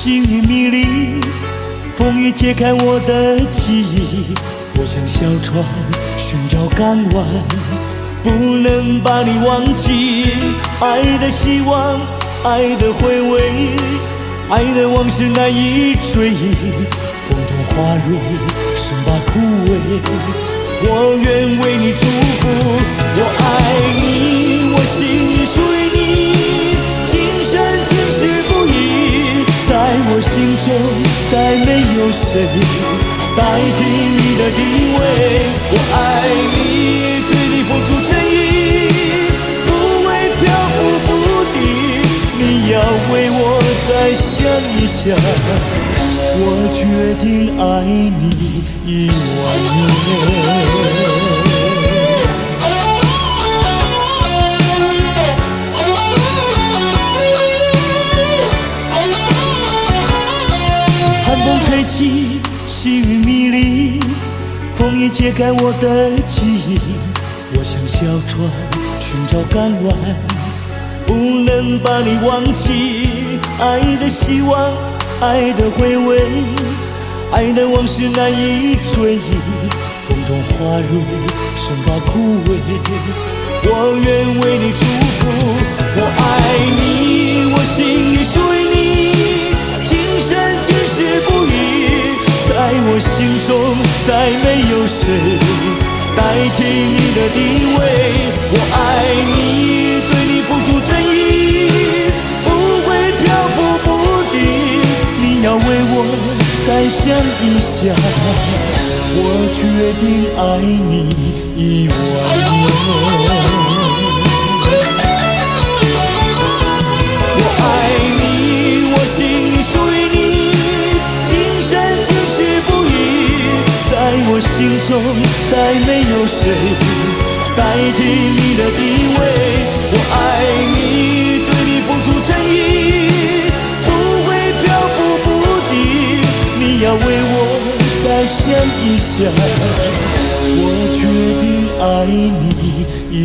幸运迷离，风雨揭开我的记忆。我像小船寻找港湾，不能把你忘记。爱的希望，爱的回味，爱的往事难以追忆。风中花蕊生把枯萎，我愿为你祝福。我爱你，我心里属于你，今生今世不移。在我心中再没有谁代替你的地位。我爱你，对你付出真意，不会漂浮不定。你要为我再想一想，我决定爱你10000年。寒风吹起，细雨迷离，风雨揭开我的记忆。我像小船寻找港湾，不能把你忘记。爱的希望，爱的回味，爱的往事难以追忆。风中花蕊生把枯萎，我愿为你祝福。我爱你，我心里属于你，今生今世不移。在我心中再没有谁代替你的地位。我爱你，对你付出真意，不会漂浮不定。你要为我再想一想，我决定爱你10000年。我爱你，我心里属于你，今生今世不移。在我心中再没有谁代替你的地位。我爱你，对你付出真意，不会漂浮不定。你要为我再想一想，我决定爱你10000年。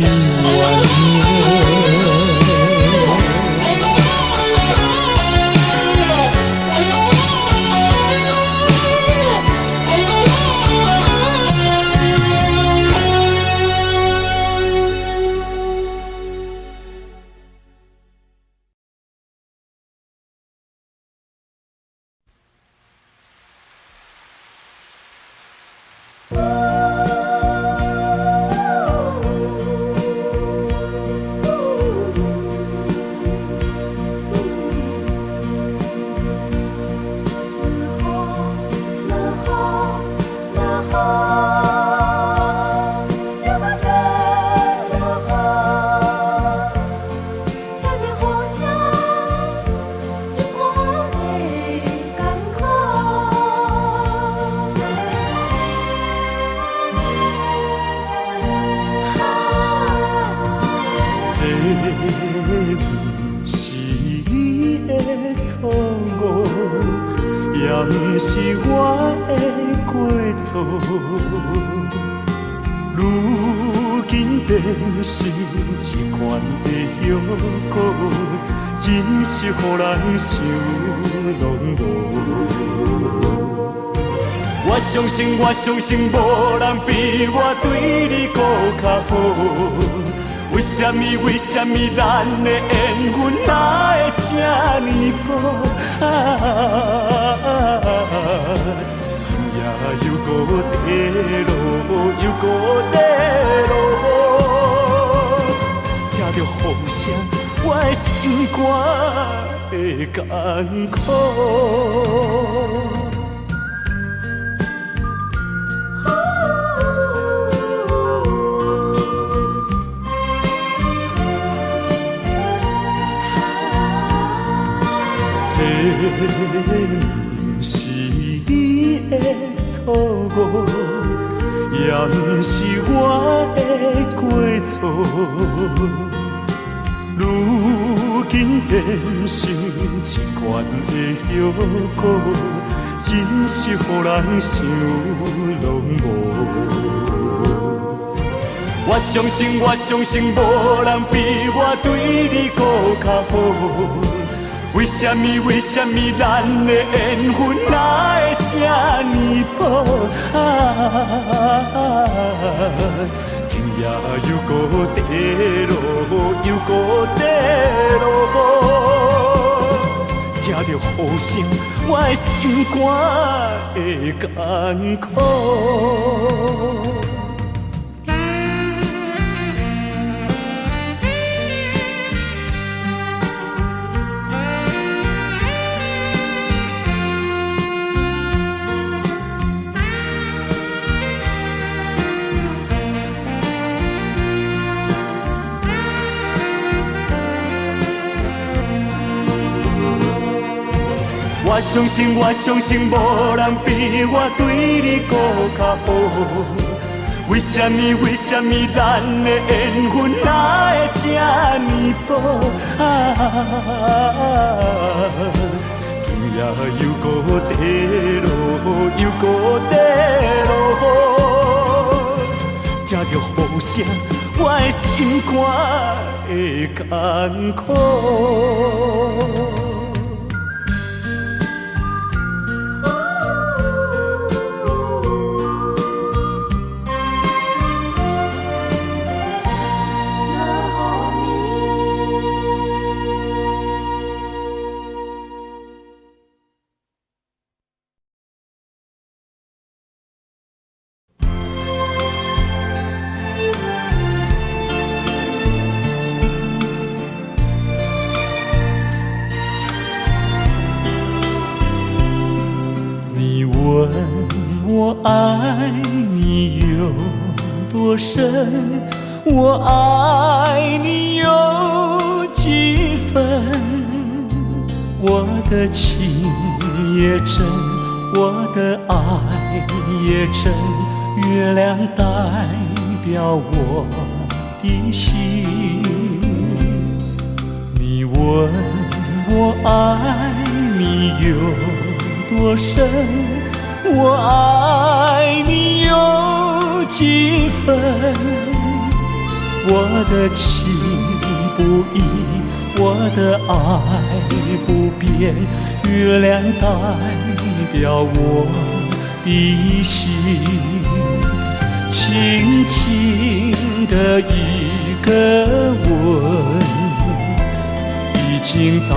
我相信无人比我对你搁较好。为什么咱的缘分哪会这呢薄？也又搁地落，又搁地落，听着风声，我的心肝会艰苦。不是你的错误，也不是我的过错。如今变成一款的后果，真是予人想拢无。我相信无人比我对你搁较好。为什么咱的缘分哪会这呢薄？今夜又搁地落，又搁地落，吃着雨声，我的心肝会艰苦。我相信，无人比我对你搁较好。为什么咱的缘分哪会这呢薄？今夜又搁地落，又搁地落，听着雨声，我的心肝会艰苦。我爱你有多深，我爱你有几分？我的情也真，我的爱也真，月亮代表我的心。你问我爱你有多深，我爱你有几分？我的情不移，我的爱不变，月亮代表我的心。轻轻的一个吻，已经打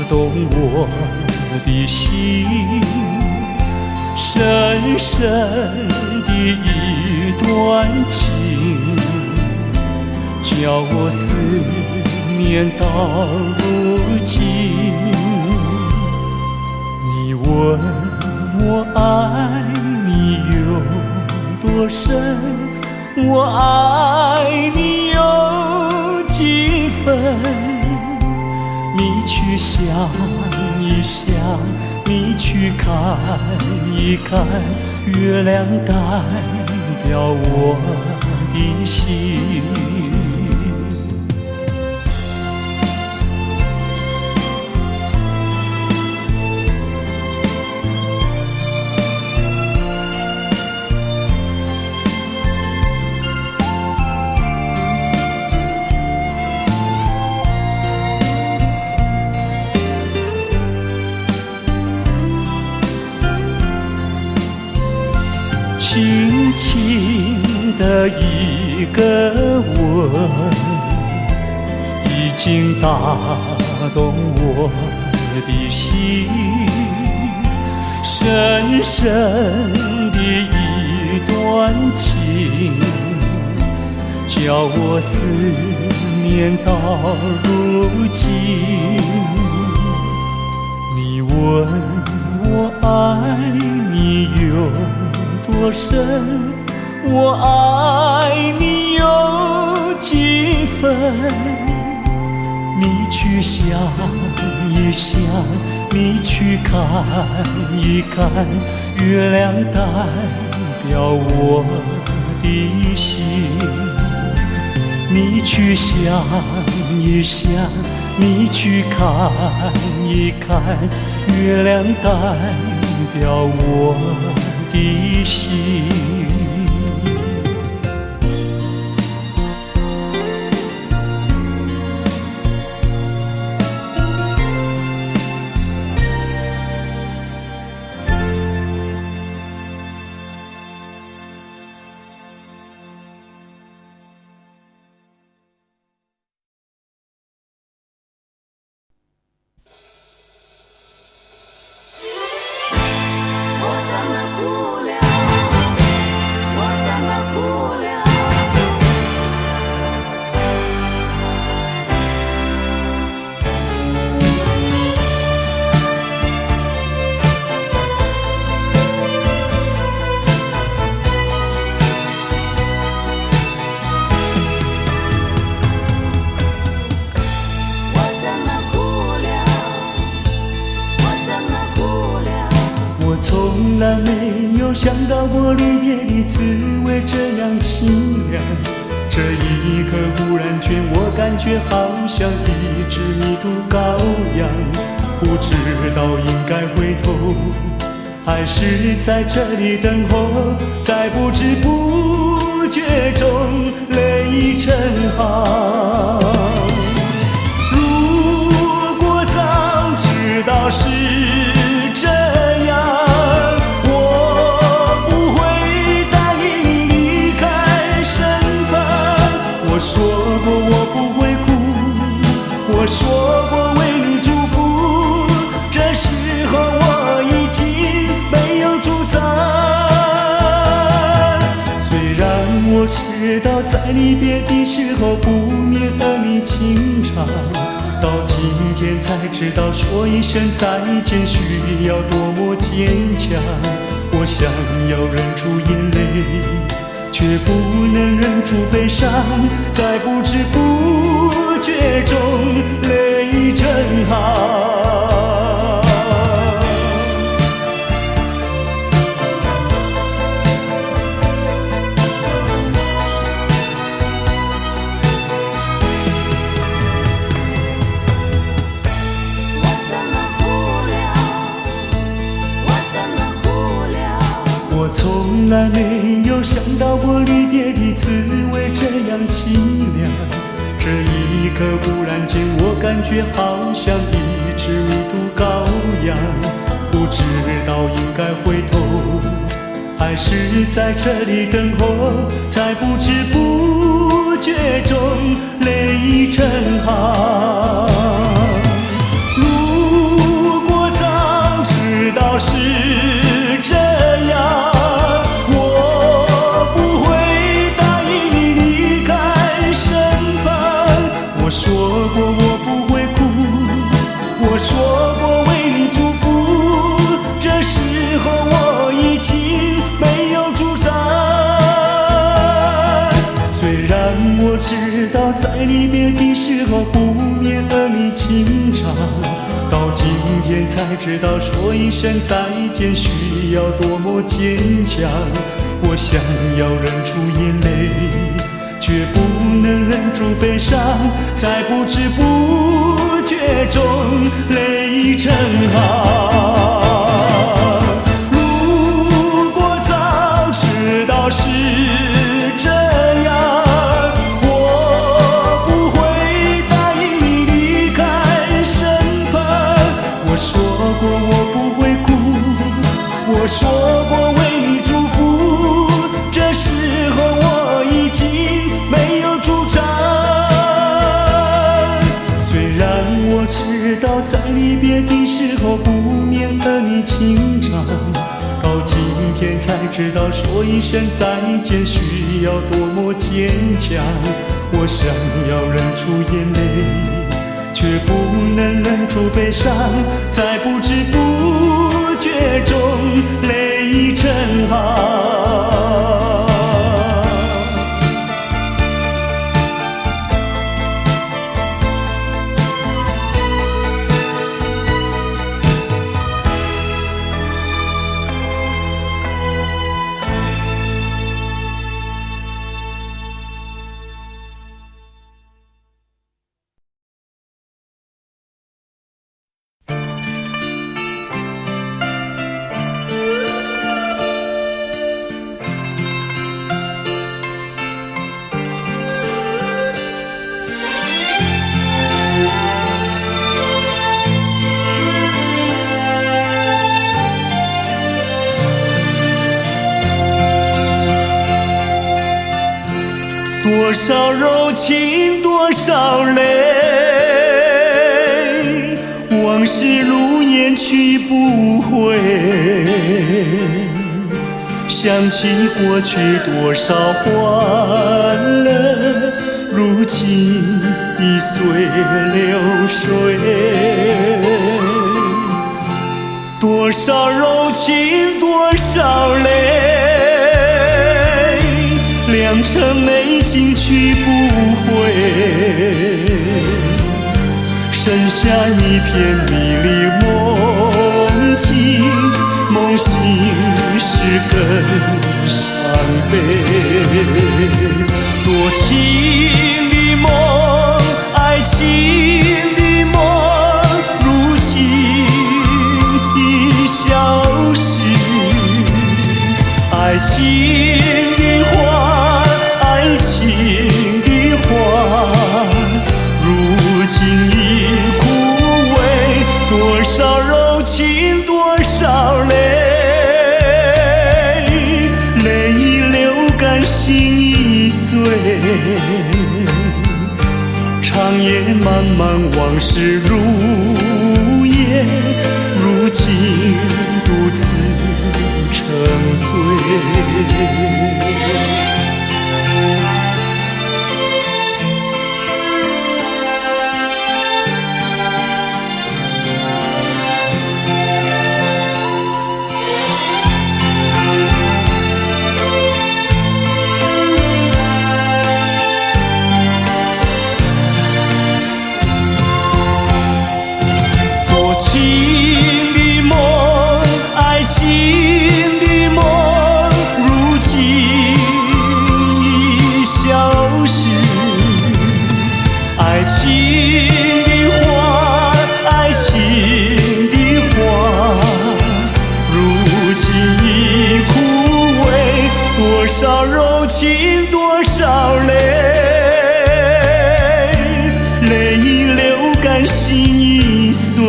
动我的心。深深的一段情，叫我思念到如今。你问我爱你有多深，我爱你有几分？你去想一想，你去看一看，月亮代表我的心。轻轻的一个吻，已经打动我的心。深深的一段情，叫我思念到如今。你问我爱你有多深，我爱你有几分？你去想一想，你去看一看，月亮代表我的心。你去想一想，你去看一看，月亮代表我的心。我从来没有想到过离别的滋味这样清凉，这一刻忽然间我感觉好像一只迷途羔羊，不知道应该回头还是在这里等候，在不知不觉中泪成行。如果早知道是这样，我不会答应你离开身旁。我说过我不会哭，我说过为你祝福，这时候我已经没有主张。虽然我知道在离别的时候不免儿女情长，到今天才知道说一声再见需要多么坚强。我想要忍住眼泪，却不能忍住悲伤，在不知不觉中泪成行。我从来没有想到过离别的滋味这样清凉，这一刻忽然间我感觉好像一只迷途羔羊，不知道应该回头还是在这里等候，在不知不觉中泪成行。如果早知道是这样，我不会答应你离开身旁。我说过我不会哭，我说过为你祝福，这时候我已经没有主张。虽然我知道在离别的时候不免儿女情长，到今天才知道说一声再见需要多么坚强。我想要忍住眼泪，却不能忍住悲伤，在不知不觉中泪成行。如果早知道是这样，我不会答应你离开身旁。我说过我不会哭，我说过为你祝福，这时候我已经没有主张。虽然我知道在离别的时候不免儿女情长，到今天才知道说一声再见需要多么坚强。我想要忍住眼泪，却不能忍住悲伤，在不知不觉中泪成行。多少柔情多少泪，往事如烟去不回。想起过去多少欢乐，如今已随流水。多少柔情多少泪，良辰美景去不回，剩下一片迷离梦境，梦醒爱情的花，爱情的花，如今已枯萎，多少柔情，多少泪，泪已流干，心已碎。长夜漫漫，往事如烟，如今独自沉醉。多少柔情，多少泪，泪已流干，心已碎。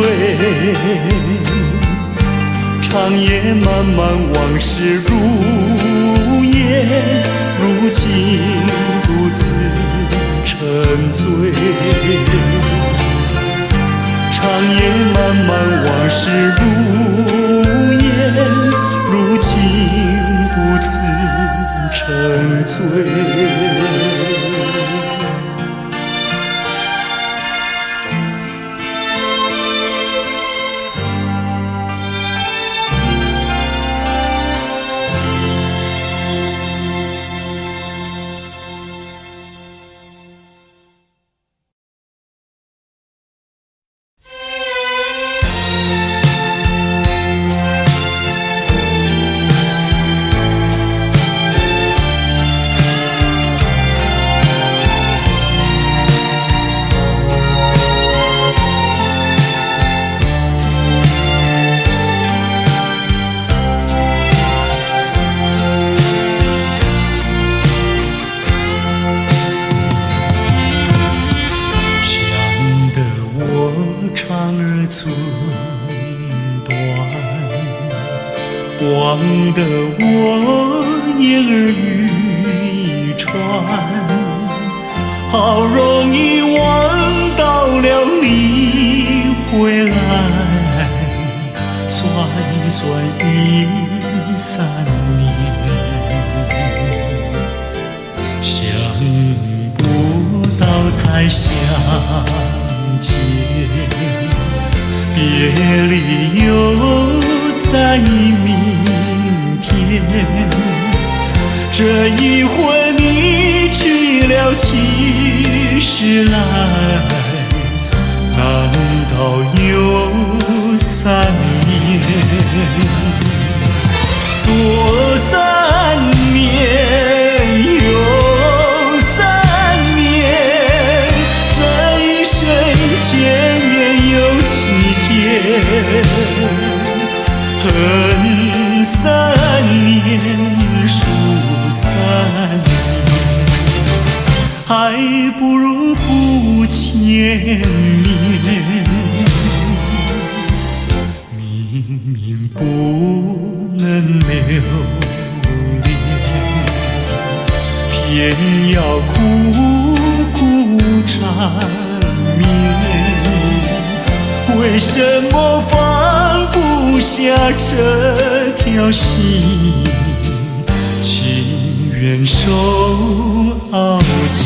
长夜漫漫，往事如烟，如今独自沉醉。长夜漫漫，往事如烟，如今独自沉醉。忘得我言儿渔船，好容易望到了你回来，算算已3年，想不到才相见，别离又在明天，这一回你去了几时来？难道有3年？左3年，右3年，这一生间也有7天。恨3年，数3年，还不如不见面。明明不能留恋，偏要苦苦缠绵。为什么放不下这条心，情愿受熬煎？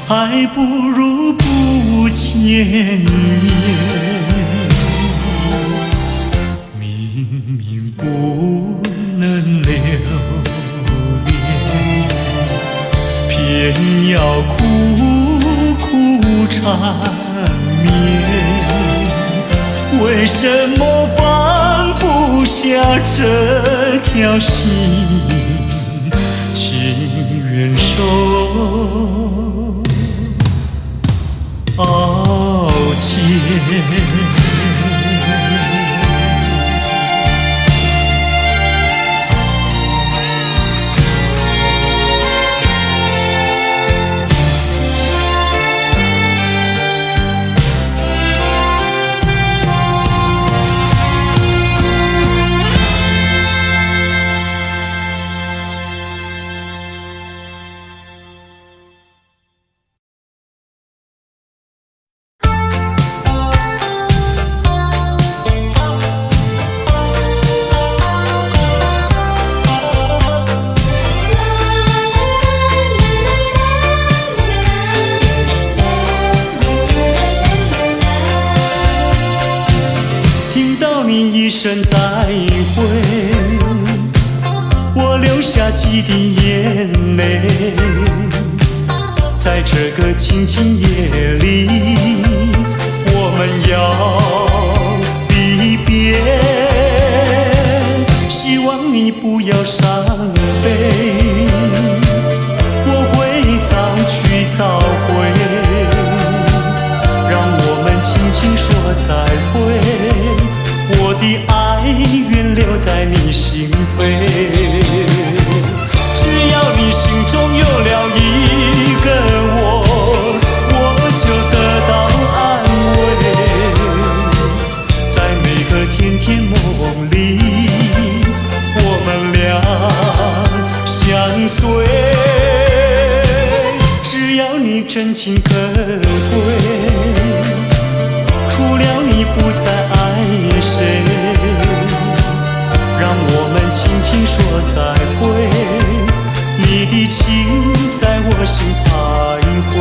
还不如不见面。明明不能留恋，偏要苦苦缠绵。为什么放不下这条心？情愿受傲贱。一声再会，我流下几滴眼泪。在这个静静夜里，我们要离别。希望你不要伤悲，我会早去早回，让我们轻轻说再会。我的爱愿留在你心扉，只要你心中有了一个我，我就得到安慰。在每个甜甜梦里，我们俩相随。只要你真情可贵，除了你不再爱谁，让我们轻轻说再会。你的情在我心徘徊。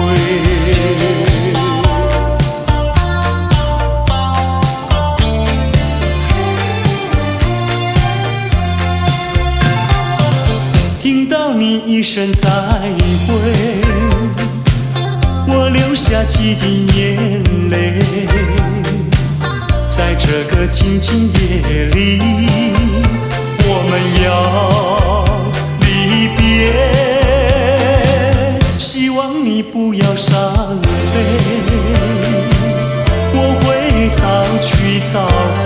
听到你一声再会，我流下几滴眼泪。在这个静静夜里，我们要离别。希望你不要伤悲，我会早去早回，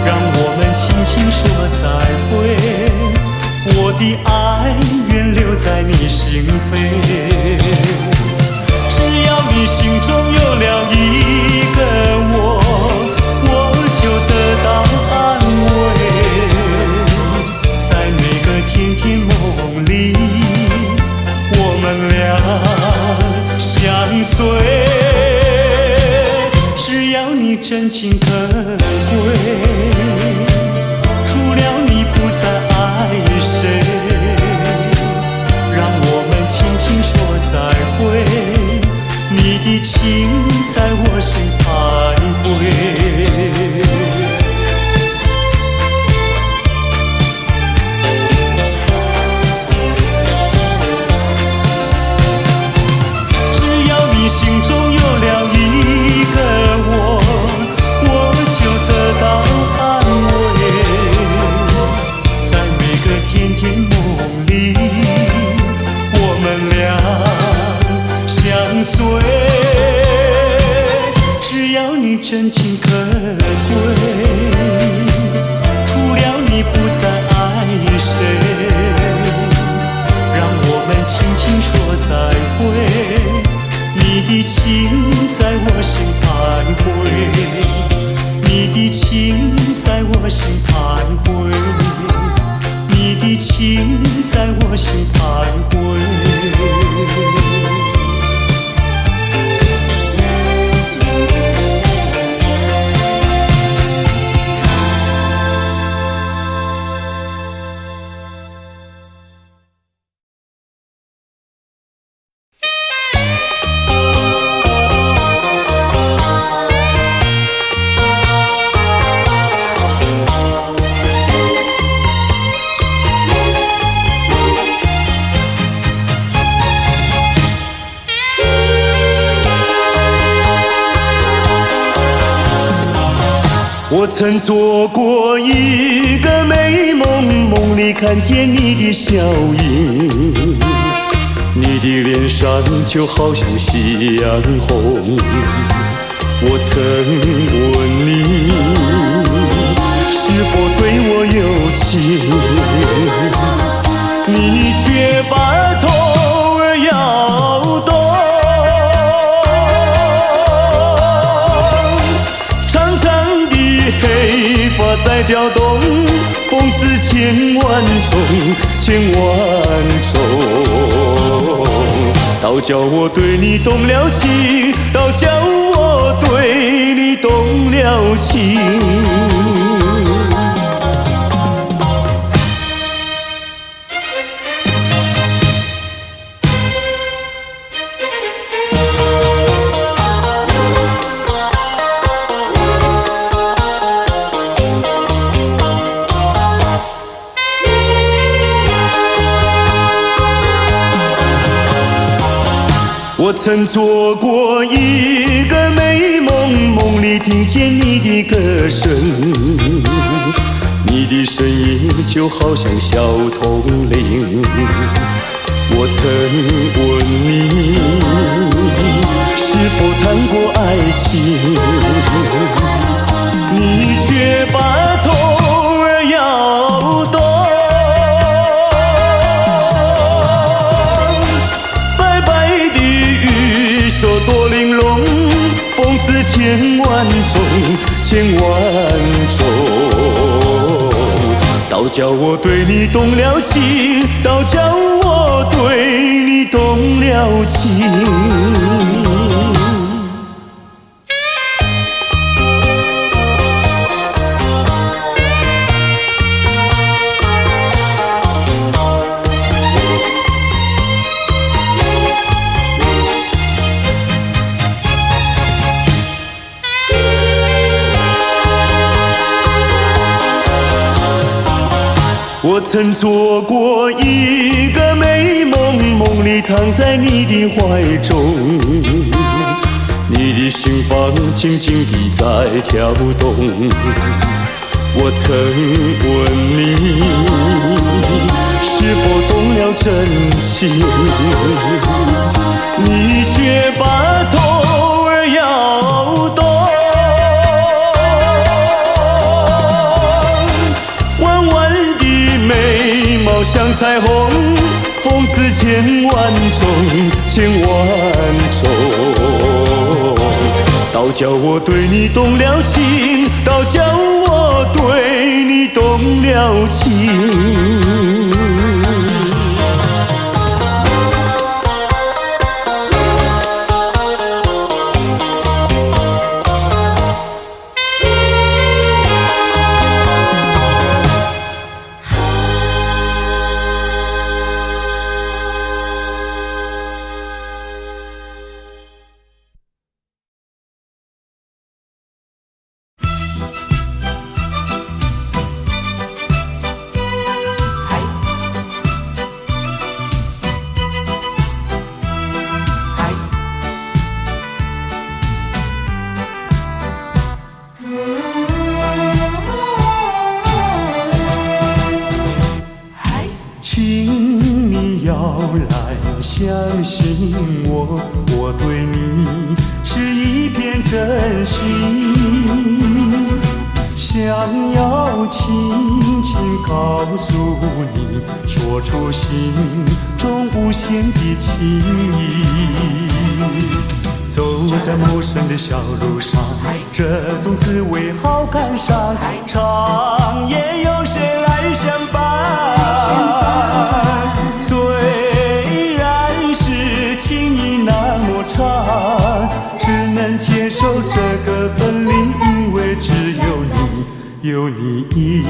让我们轻轻说再会。我的爱愿留在你心扉，只要你心中有了一个我，我就得到安慰。在每个甜甜梦里，我们俩相随。只要你真情可贵，除了你不再爱谁，让我们轻轻说再会。你的情在我心徘徊。只要你心中有了一个我，我就得到安慰。在每个甜甜梦里，我们俩相随。只要你真情可贵，除了你不再爱谁，让我们轻轻说再会。你的情在我心徘徊，你的情在我心徘徊，你的情在我心徘徊。我曾做过一个美梦，梦里看见你的笑影，你的脸上就好像夕阳红。我曾问你是否对我有情，你却把头儿摇动。长长的黑发在飘动，风似千万种，千万种。倒叫我对你动了情，倒叫我对你动了情。我曾做过一个美梦，梦里听见你的歌声，你的声音就好像小铜铃。我曾问你是否谈过爱情，你却把头儿摇动。说多玲珑，风似千万种，千万种。倒叫我对你动了情，倒叫我对你动了情。我曾做过一个美梦，梦里躺在你的怀中，你的心房轻轻地在跳动。我曾问你是否动了真情，你却把头儿摇动。眉毛像彩虹，风似千万种，千万种。倒叫我对你动了情，倒叫我对你动了情。相信我，我对你是一片真心，想要轻轻告诉你，说出心中无限的情意。走在陌生的小路上，这种滋味好感伤，长夜有谁来相伴？只能接受这个分离，因为只有你，有你一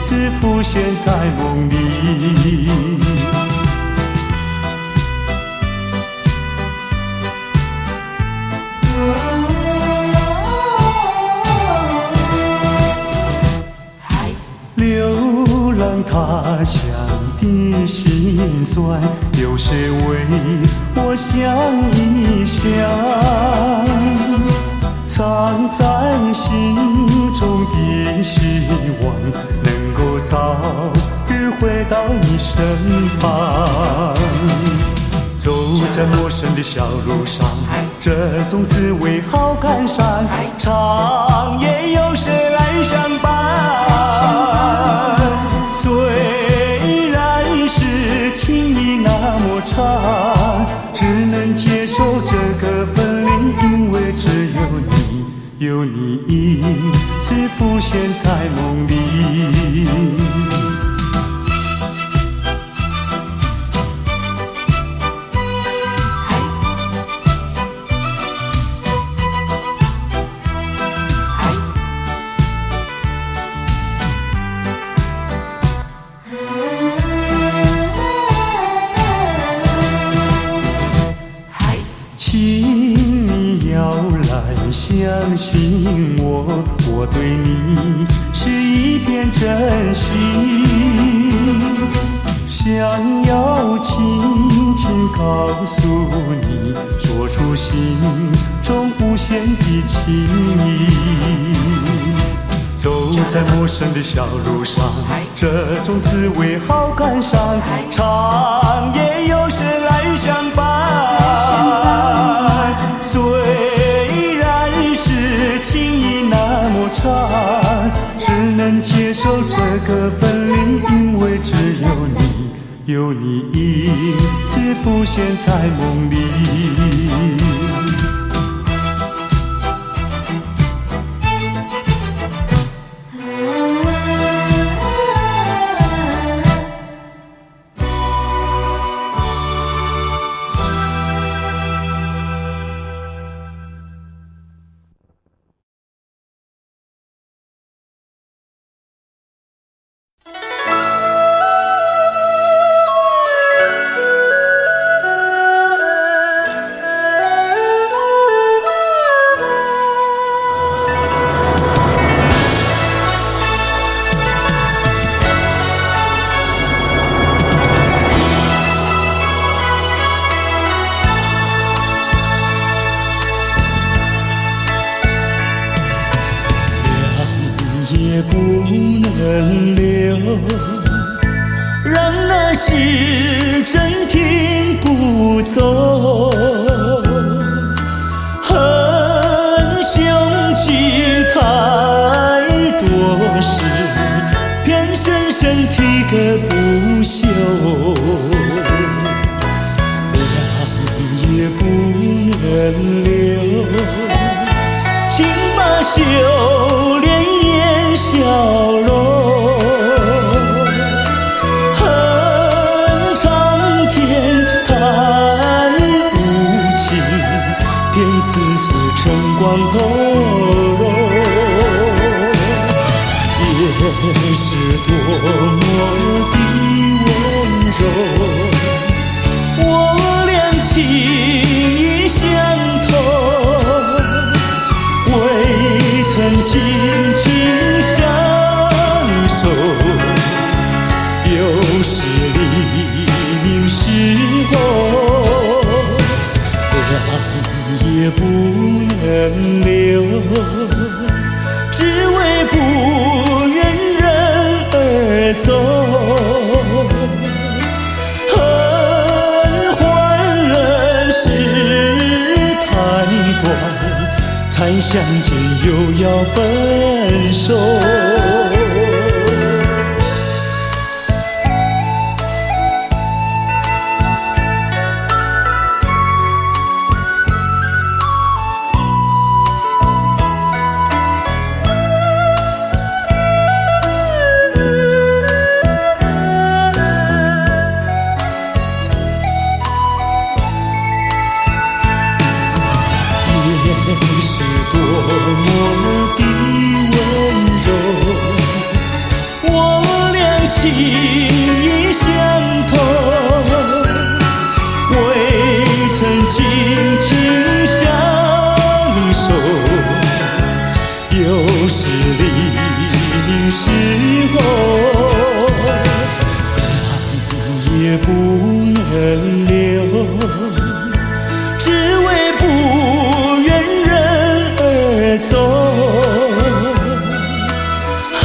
直浮现在梦里。流浪他乡的辛酸，有谁为我想一想？藏在心中的能够早日回到你身旁。走在陌生的小路上，这种滋味好感伤，长夜有谁来相伴？虽然是情意那么长，只能接受这个分离，因为只有你，有你一直浮现在梦里。相信我，我对你是一片真心，想要轻轻告诉你，说出心中无限的情意。走在陌生的小路上，这种滋味好感伤，长夜有谁来相伴？只能接受这个分离，因为只有你，有你一直浮现在梦里。也不能留，让那时针停不走，恨凶吉太多事，偏深深提个不休，让也不能留，请把修炼笑容，恨苍天太无情，便丝丝晨光透融，也是多么的温柔，我俩情意相通，未曾轻轻相守，有时黎明时候，让也不能留，只为不愿人而走，恨换人世太短，才相见又要分手。也是多么的温柔，我俩情意相通，未曾紧紧相守，有时黎明时候，让也不能留，只为不愿人而走，恨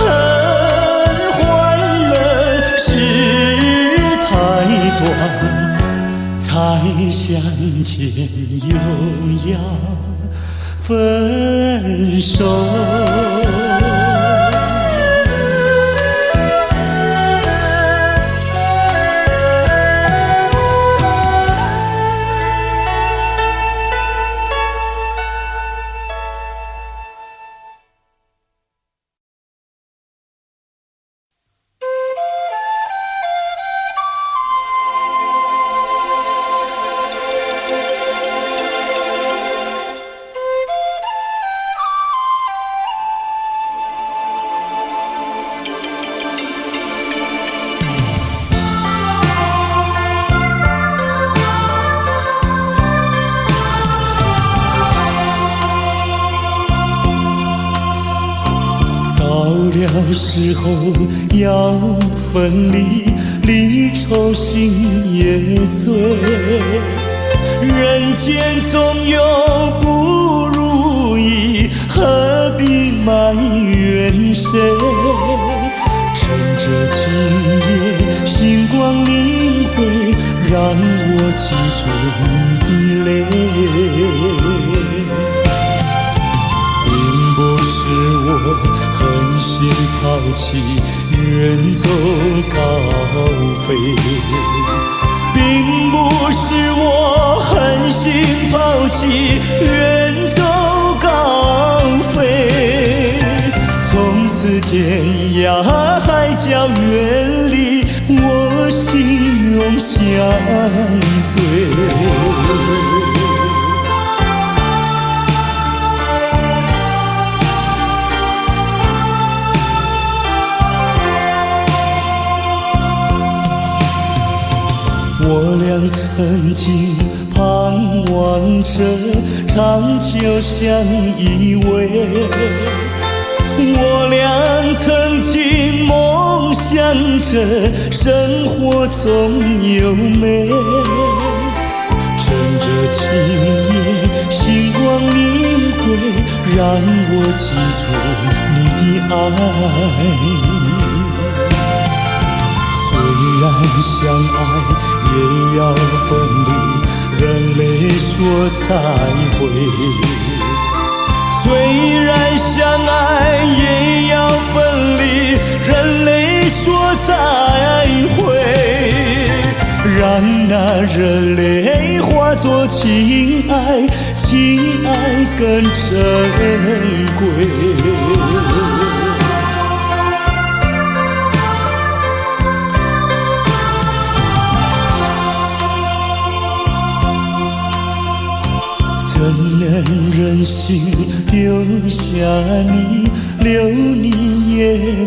相见又要分手。到时候要分离，离愁心也碎。人间总有不如意，何必埋怨谁？趁着今夜星光明辉，让我记住你的泪。并不是我狠心抛弃，远走高飞，并不是我狠心抛弃，远走高飞。从此天涯海角远离，我心永相随。我俩曾经盼望着长久相依偎，我俩曾经梦想着生活总有美。趁着今夜星光明辉，让我记住你的爱。虽然相爱也要分离，人泪说再会。虽然相爱也要分离，人泪说再会。让那热泪化作情爱，情爱更珍贵。怎能忍心丢下你，留你也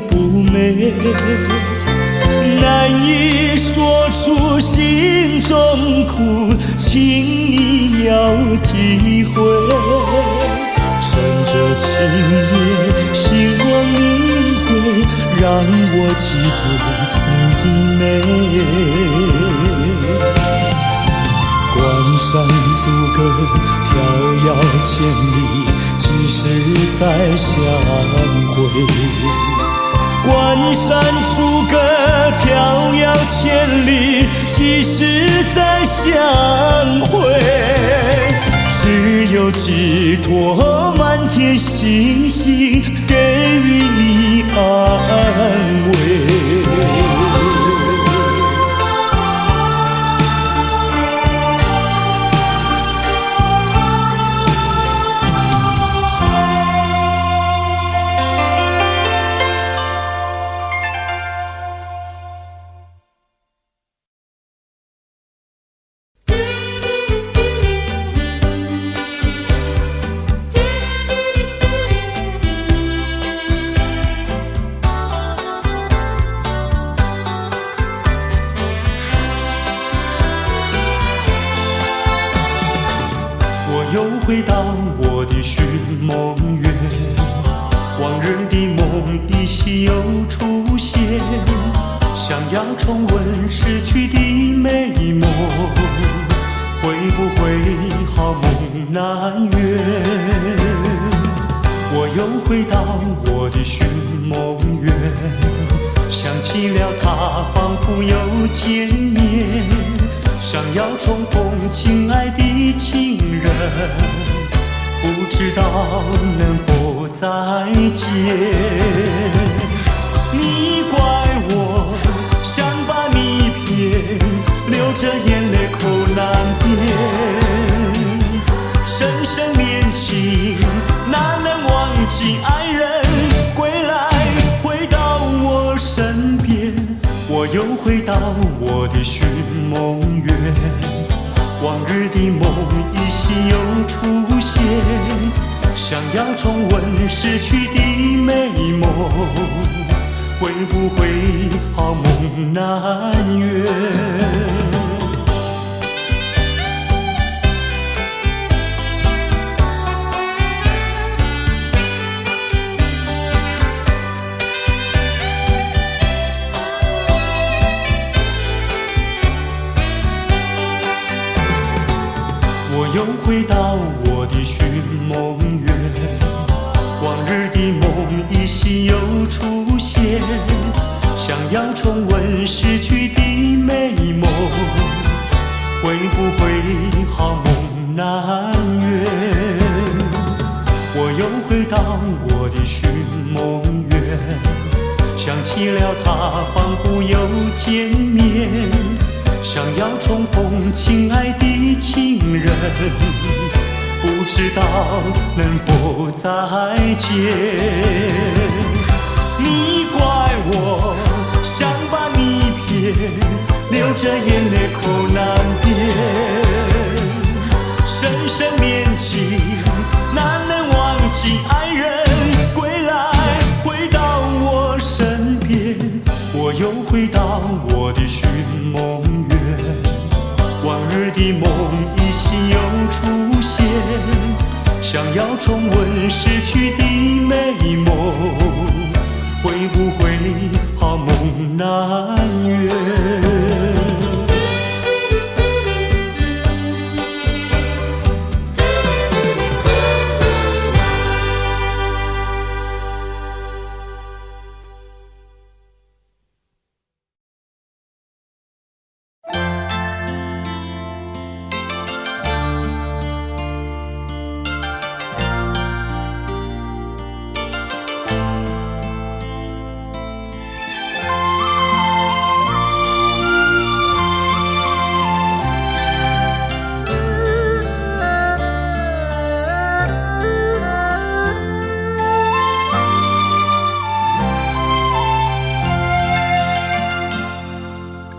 不美。难以说出心中苦，请你要体会。趁着今夜星光明辉，让我记住你的美。关山阻隔，迢遥千里，几时再相会？关山阻隔，迢遥千里，几时再相会？只有寄托满天星星，给予你安慰。回到我的寻梦园，往日的梦依稀又出现，想要重温逝去的美梦，会不会好梦难圆？我又回到我的寻梦园，想起了他，仿佛又见面，想要重逢亲爱的情人，不知道能否再见。你怪我想把你骗，流着眼泪口难辨。深深恋情哪能忘记爱人？归来回到我身边，我又回到我的寻梦园。往日的梦依稀又出现，想要重温逝去的美梦，会不会好梦难圆？我又回到我的寻梦园，往日的梦依稀又出现，想要重温逝去的美梦，会不会好梦难圆？我又回到我的寻梦园，想起了他仿佛又见面，想要重逢亲爱的情人，不知道能否再见。你怪我想把你骗，流着眼泪口难辨。深深恋情哪能忘记爱人？归来回到我身边，我又回到我的寻梦园。往日的梦依稀又出现，想要重温逝去的美梦，会不会好梦难圆？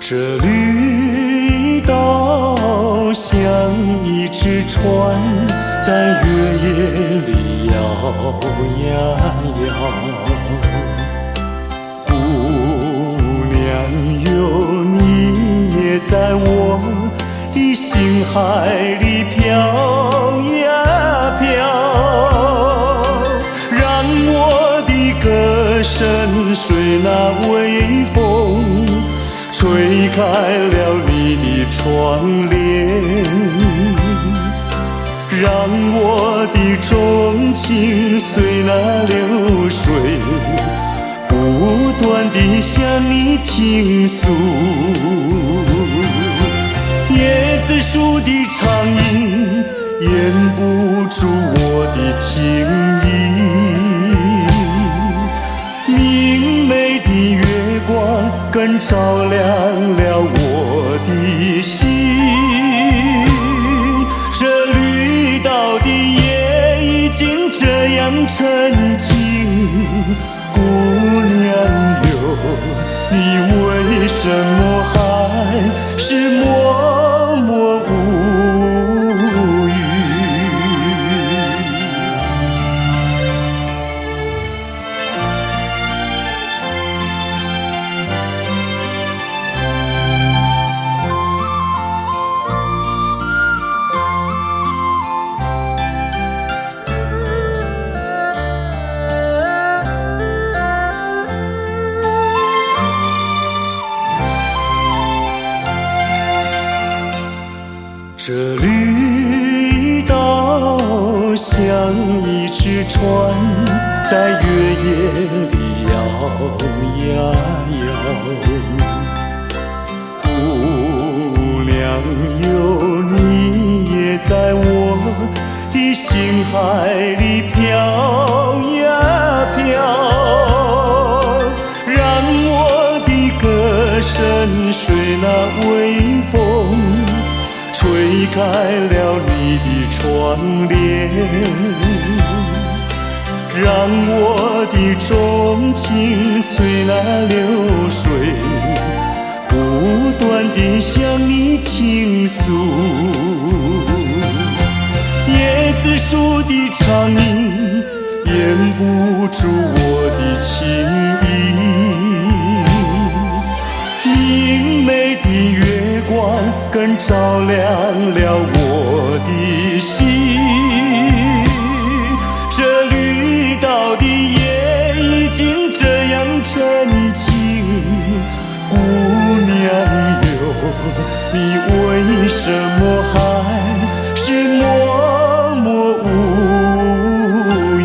这绿岛像一只船，在月夜里摇呀摇。姑娘哟，你也在我的心海里飘呀飘，让我的歌声随那微风吹开了你的窗帘，让我的钟情随那流水不断地向你倾诉。椰子树的长影掩不住我的情意，明媚的月光更照亮了我的心。这绿岛的夜已经这样沉静，姑娘哟，你为什么还是默默无语？这绿岛像一只船，在月夜里摇呀摇。姑娘哟，你在我的心海里飘呀飘，让我的歌声随那微风吹开了你的窗帘，让我的钟情随那流水不断地向你倾诉。椰子树的长影掩不住我的情意，明媚的月光更照亮了我的心。这绿岛的夜已经这样沉静，姑娘哟，你为什么还是默默无语？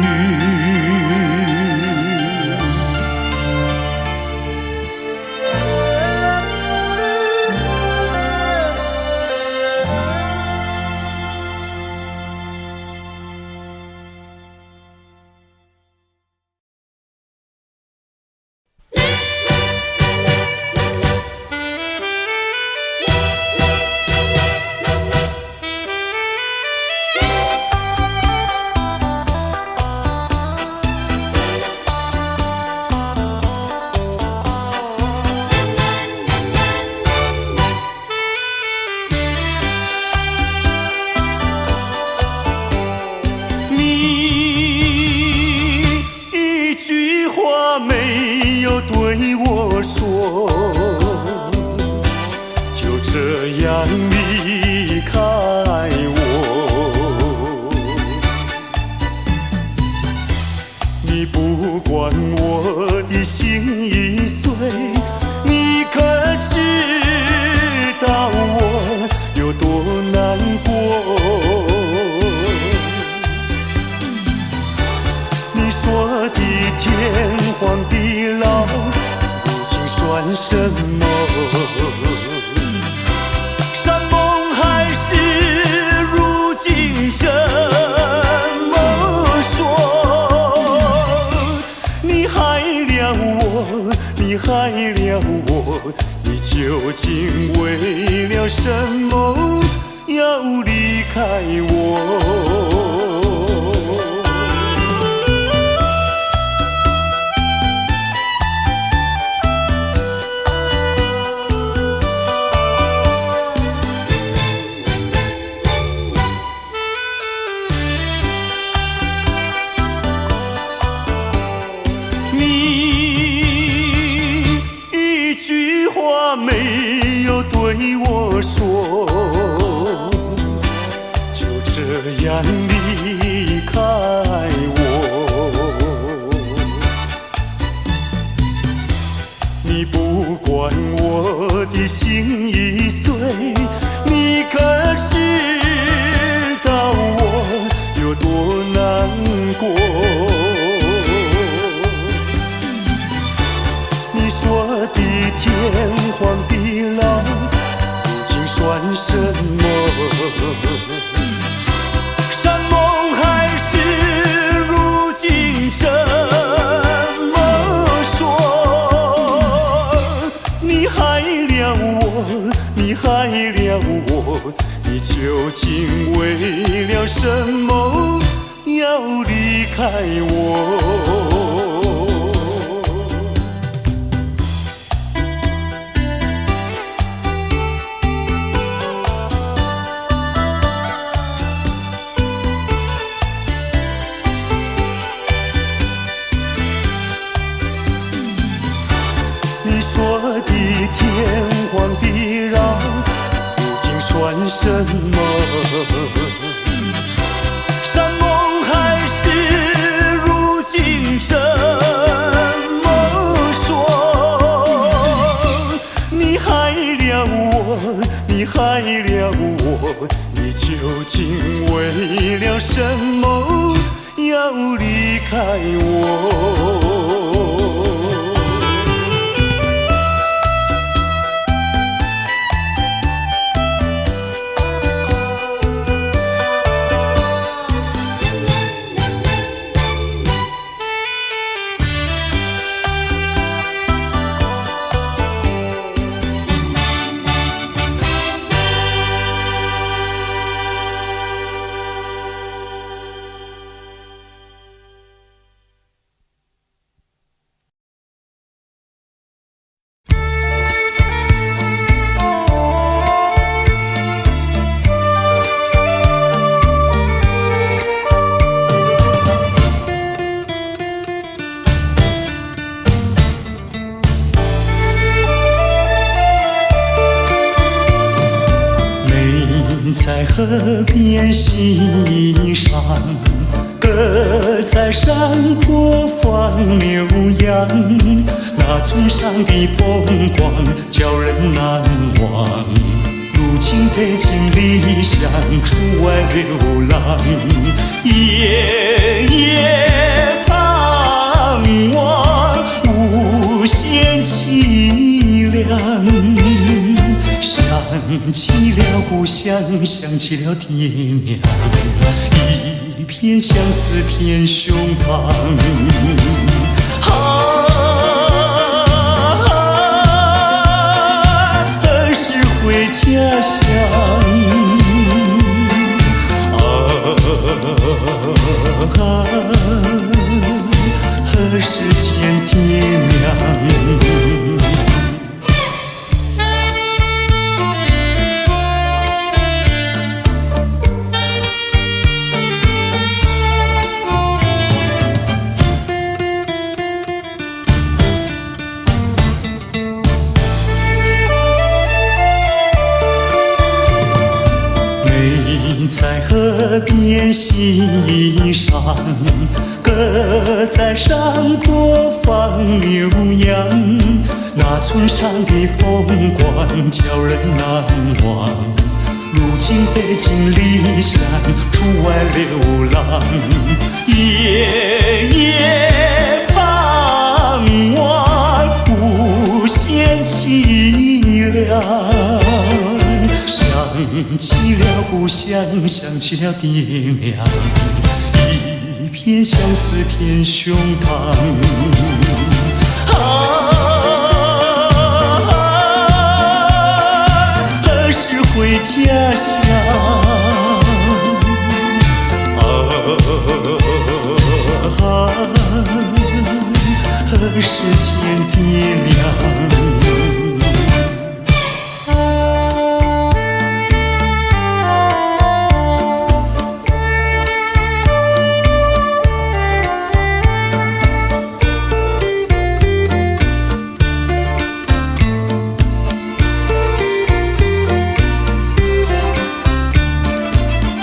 河边欣赏，鸽在山坡放牛羊，那村上的风光叫人难忘。如今北京理想，出外流浪，夜夜盼望，无限凄凉。想起了故乡，想起了爹娘，一片相思片胸膛。何时回家乡？何时见爹娘？在河边欣赏，鸽在山坡放牛羊，那村上的风光叫人难忘。如今北京理想，出外流浪，夜夜盼望，无限凄凉。想起了故乡，想起了爹娘，一片相思片胸膛。何时回家乡？何时见爹娘？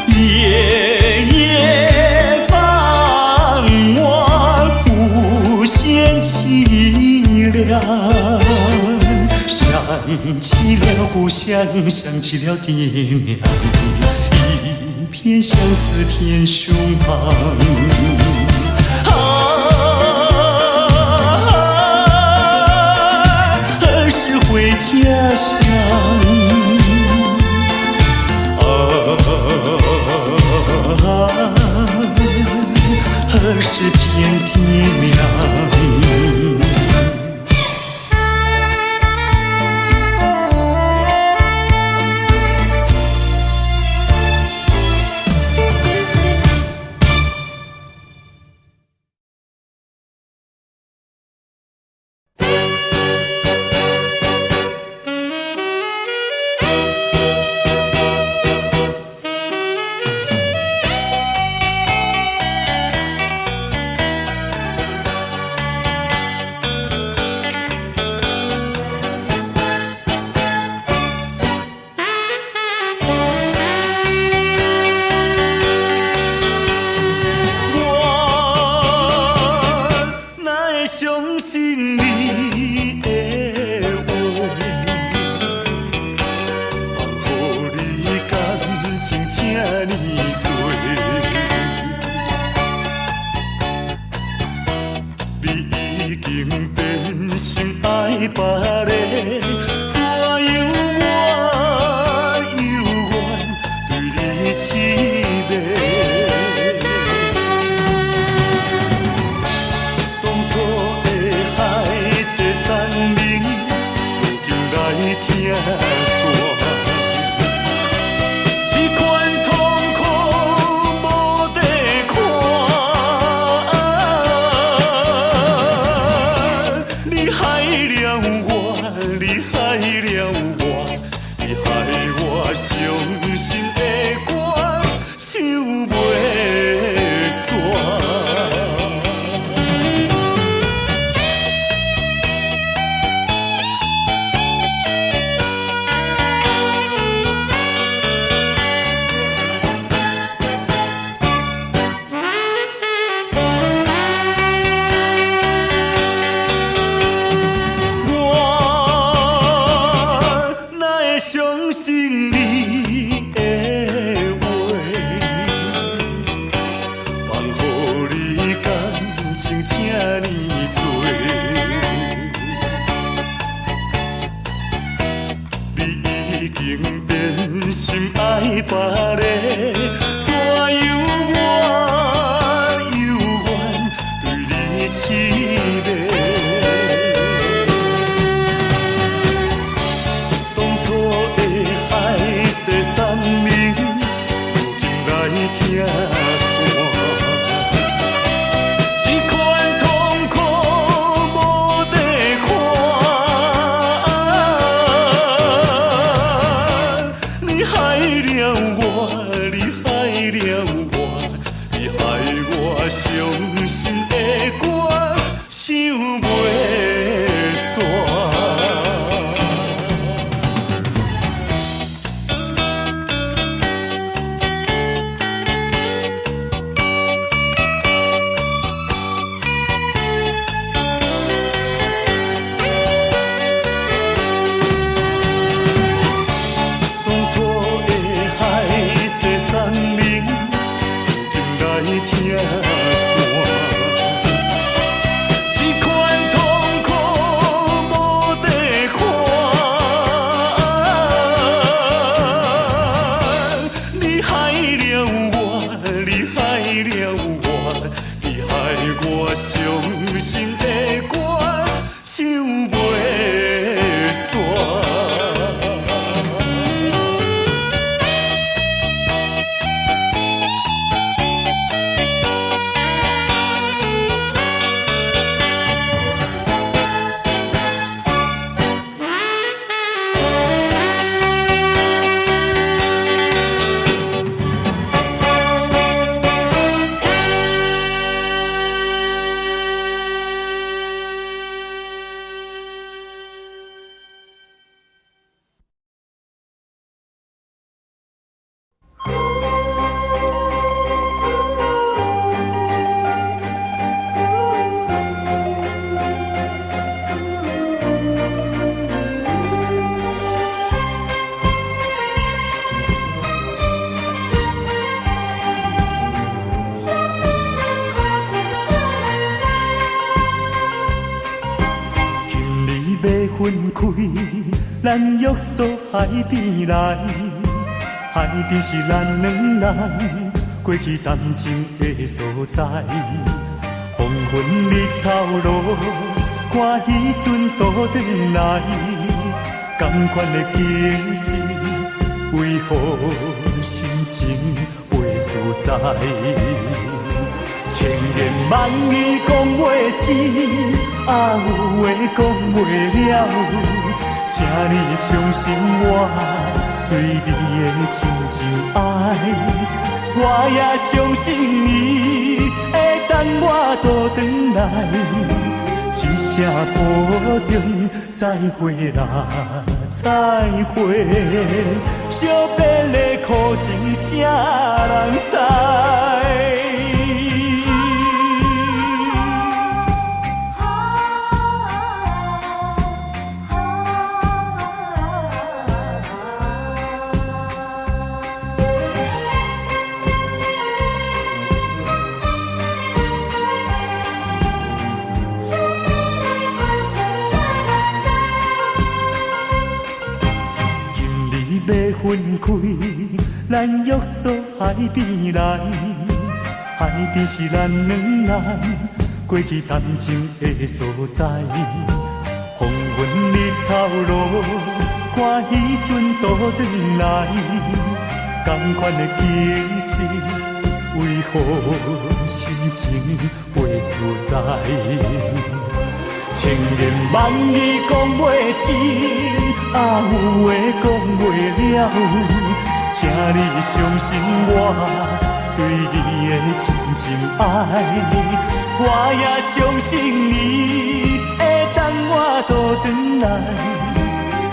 夜夜盼望，无限凄凉。想起了故乡，想起了爹娘，一片相思片胸膛。何时回家乡？何时见爹娘？相信你的话，予你感情这呢多，你已经变成爱别个，怎样我犹原对你痴迷？听线，这款痛苦无地看，你害了我，伤心的歌唱袂煞。分开，咱约束海边来，海边是咱两人过去谈情的所在。黄昏日头落，看彼阵倒转来，甘款的情事，为何心情袂自在？千言万语讲袂清，啊有话讲袂了，请你相信我对你的真情爱，我也相信你会等我倒转来，一声保重，再会啦，再会，惜别的苦情啥人知？分开，咱约束海边来，海边是咱两人过去谈情的所在。黄昏日头落，看彼阵倒转来，甘款的情事，为何心情袂自在？千言万语讲袂清，啊有话讲袂了，请你相信我对你的真情爱，我也相信你会等我倒转来，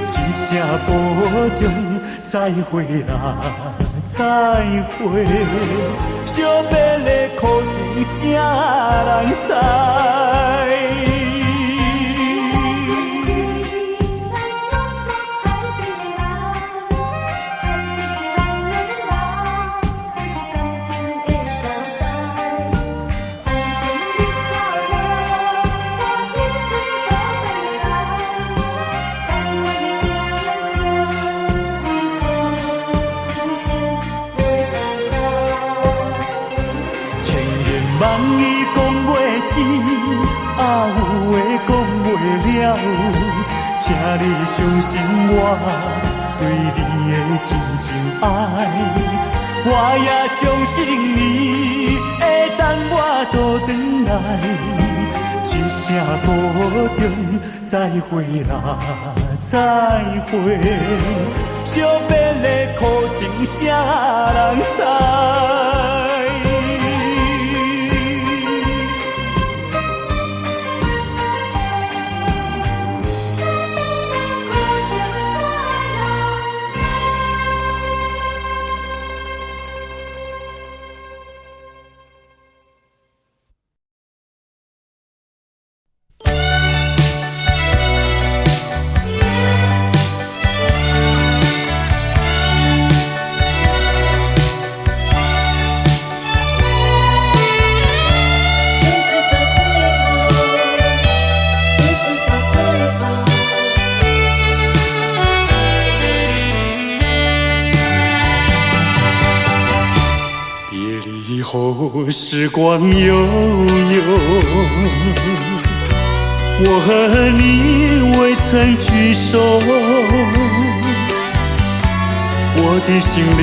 一声保重，再会啦，再会，惜别的苦情， 啥人知？ 万语讲袂清，啊有话讲袂了，请你相信我对你的真情爱，我也相信你会等我倒转来，一声保重，再会啦，再会，惜别的苦情，啥人知？后时光悠悠，我和你未曾聚首，我的心里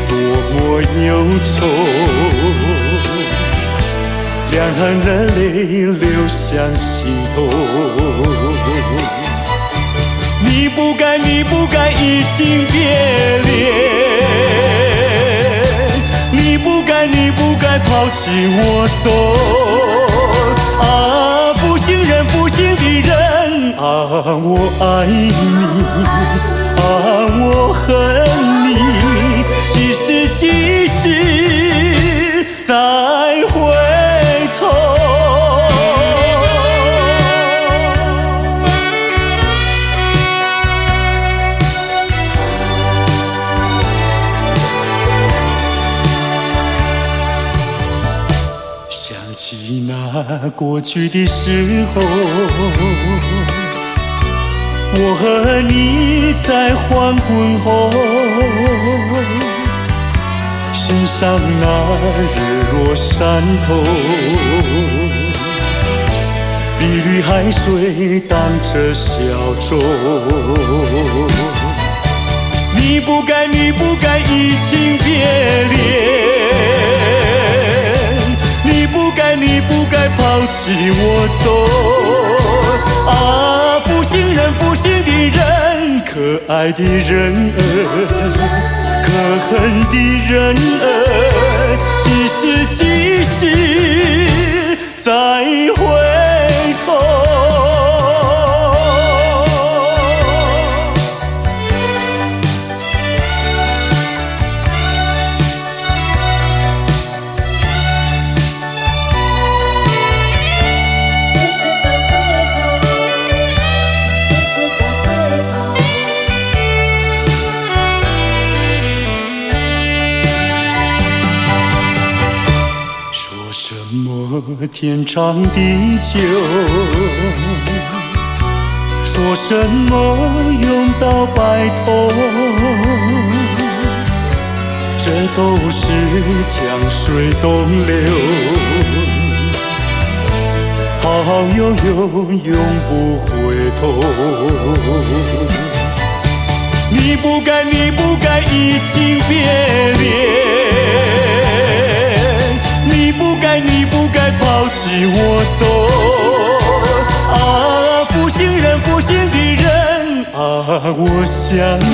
多么忧愁，两行热泪流向心头。你不该，你不该移情别恋，你不该，你不该抛弃我走。啊，负心人，负心的人，啊，我爱你，啊，我恨你，几时几时再回头？想起那过去的时候，我和你在黄昏后，欣赏那日落山头，碧绿海水荡着小舟。你不该，你不该移情别恋，你不该，你不该抛弃我走。啊，负心人，负心的人，可爱的人儿，可恨的人儿，几时几时再回头？天长地久，说什么永到白头，这都是江水东流，好悠悠永不回头。你不该，你不该移情别恋，你不该，你不该抛弃我走。啊，负心人，负心的人，啊，我想你，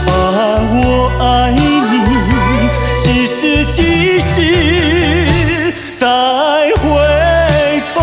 啊，我爱你，几时几时再回头？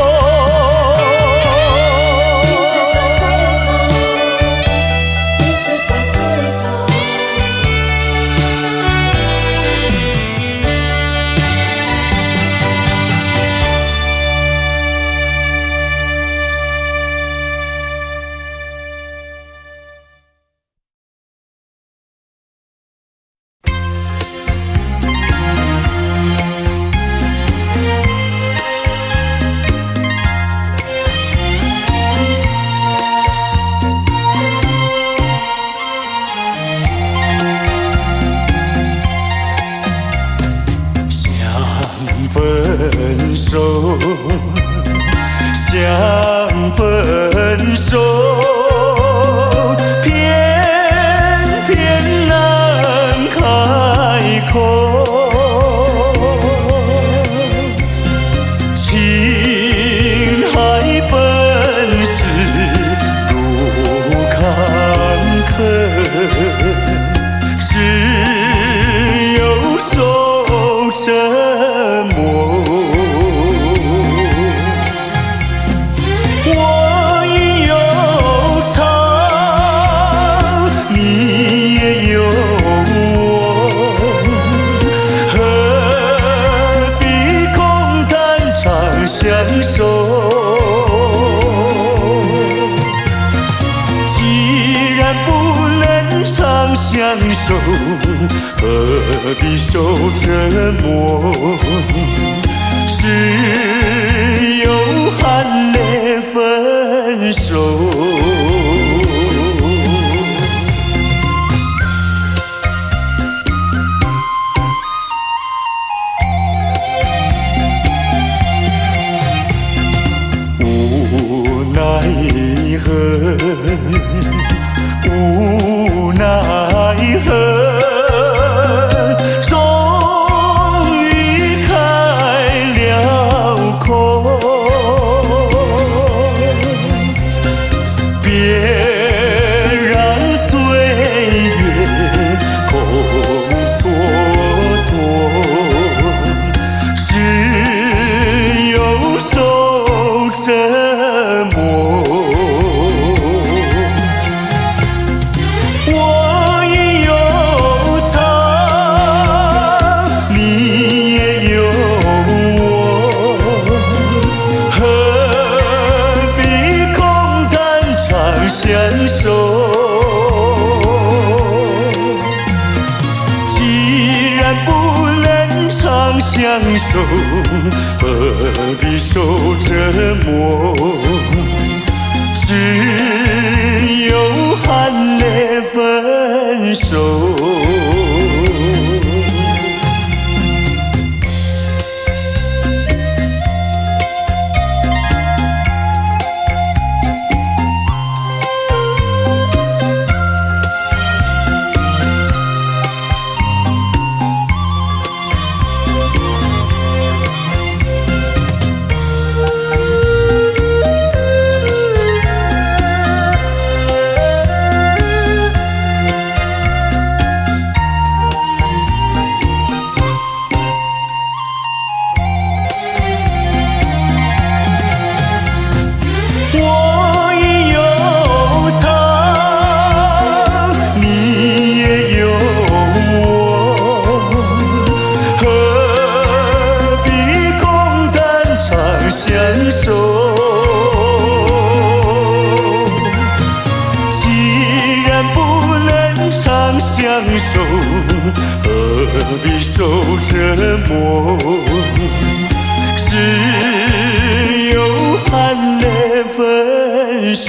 想分手，偏偏难开口。情海本是路坎坷，只有受折磨。相守，既然不能长相守，何必受折磨？只有含泪分手。相守，何必受折磨？只有含泪分手。何必受折磨？只有含泪分手。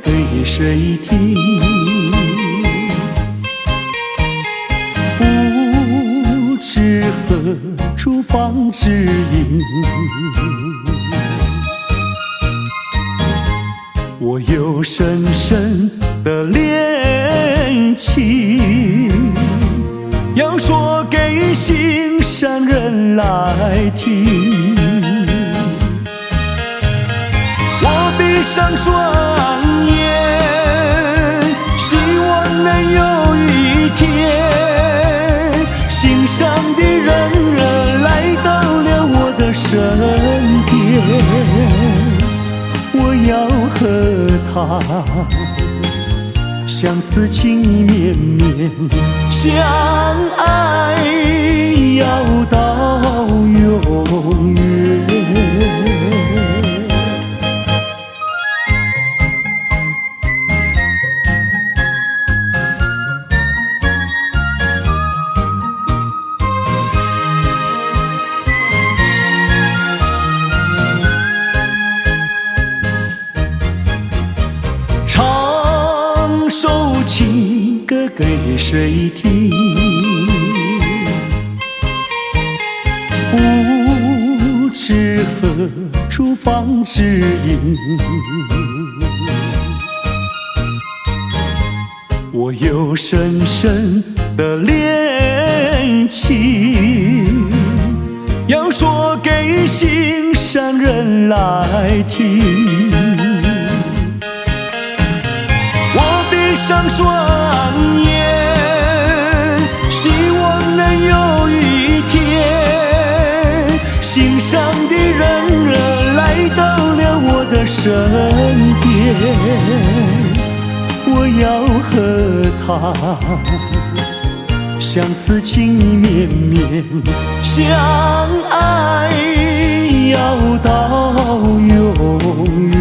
给谁听？不知何处方知音。我有深深的恋情，要说给心上人来听。我闭上双眼，希望能有一天，心上的人来到了我的身边。我要和他相思情意绵绵，相爱要到永远。情歌给谁听？不知何处方知音。我有深深的恋情，要说给心上人来听。闭上双眼，希望能有一天，心上的人来到了我的身边。我要和他相思情意绵绵，相爱要到永远。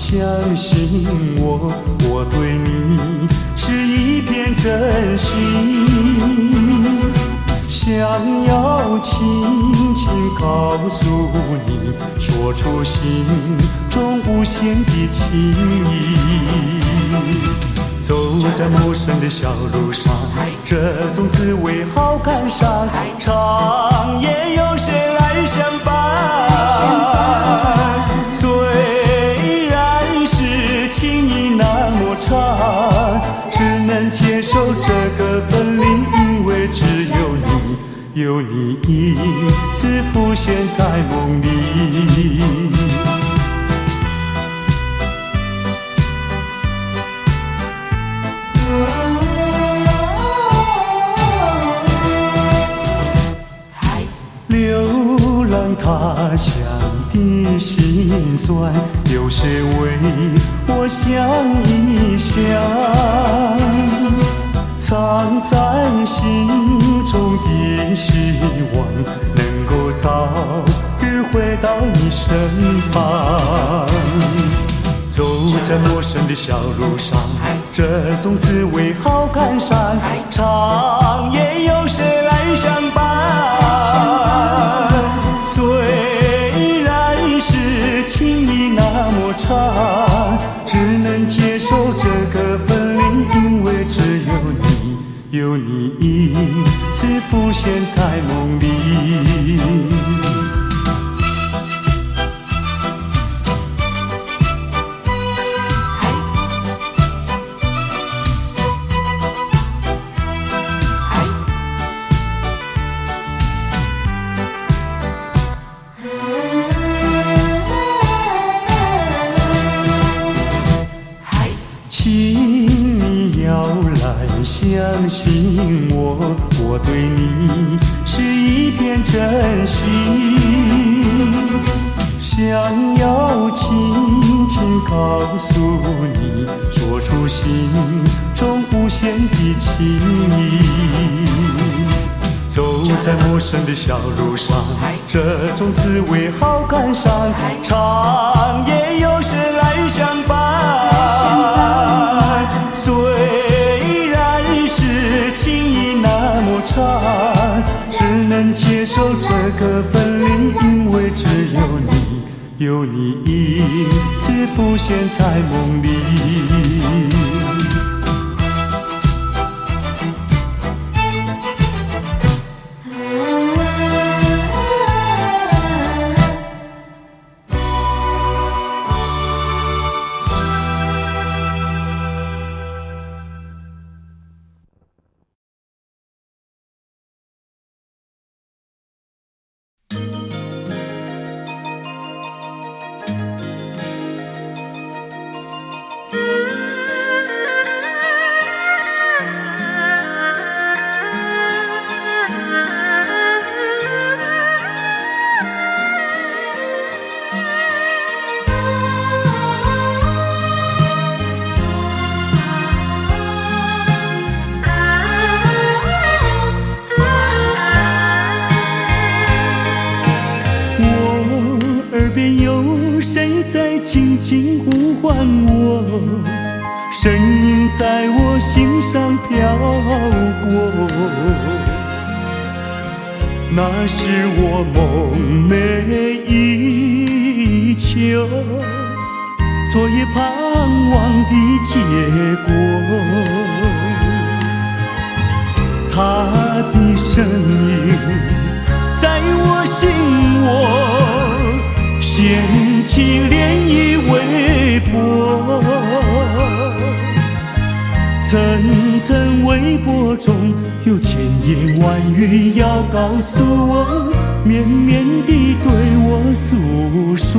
相信我，我对你是一片真心，想要轻轻告诉你，说出心中无限的情意。走在陌生的小路上，这种滋味好感伤，长夜有谁来相伴？虽然是情意那么长，只能接受这个分离，因为只有你，有你一直浮现在梦里。流浪他乡的辛酸，有谁为我想一想？藏在心中的希望，能够早日回到你身旁。走在陌生的小路上，这种滋味好感伤，长夜有谁来相伴？虽然是情意那么长，只能接受这个分离，因为只有你，有你一直浮现在梦里。相信我，我对你是一片真心，想要轻轻告诉你，说出心中无限的情意。走在陌生的小路上，这种滋味好感伤，长夜有谁来相伴？只能接受这个分离，因为只有你，有你一直浮现在梦里。在轻轻呼唤我，声音在我心上飘过，那是我梦寐以求，昨夜盼望的结果。他的身影在我心窝，掀起涟漪微波，层层微波中有千言万语要告诉我，绵绵地对我诉说。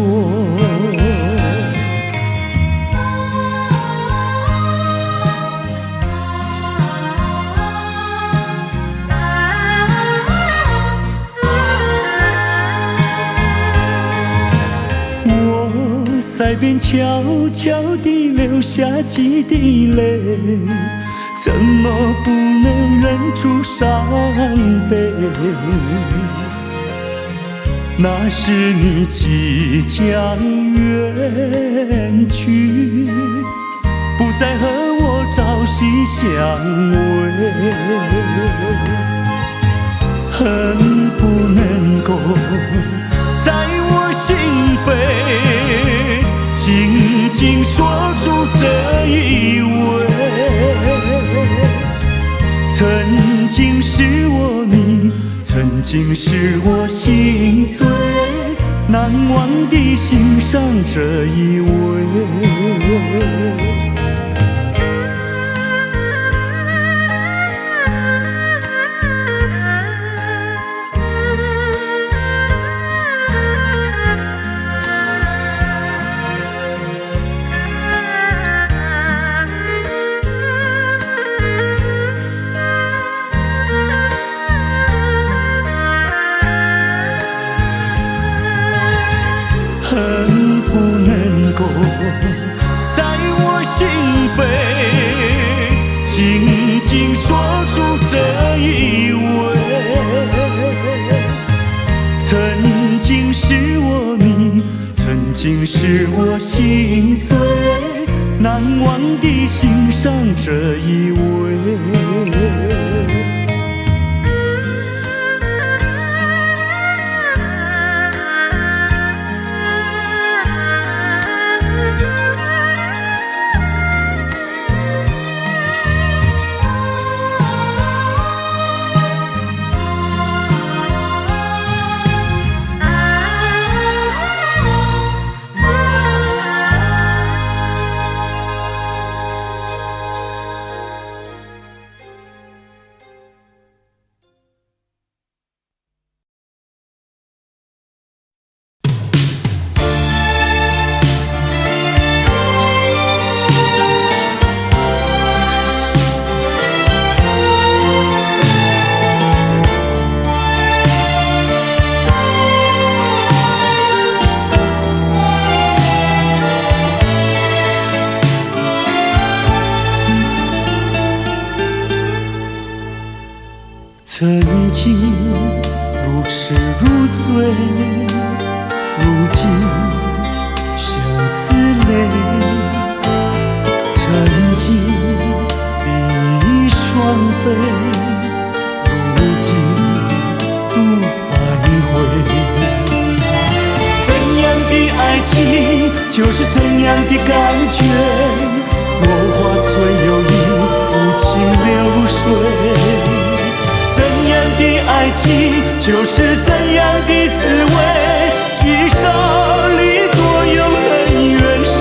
在边悄悄地流下几滴泪，怎么不能忍住伤悲？那时你即将远去，不再和我朝夕相偎，恨不能够在我心扉紧紧锁住这一吻。曾经是我你，曾经是我心碎，难忘地欣赏这一位。恨不能够在我心扉紧紧锁住这一吻。曾经是我你，曾经是我心碎，难忘地欣赏这一位。曾经如痴如醉，如今相思泪。曾经比翼双飞，如今不徘徊。怎样的爱情就是怎样的感觉，落花虽有意，无情流水。怎样的爱情就是怎样的滋味，聚少离多又能怨谁？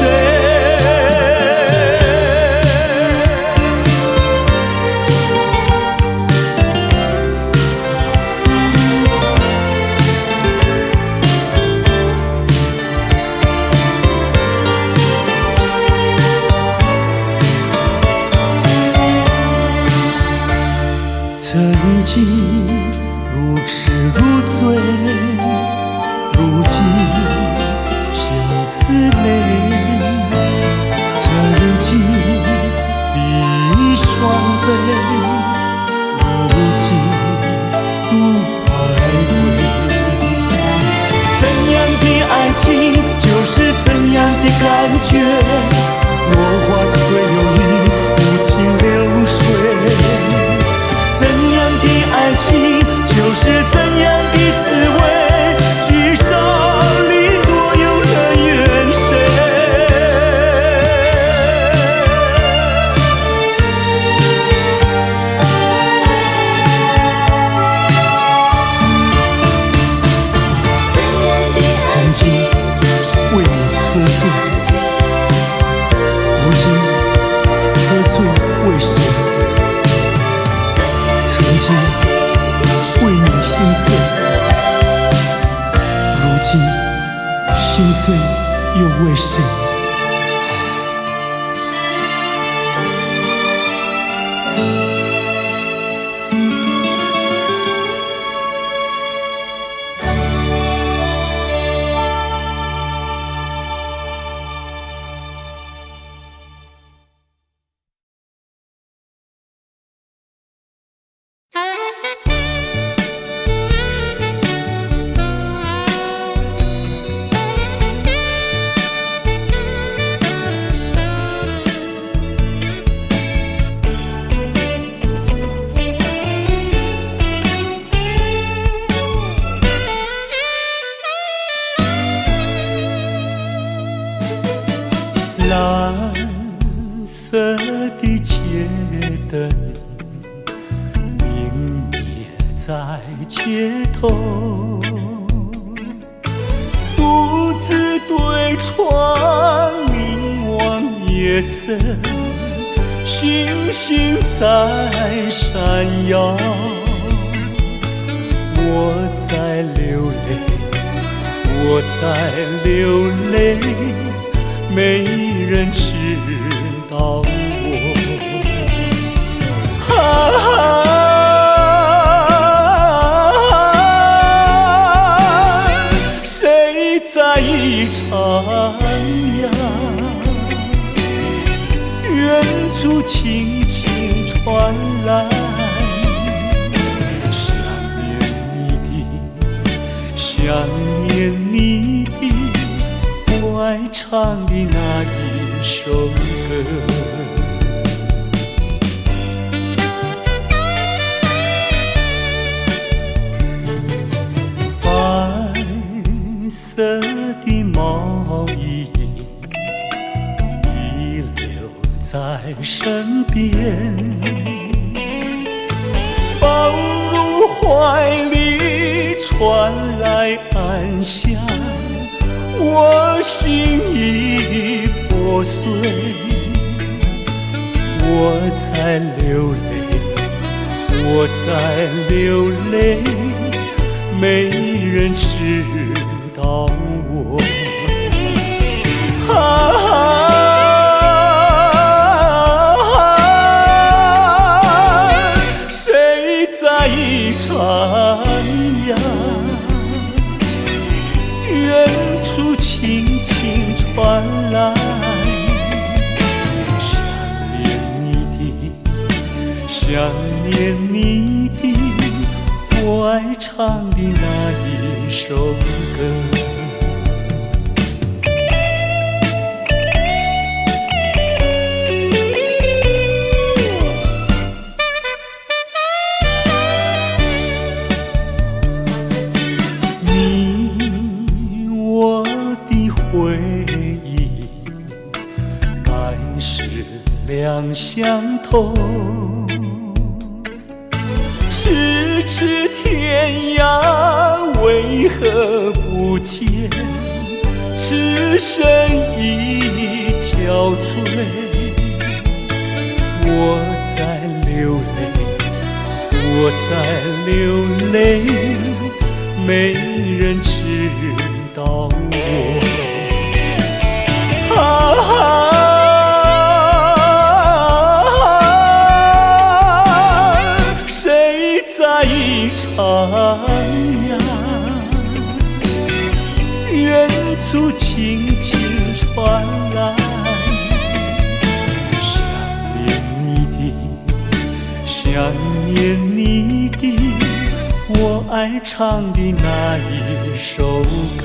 曾经如痴如醉，如今相思泪。曾经比翼双飞，如今不徘徊。怎样的爱情就是怎样的感觉，落花虽有意，无情流水。怎样的爱情就是怎样的滋味，聚少离多又能怨谁？曾经为你喝醉，如今喝醉为谁？曾经为你心碎，如今心碎又为谁？在街头，独自对窗凝望夜色，星星在闪耀。我在流泪，我在流泪，没人知道我。谁在一徜徉？远处轻轻传来。想念你的，我爱唱的那一首歌。白色的毛衣遗留在身边，抱入怀里传来安详，我心已破碎，我在流泪，我在流泪，没人知道我。谁在一徜徉？远处轻轻传来，想念你的，想念你的，我爱唱的那一首歌。两相同，咫尺天涯为何不见？只身已憔悴。我在流泪，我在流泪，没人知道我。徜徉，远处轻轻传来，想念你的，想念你的，我爱唱的那一首歌。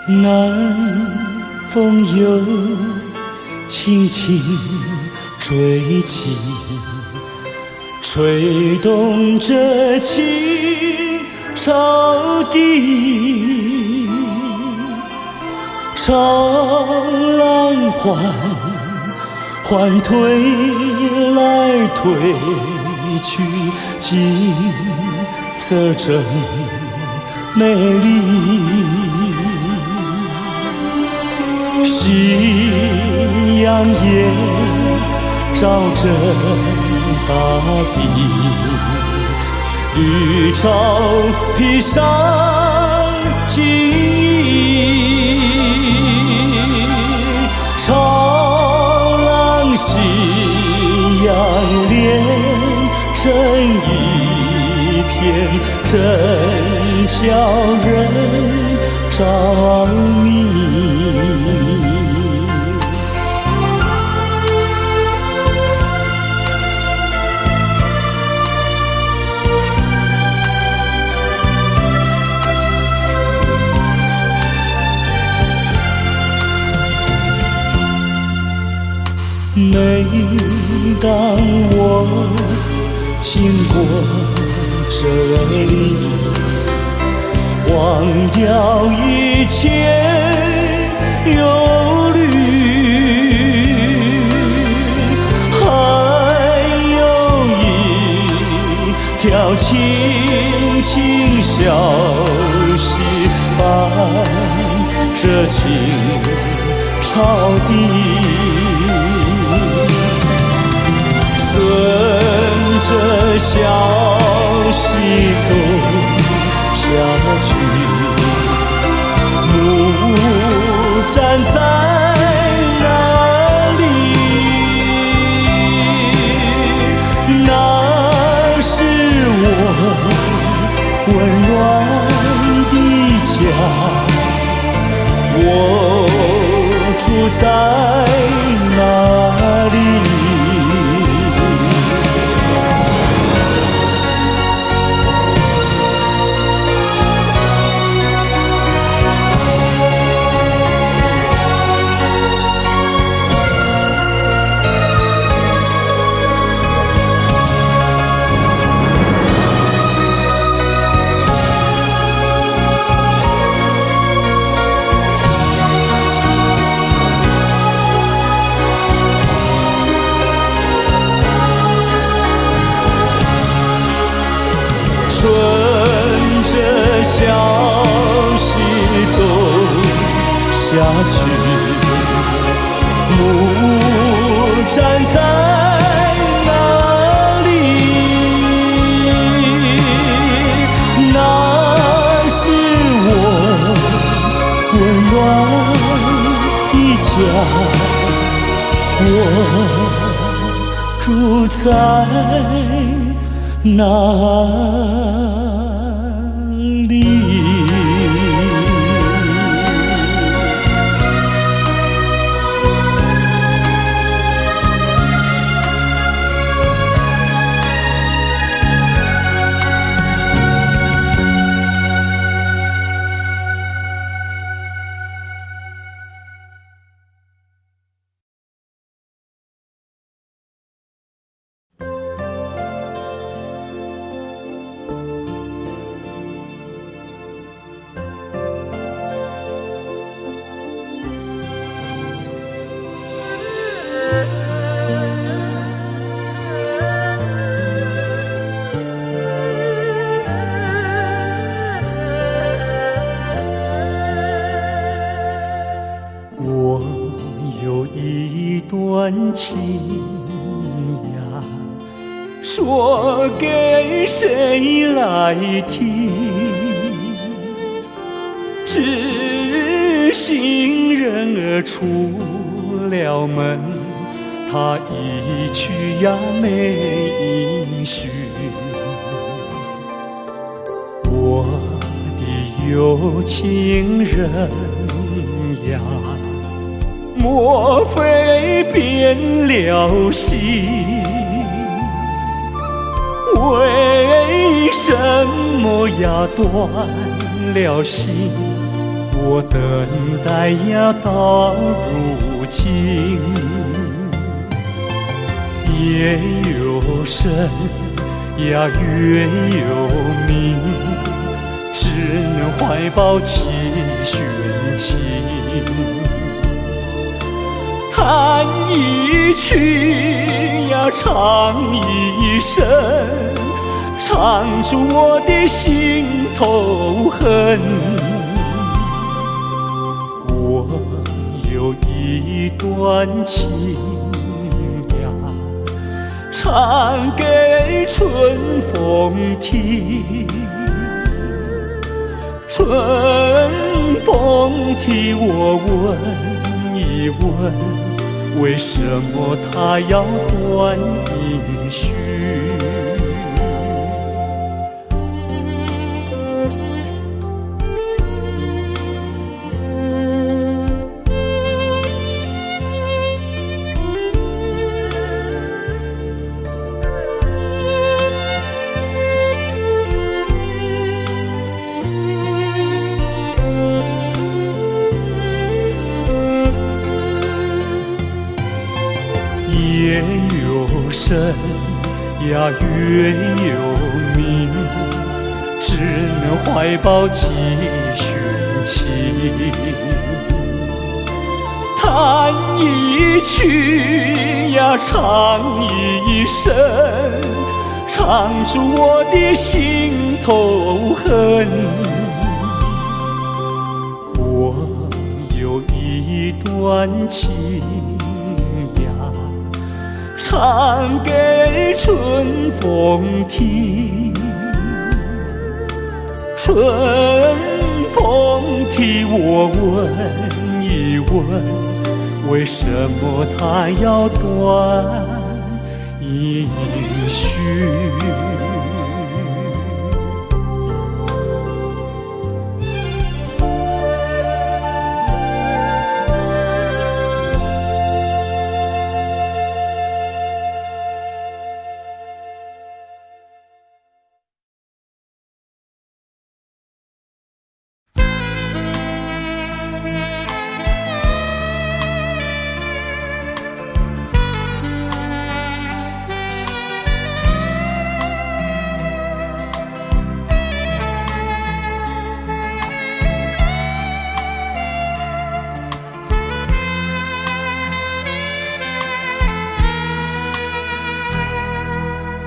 南风又轻轻吹起，吹动着青草地，潮浪缓推来推去，景色真美丽。夕阳也照着大地，绿草披上金衣，潮浪夕阳连成一片，真叫人着迷。每当我经过这里，忘掉一切忧虑，还有一条轻轻小溪伴着青草地。顺着小溪走下去，木站在那里，那是我温暖的家，我住在那里。顺着小溪走下去，木站在那里，那是我温暖的家，我住在哪里？我有一段情呀，说给谁来听？知心人儿出了门，他一去呀没音讯。我的有情人呀，莫非变了心？为什么呀断了心？我等待呀到如今，夜有深呀月有明，只能怀抱期寻情。弹一曲呀唱一声，唱出我的心头恨。我有一段情呀，唱给春风听。春风替我问一问，为什么他要断音讯？有深呀，月有明，只能怀抱寄寻情。弹一曲呀，唱一声，唱出我的心头恨。我有一段情呀，唱给春风听。春风替我问一问，为什么它要断音讯？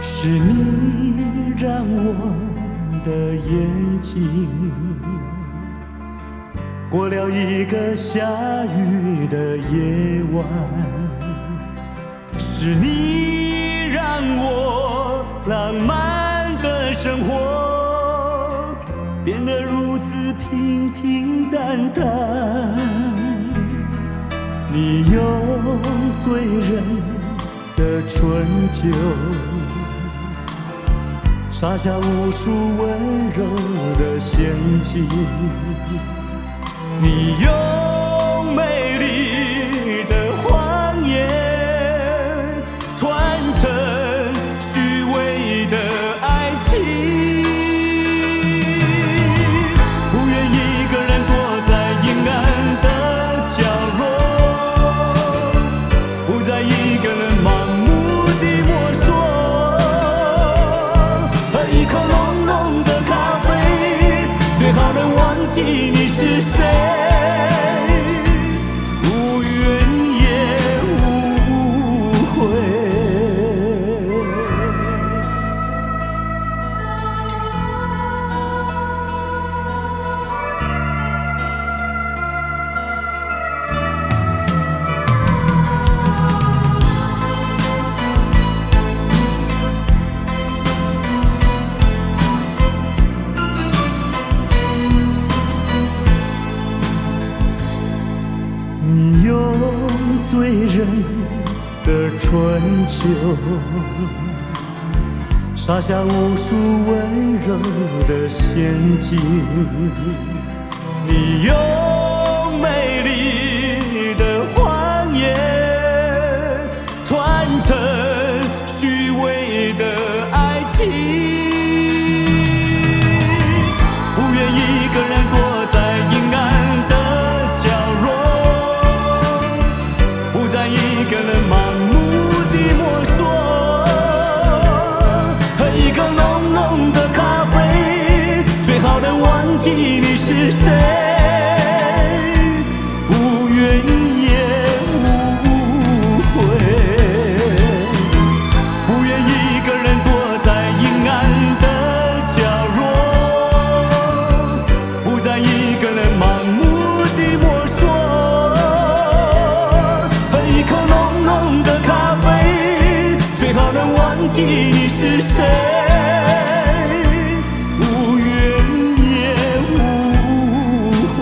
是你让我的眼睛过了一个下雨的夜晚，是你让我浪漫的生活变得如此平平淡淡。你用醉人的春酒撒下无数温柔的陷阱，你用美丽的谎言传承虚伪的爱情，不愿一个人躲在阴暗的角落，不再一个人盲目地摸索，一口浓浓的咖啡，最好能忘记你是谁，无怨也无悔。你用醉人的春酒撒下无数温柔的陷阱，你用美丽的谎言传承虚伪的爱情，不愿一个人躲在阴暗的角落，不再一个人盲目地摸索，喝一口浓浓的咖啡，最好能忘记你是谁，无怨也无悔，不愿一个人躲在阴暗的角落，不再一个人盲目地摸索，喝一口浓浓的咖啡，最好能忘记你是谁，无怨也无悔。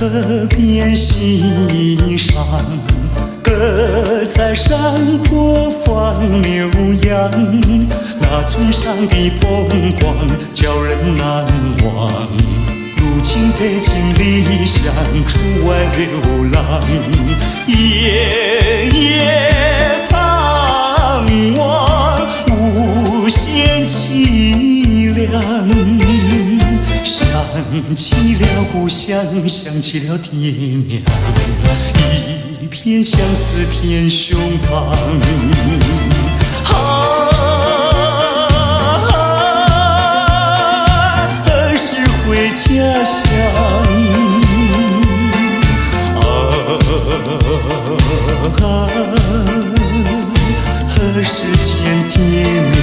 河边欣赏，鸽在山坡放牛羊，那村上的风光叫人难忘。如今北京理想，出外流浪，夜夜盼望，无限凄凉。想起了故乡，想起了爹娘，一片相思片胸膛。何时回家乡？何时见爹娘？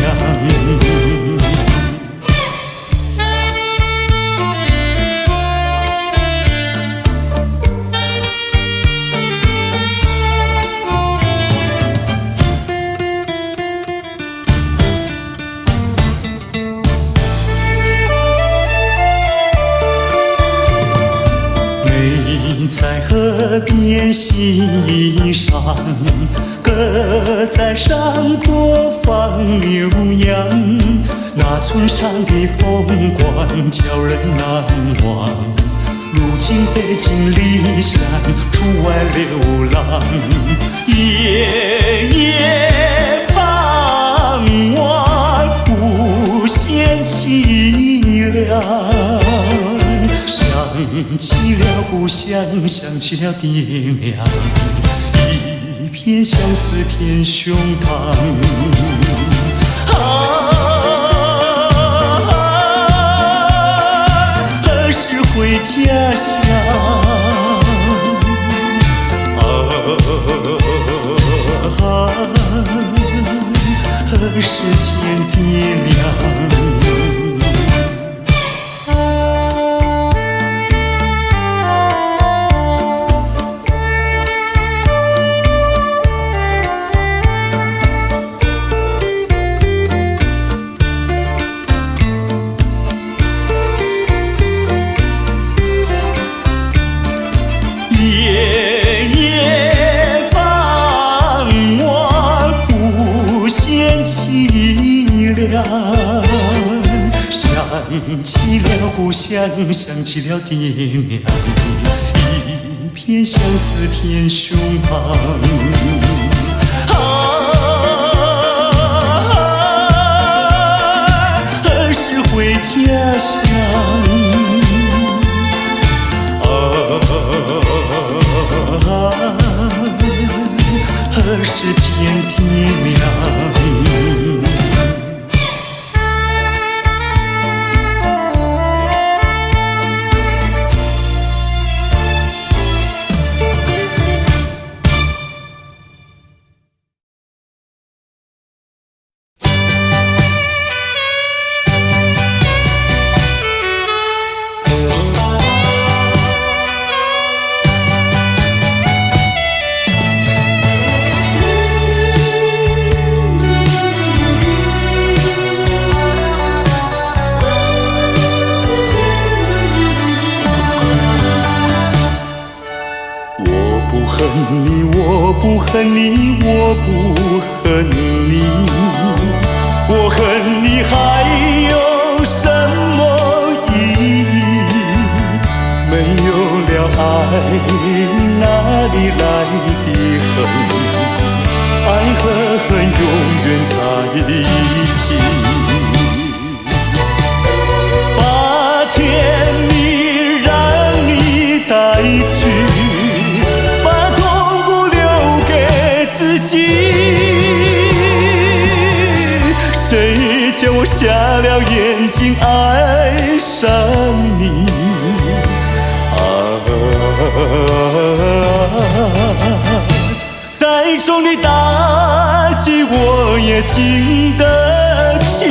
在河边欣赏，鸽在山坡放牛羊，那村上的风光叫人难忘。如今北京理想，出外流浪，夜夜盼望，无限凄凉。想起了故乡，想起了爹娘，一片相思片胸膛。何时回家乡？何时见爹娘？夜夜盼望，无限凄凉。想起了故乡，想起了爹娘，一片相思片胸膛。何时回家乡？何时见爹娘？我不恨你，我不恨你，我恨你还有什么意义？没有了爱，哪里来的恨？爱和恨永远在一起。把甜蜜让你带去，谁叫我瞎了眼睛爱上你？再重的打击我也经得起。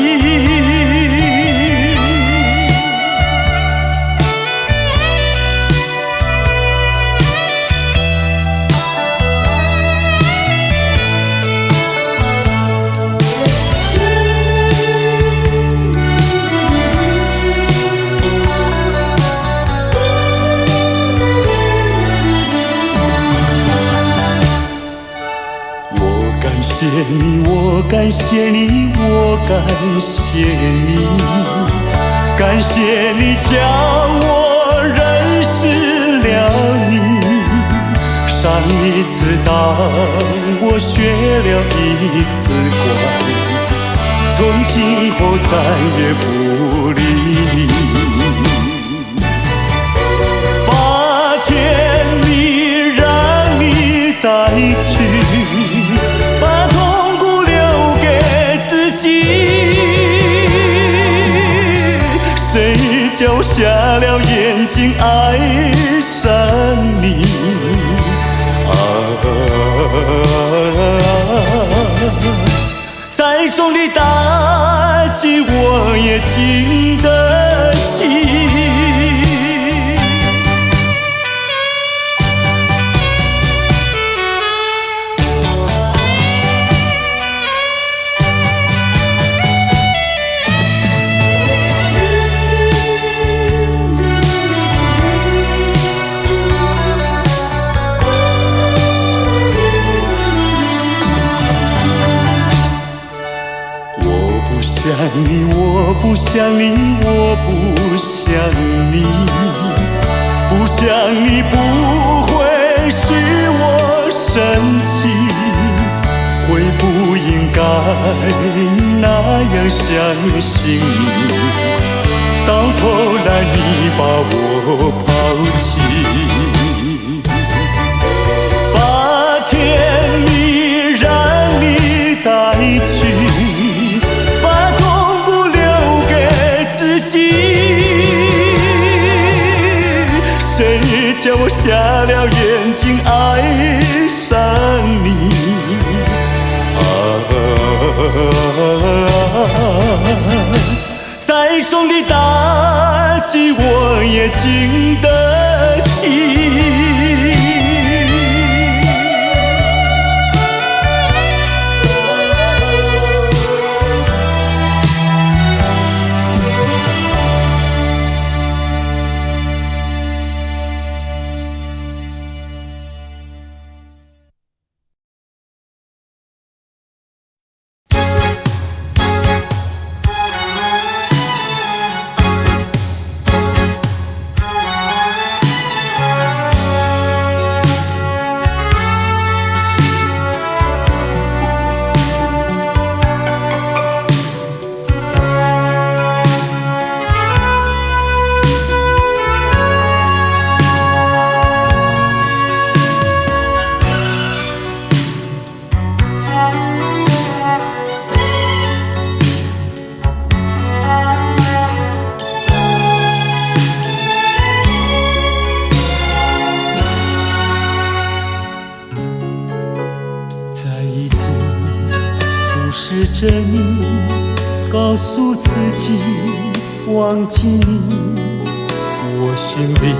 谢你，我感谢你，我感谢你，感谢你叫我认识了你。上一次当我学了一次乖，从今后再也不理你。把甜蜜让你带去，把痛苦留给自己。谁叫瞎了眼睛爱上你？再重的打击我也经得起。我不想你，我不想你，不想你不会使我生气，会不应该那样相信你，到头来你把我抛弃。把甜蜜让你带去，把痛苦留给自己。谁叫我瞎了眼睛爱上你？再重的打击我也经得起。视着你，告诉自己忘记你，我心里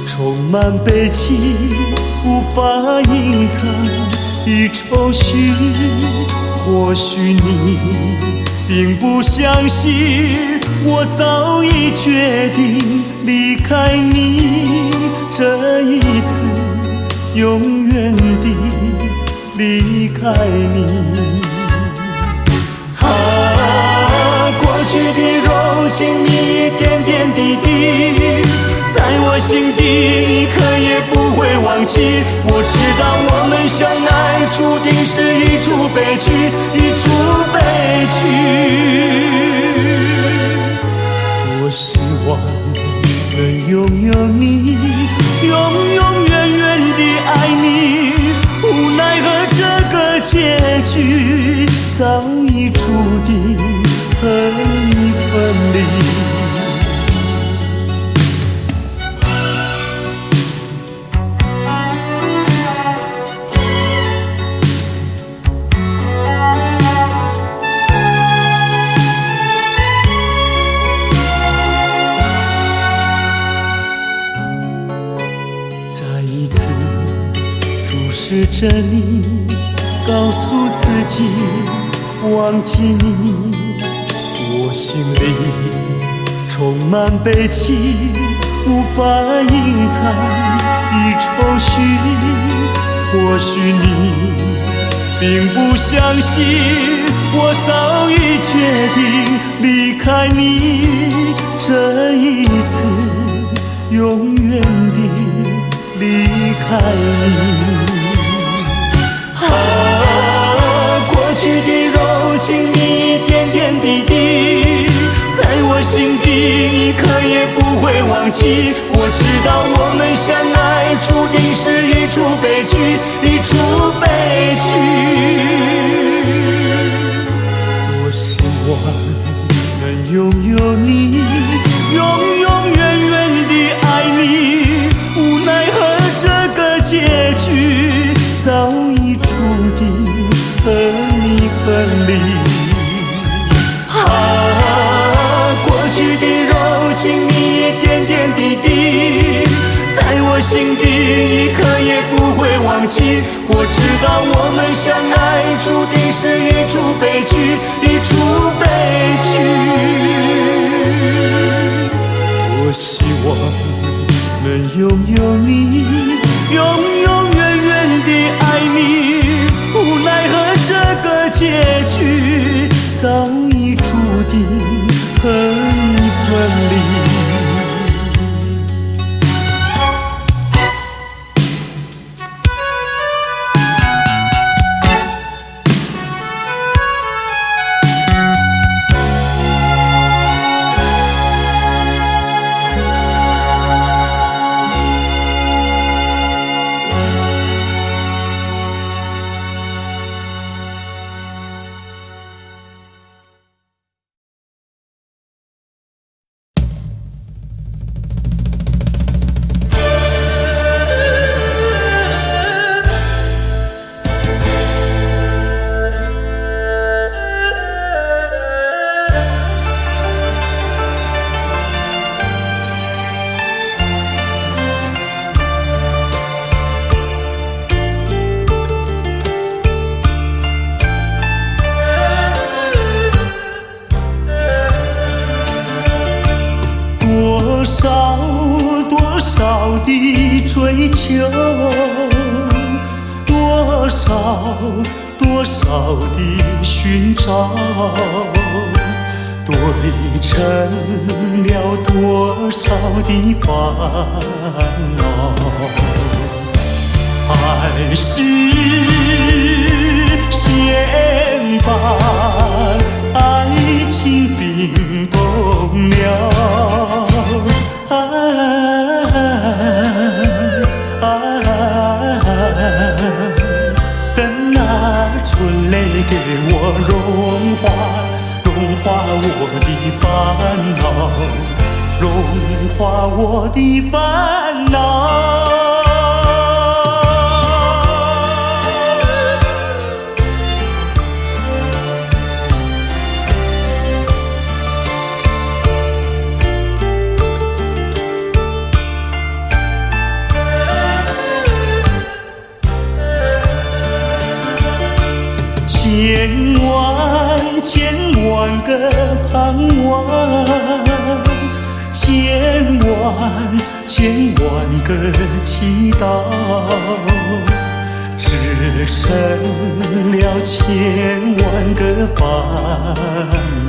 充满悲戚，无法隐藏的愁绪。或许你并不相信，我早已决定离开你，这一次永远地离开你。过去的柔情蜜意点点滴滴，在我心底你可也不会忘记。我知道我们相爱注定是一出悲剧，一出悲剧。我希望能拥有你，永永远远地爱你，无奈何这个结局早已注定和你分离。再一次注视着你，告诉自己忘记你，我心里充满悲戚，无法隐藏的愁绪。或许你并不相信，我早已决定离开你，这一次永远地离开你。过去的柔情，你一点点滴滴，在我心底一刻也不会忘记。我知道我们相爱注定是一出悲剧，一出悲剧。多希望能拥有你，永永远远地爱你，无奈何这个结局早已注定和你分离。过去的柔情，你一点点滴滴，在我心底一刻也不会忘记。我知道我们相爱注定是一出悲剧，一出悲剧。多希望能拥有你，永永远远地爱你，无奈何这个结局早已注定和你分离。多少的追求，多少的寻找，对成了多少的烦恼，还是先把爱情冰冻了。等那春泪给我融化我的烦恼，融化我的烦恼。千万个盼望，千万个祈祷，织成了千万个烦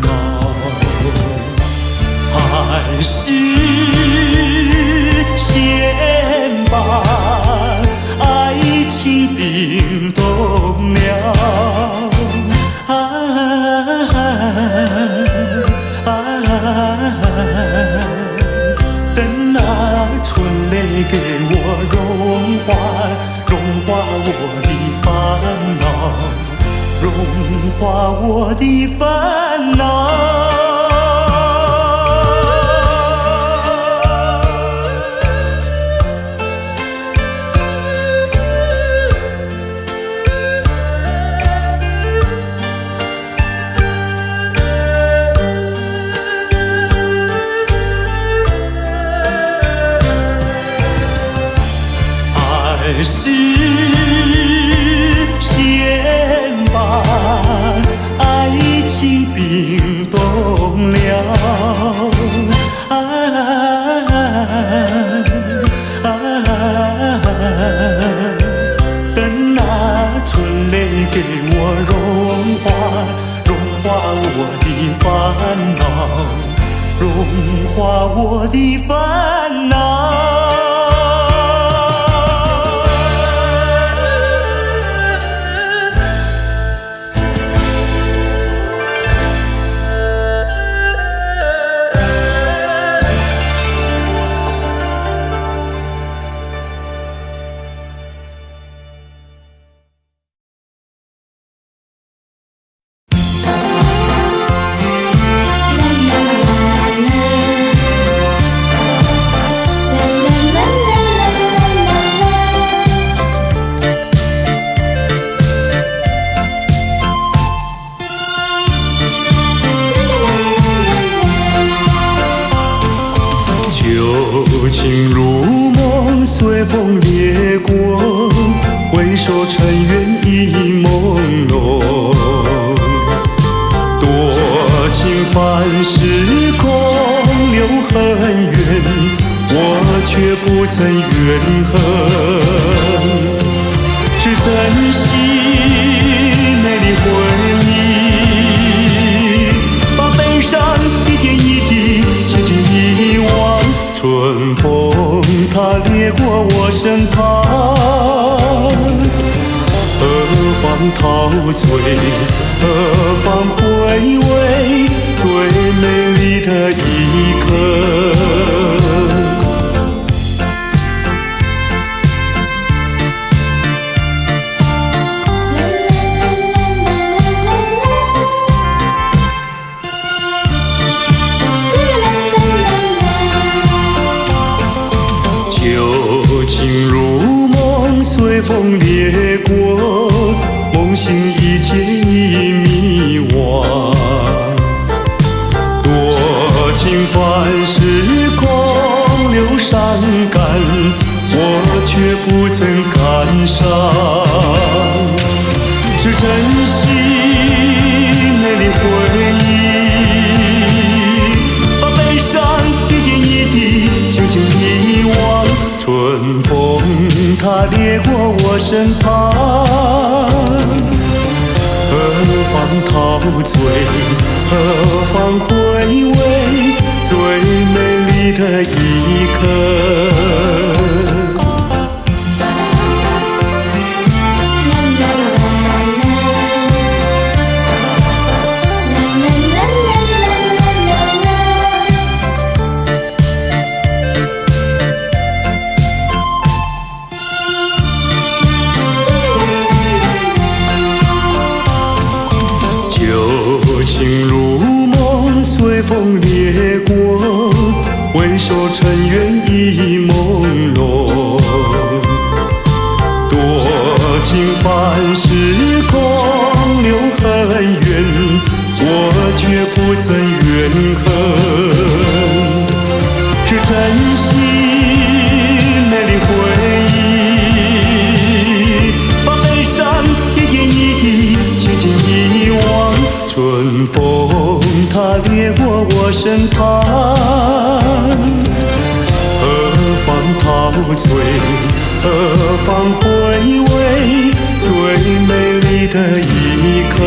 恼，还是先把爱情冰冻了。等那春泪给我融化我的烦恼，融化我的烦恼。还是先把爱情冰冻春雷给我融化我的烦恼，融化我的烦恼。旧情如梦，随风掠过，回首尘缘已朦胧。多情泛时空，留恨远，我却不曾怨恨。只珍惜美丽回忆，把悲伤一点一滴轻轻遗忘。春风它掠过我身旁，何方陶醉，何方回味最美丽的一刻。旧情如梦，随风掠过，梦醒一切已迷惘。多情泛时空，留伤感，我却不曾感伤。只珍惜美丽回忆，把悲伤一点一滴轻轻遗忘。春风它掠过我身旁，何方陶醉，何方回味最美丽的一刻。旧情如梦，随风掠过，回首尘缘已朦胧。多情泛时空，留恨远，我却不曾怨恨。只珍惜美丽回忆，把悲伤一点一滴轻轻遗忘。春风它掠过我身旁，何方陶醉，何方回味最美丽的一刻。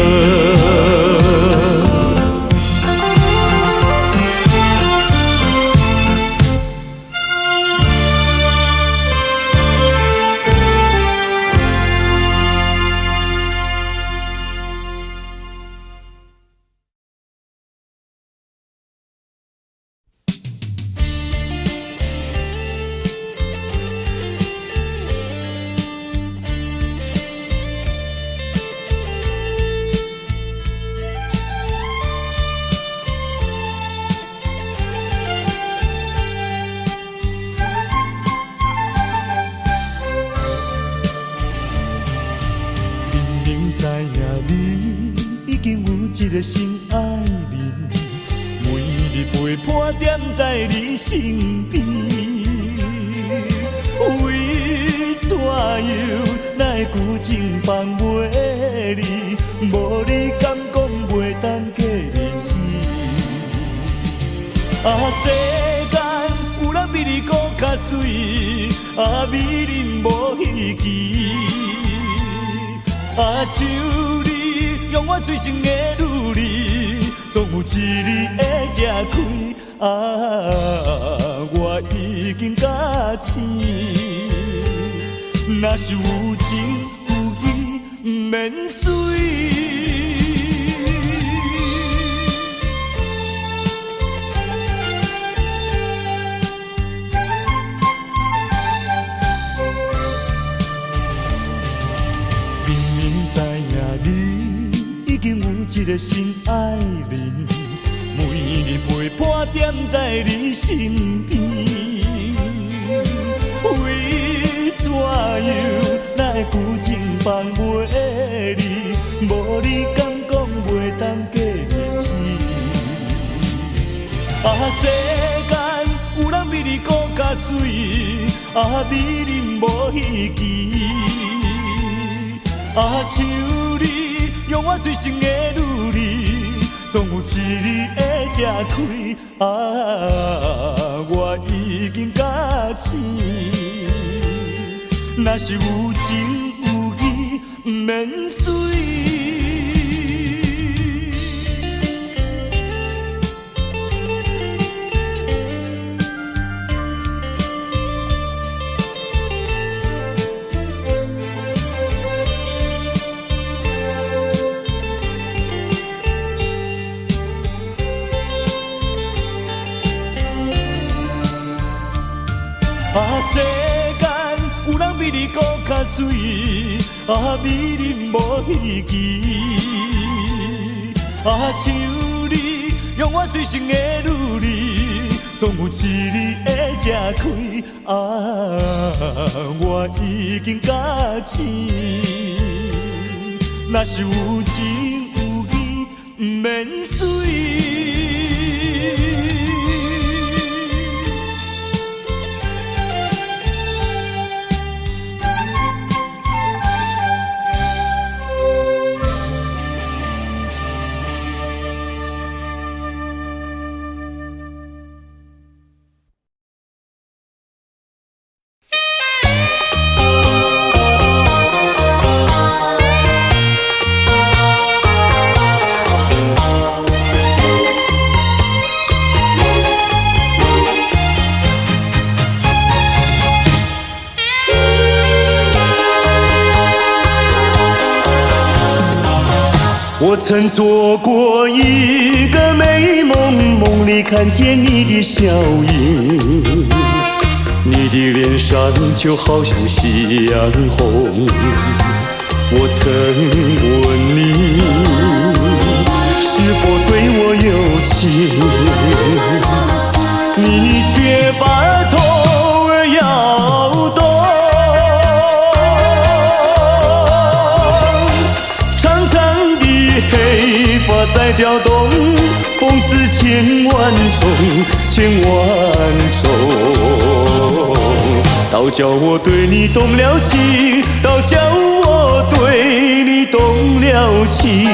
知影你已经有一个心爱人，每日陪伴踮在你身边。为怎样哪会旧情放袂离？无你敢讲袂当过日子？世间有人比你搁较水，美人无稀奇。啊，像你用我最深的努力，总有一日会吃开。啊，我已经甲醒，若是有情有义，不免随。已经有一个心爱人，每日陪伴踮在你身边。为怎样哪会旧情放袂离？无你敢讲袂当过日子？啊，世间有人比你搁较水，啊，比你无稀奇。啊，像你。用我最深的努力，总有一日会吃开。啊，我已经甲醒，若是有情有义，不免随。啊，世间有人比你搁较水，啊，比你无稀奇。啊，像你用我最深的努力，总有一日会吃开。啊，我已经甲醒，若是有情有义，不免随。我曾做过一个美梦，梦里看见你的笑影，你的脸上就好像夕阳红。我曾问你是否对我有情，你却把头儿摇动。黑发在跳动，风似千万种，千万种。倒叫我对你动了情，倒叫我对你动了情。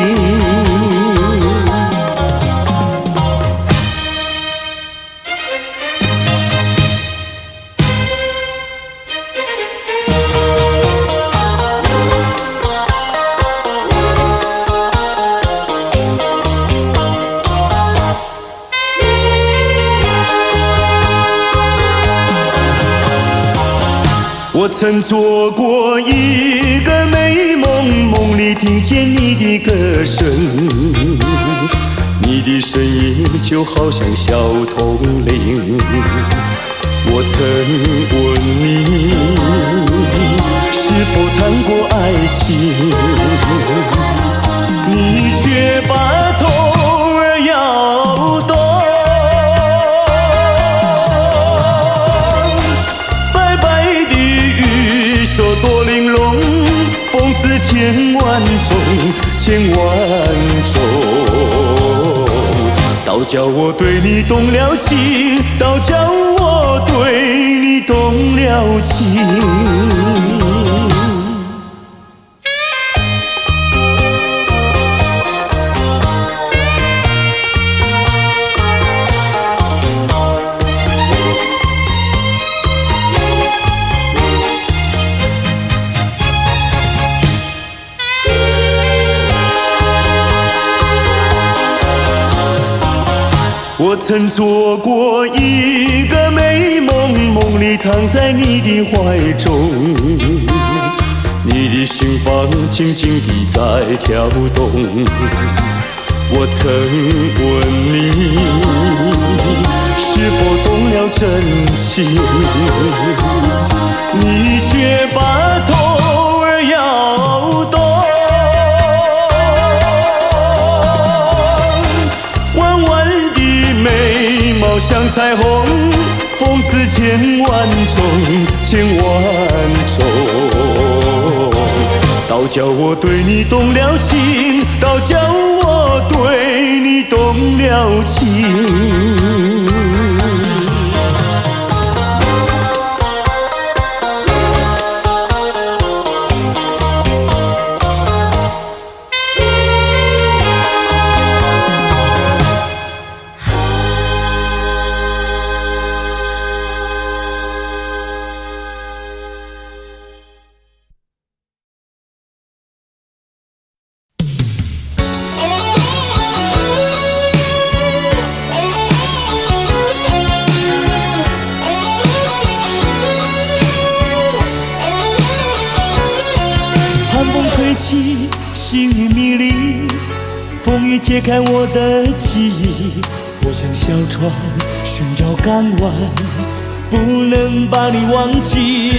我曾做过一个美梦，梦里听见你的歌声，你的声音就好像小铜铃。我曾问你是否谈过爱情，你却把头儿摇动。说多玲珑，风似千万种，千万种。倒叫我对你动了情，倒叫我对你动了情。我曾做过一个美梦，梦里躺在你的怀中，你的心房轻轻地在跳动。我曾问你，是否懂了真情，你却把头儿摇动。弯弯的眉毛像彩虹，风刺千万种，千万种。倒叫我对你动了情，倒叫我对你动了情。寒风吹起，细雨迷离，风雨揭开我的记忆。我像小船寻找港湾，不能把你忘记。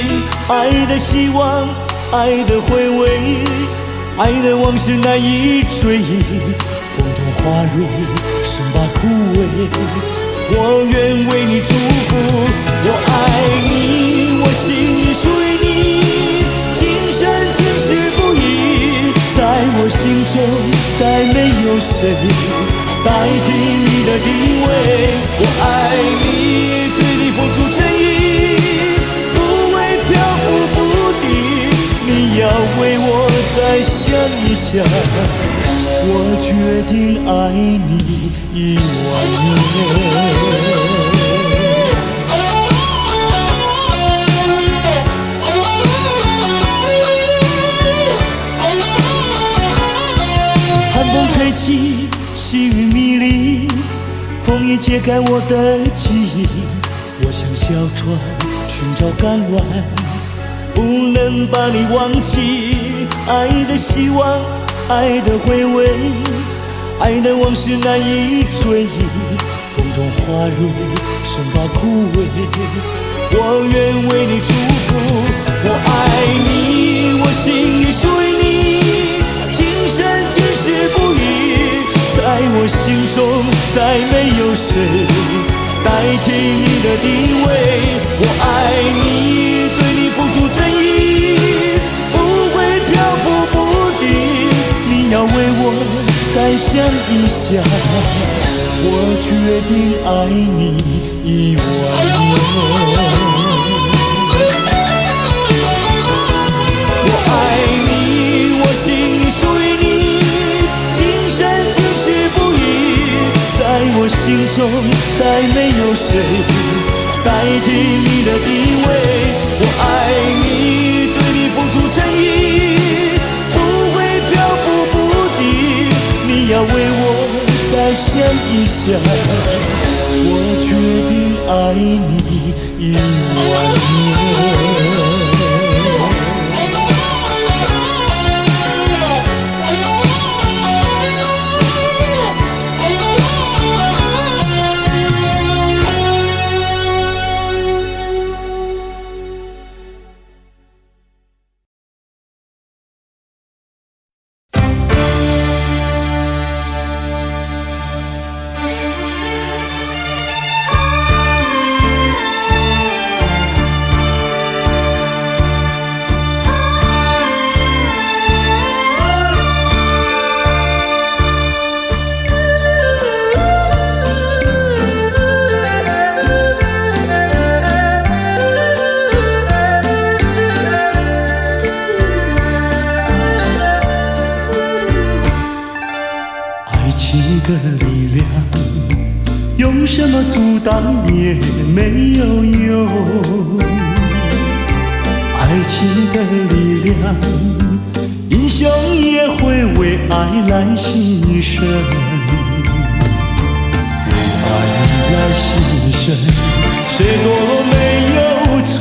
爱的希望，爱的回味，爱的往事难以追忆。风中花蕊生把枯萎，我愿为你祝福。我爱你，我心里属于你，今生今世不移。在我心中再没有谁代替你的地位。我爱你，对你付出真意，不会漂浮不定。你要为我再想一想，我决定爱你10000年。寒风吹起，细雨迷离，风雨揭开我的记忆。我像小船寻找港湾，不能把你忘记。爱的希望，爱的回味，爱的往事难以追忆。风中花蕊生把枯萎，我愿为你祝福。我爱你，我心里属于你，今生今世不移。在我心中再没有谁代替你的地位。我爱你，对你付出真意，不会漂浮不定。你要为我再想一想，我决定爱你10000年。我爱你，我心里属于你，今生今世不移。在我心中再没有谁代替你的地位。我爱你，对你付出真意，不会漂浮不定。你要为我再想一想，我决定爱你10000年。的力量，用什么阻挡也没有用。爱情的力量，英雄也会为爱来牺牲。为爱心声，谁都没有错。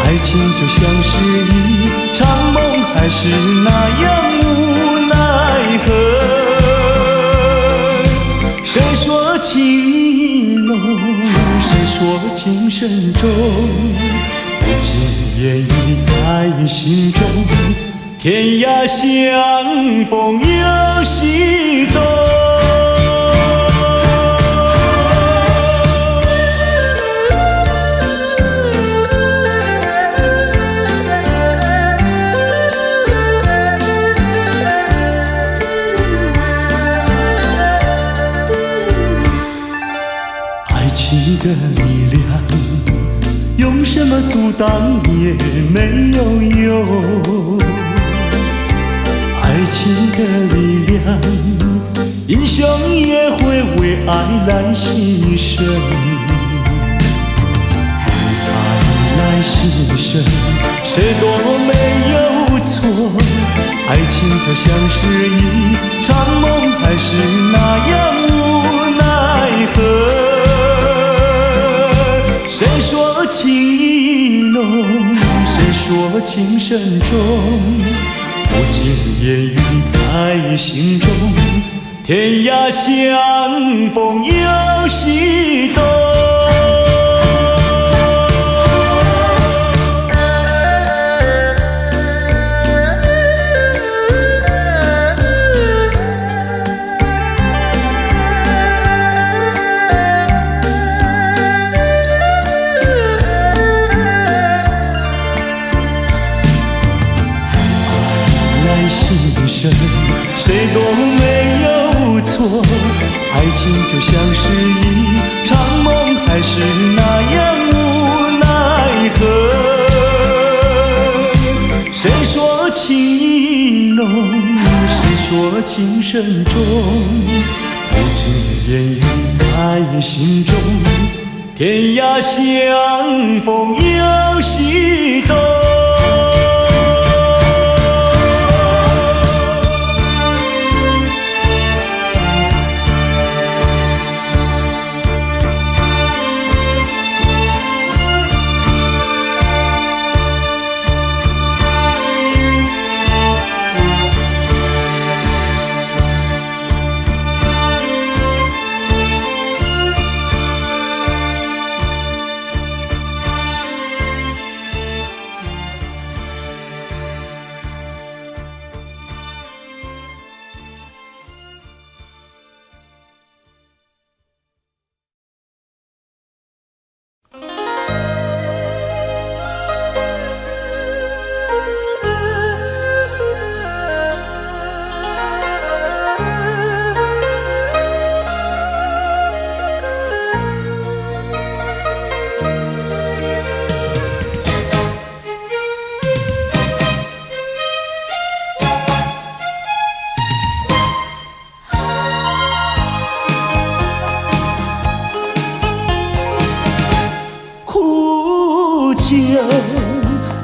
爱情就像是一场梦，还是那样无奈何。谁说情意浓，谁说情深重，不尽言语在心中。天涯相逢有西东。爱情的力量，用什么阻挡也没有用。爱情的力量，英雄也会为爱来牺牲。为爱来牺牲，谁都没有错。爱情就像是一场梦，还是那样无奈何。谁说情意浓，谁说情深重，不尽言语在心中。天涯相逢有西东。谁都没有错，爱情就像是一场梦，还是那样无奈何。谁说情意浓，谁说情深重，不尽言语在心中。天涯相逢有西东。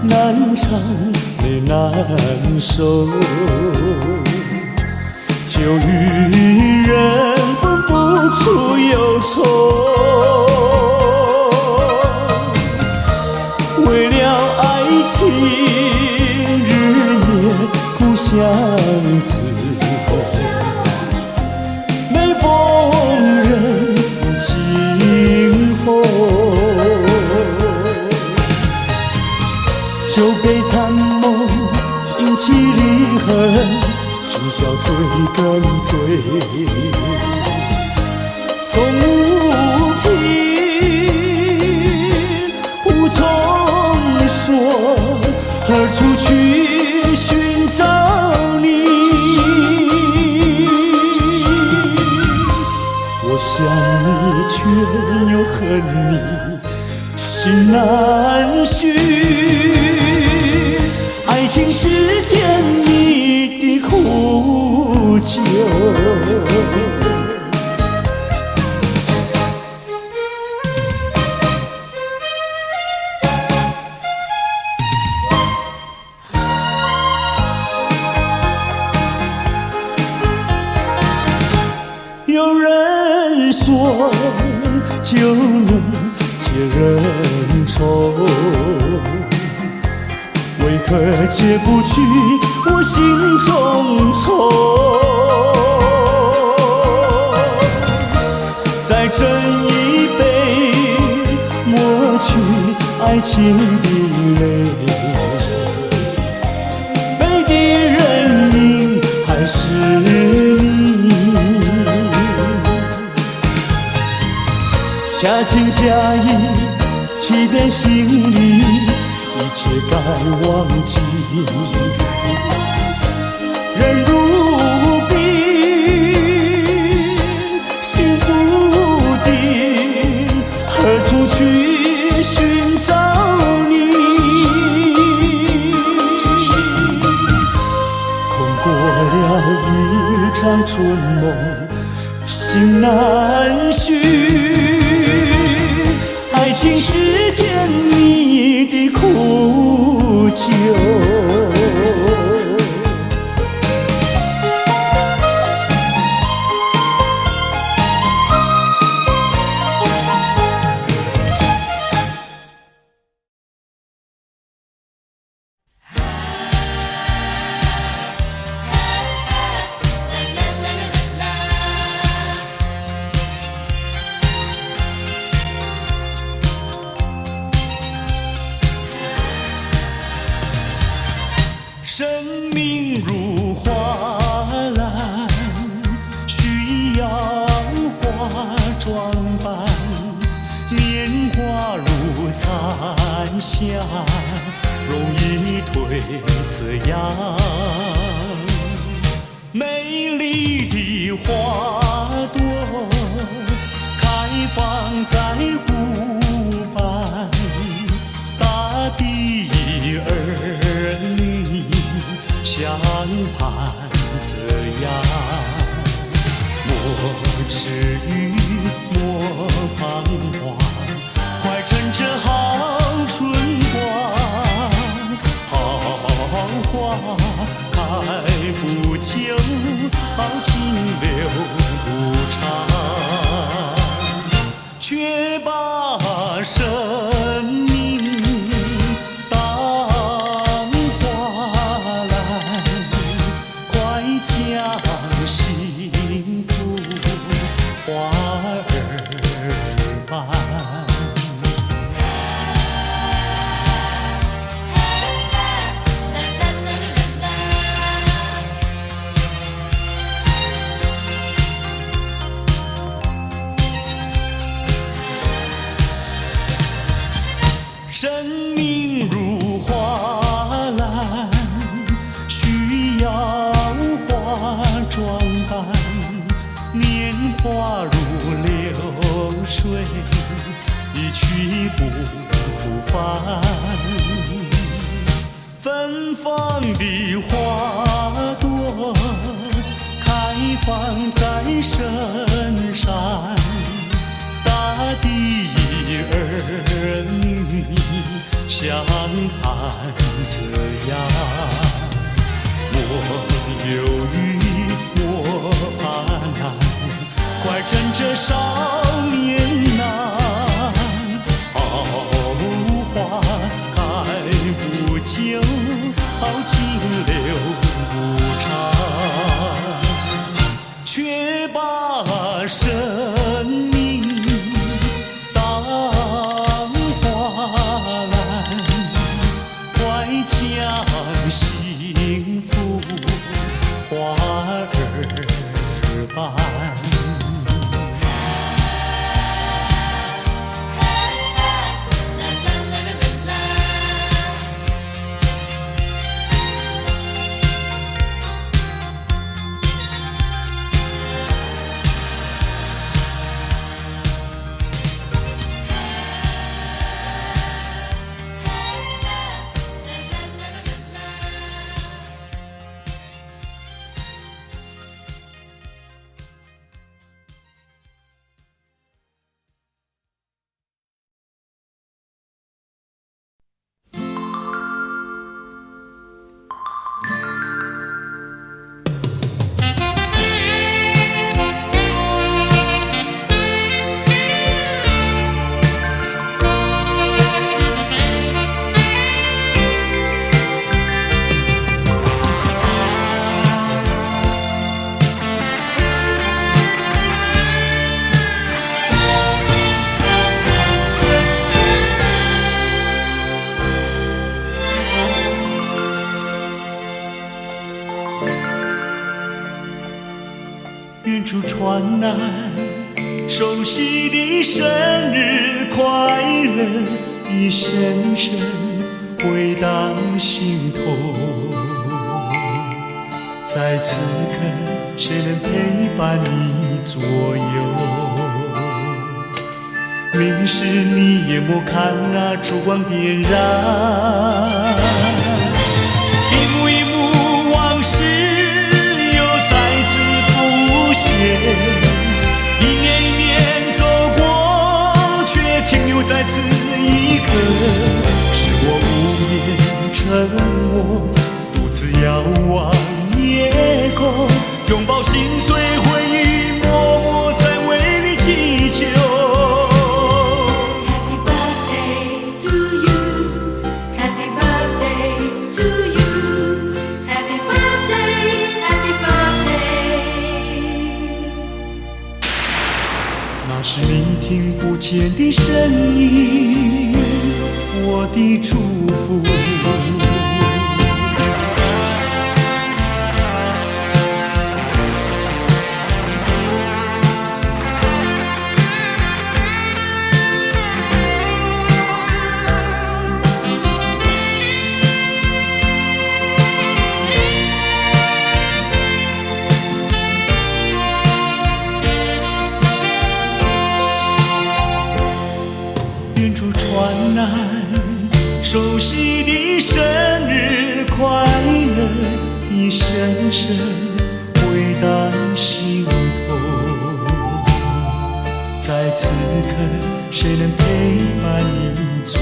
难唱的难受，就与人分不出忧愁。为了爱情，日夜苦相思，每逢人惊鸿。酒杯残梦，引起离恨，今宵醉更醉，终无凭，无从说，何处去寻找你？我想你，却又恨你，心难续。爱情是甜蜜的苦酒，有人说就能解人愁。为何解不去我心中愁？再斟一杯，抹去爱情的泪。杯底人影还是你，假情假意欺骗心里，一切该忘记。人如冰，心不定，何处去寻找你？空过了一场春梦，心难续。爱情是甜蜜的苦酒，生命如花篮，需要花装扮。年华如残霞，容易褪色样。美丽的花朵开放在湖畔，大地儿女相盼这样。莫迟疑，莫彷徨，快趁着好春光。好花开不久，好情留不长，却把生命当花篮，快将幸福花儿伴。生命如花篮，需要花装扮。年华如流水，一去不复返。芬芳的花朵开放在深山，大地儿女相盼这样。莫犹豫，莫怕难，快趁着少年郎。好花开不久，好情留不长，却把生命当花篮，快将幸福花儿伴。远处传来熟悉的生日快乐，一声声回荡心头。在此刻，谁能陪伴你左右？明是你眼眸看那烛光点燃，一幕一幕往事又再次浮现，一年一年走过，却停留在此一刻。是我无言沉默，独自遥望夜空，拥抱心碎回忆，默默在为你祈求。那是你听不见的声音，我的祝福。远处传来熟悉的生日快乐，一声声回荡心头。在此刻，谁能陪伴你左右？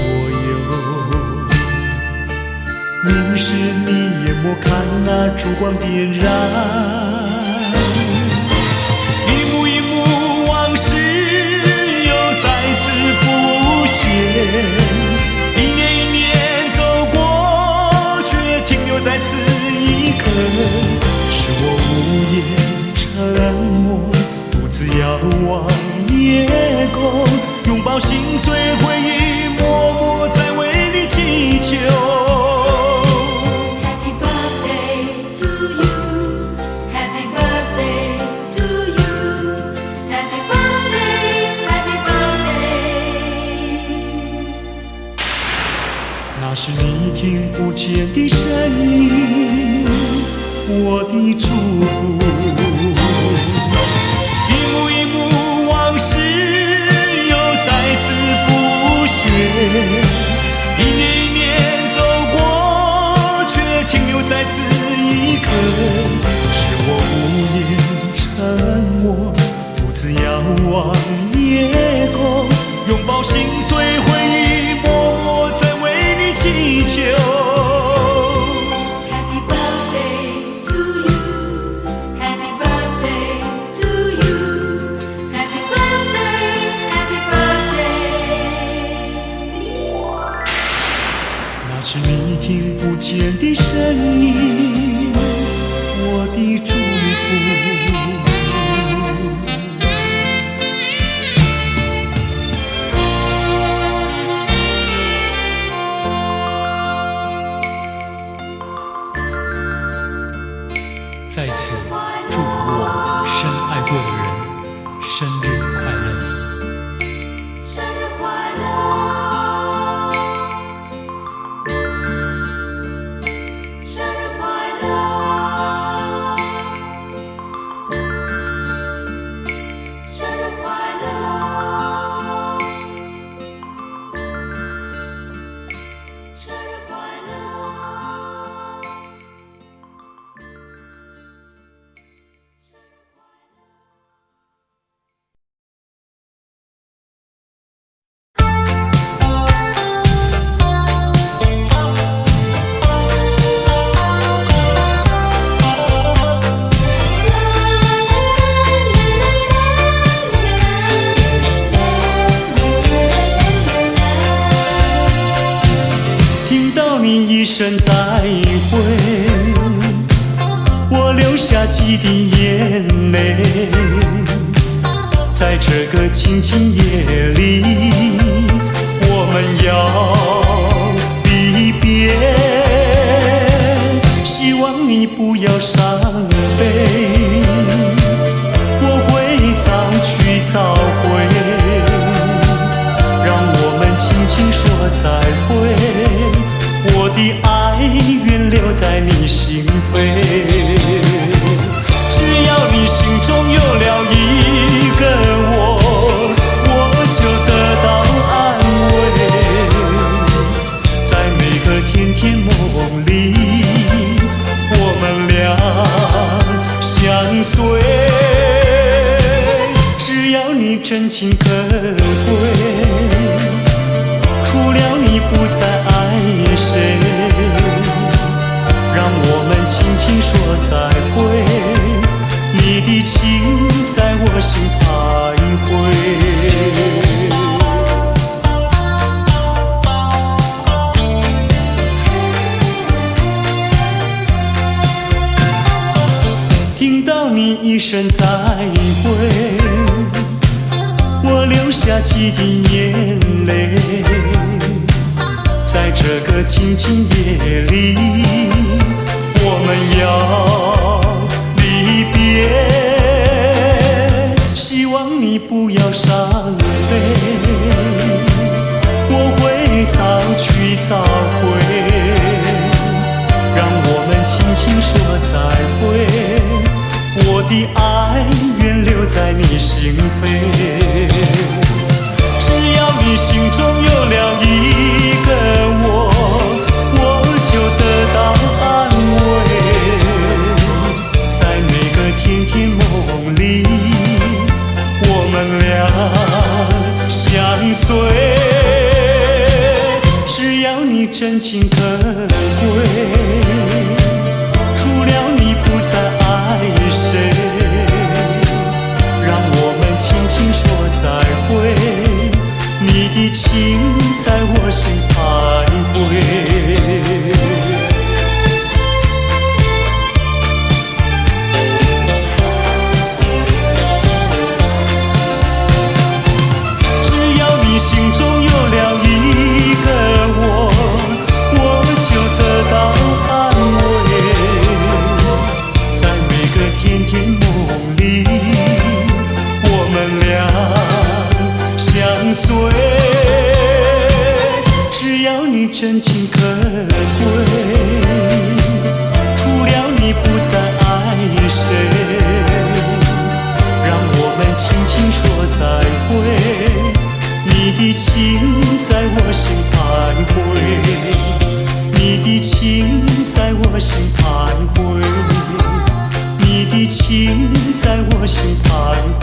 明是你眼眸看那烛光点燃，一幕一幕往事又再次浮现，一年一年走过，却停留在此一刻。是我无言沉默，独自遥望夜空，拥抱心碎回忆，默默在为你祈求。那是你听不见的声音，我的祝福。一幕一幕往事又再次浮现，一年一年走过，却停留在此一刻。是我无言沉默，独自遥望夜空，拥抱心碎回忆，默默在为你祈求。Happy birthday to you, Happy birthday to you, Happy birthday, Happy birthday。那是你听不见的声音，我的祝福。在此祝福我深爱过的人生日快乐。生日快乐，生日快乐，生日快乐，生日快乐。一声再会，我流下几滴眼泪。在这个清清夜里，我们要离别。希望你不要伤悲，真情可贵，除了你不再爱谁，让我们轻轻说再会，你的情在我心徘徊。听到你一声再会，我流下几滴眼泪，在这个静静夜里，我们要离别，希望你不要伤悲，我会早去早回，让我们轻轻说再会，我的爱愿留在你心扉，只要你心中有了一个我，我就得到安慰，在每个甜甜梦里，我们俩相随，只要你真情可贵，除了你不再爱谁，让我们轻轻说再会，你的情在我心徘徊。只要你心中有了一个我，我就得到安慰，在每个甜甜梦里，我们俩相随，只要你真情可贵，除了你不再爱谁，让我们轻轻说再会，你的情在我心徘徊，你的情在我心徘徊，你的情在我心徘徊。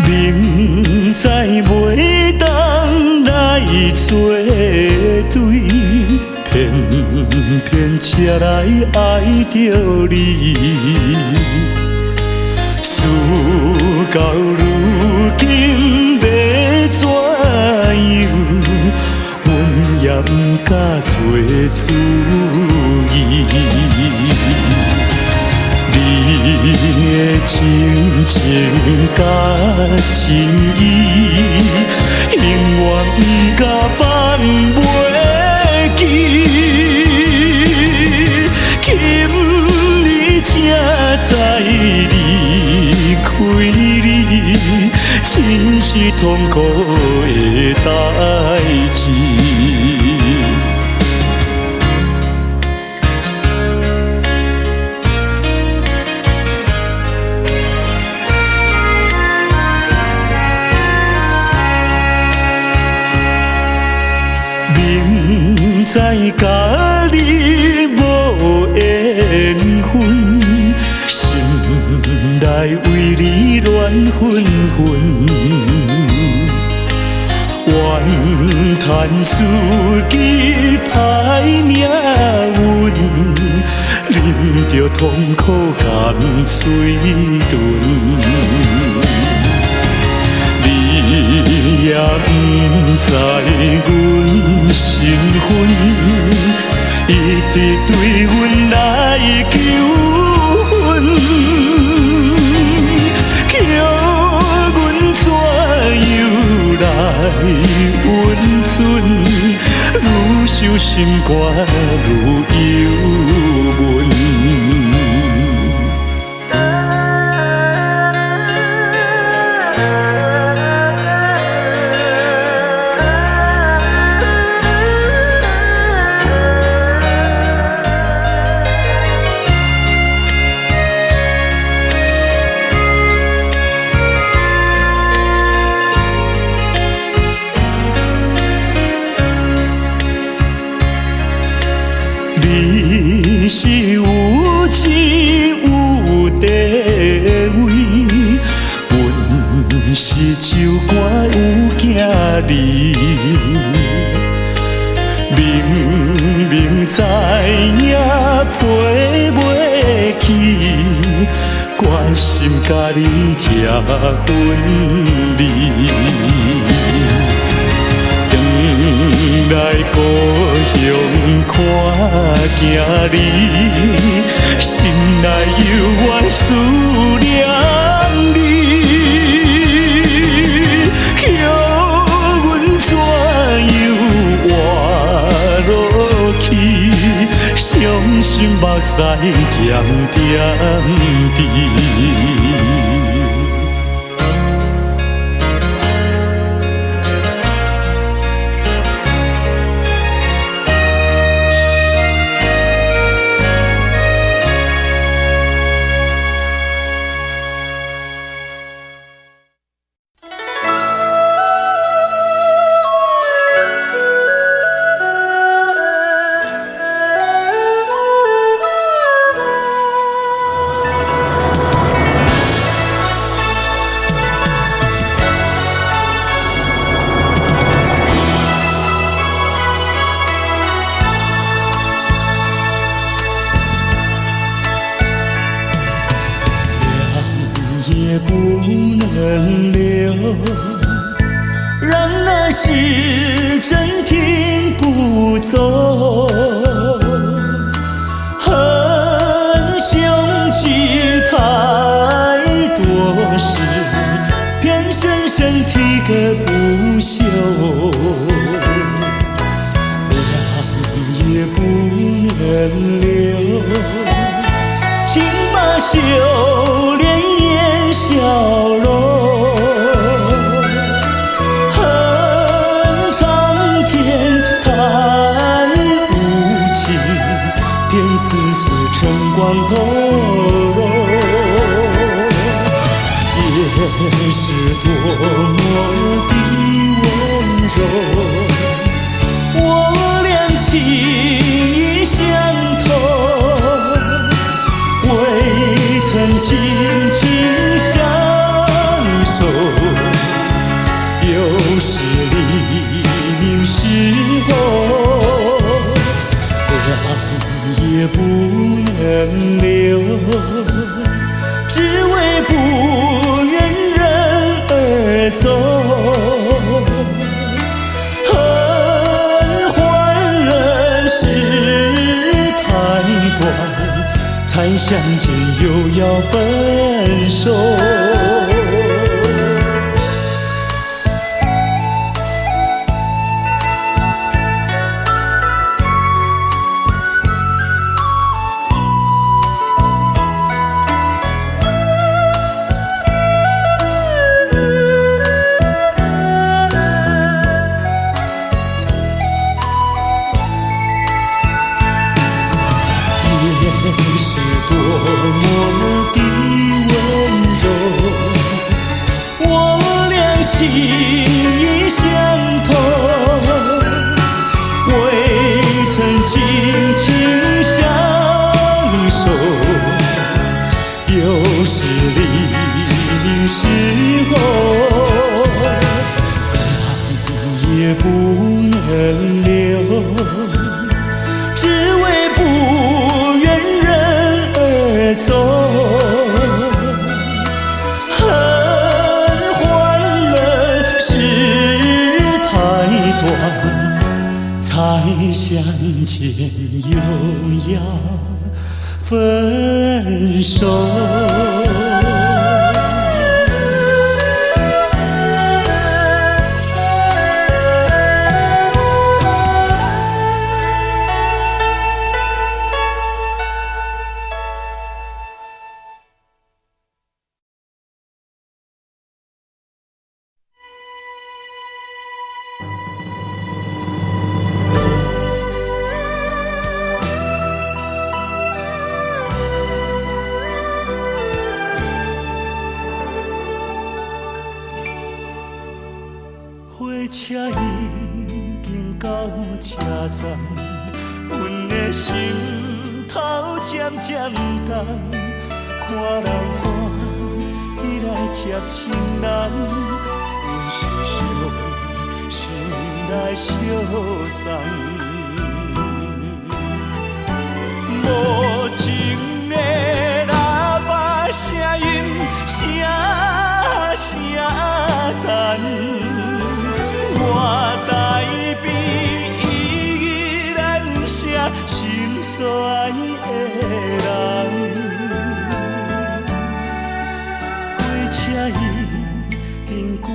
明知袂当来作对，偏偏才来爱着你。事到如今要怎样？阮也不敢做主意。你的深情甲情意，永远不甲放袂记。今日才知离开你，真是痛苦的代志。明知甲你无缘分，心内为你乱纷纷，怨叹自己歹命运，啉着痛苦甘水顿。你也不知阮身份，一直对阮来求婚，叫阮怎样来温存？准，愈想心肝愈忧闷。你是有智有地位，阮是酒馆有囝儿，明明知影陪袂起，关心甲你拆分离。来故乡看囝儿，心内犹原思念你，叫阮怎样活落去？伤心目屎点点滴。也不能留，让那时针停不走。恨凶吉太多事，偏深深提个不休。让也不能留，请把修炼笑容，恨苍天太无情，便丝丝晨光透融。也是多么的温柔，我俩情意相投，未曾轻轻相守，又是黎明时候，让也不能留，只为不愿人而走。恨换了时太短，才相见又要分手。也是多么的温柔，我俩情意相投，未曾紧紧相守，又是黎明时候，让也不能留，只为不愿人而走。恨换了时太短，才相见又要分手。火车已经到车站，阮的心头渐渐重，看人欢喜来接亲人，阮是伤心来相送。无情的喇叭声音，声声等，我台边依然写心酸的人。火车已经过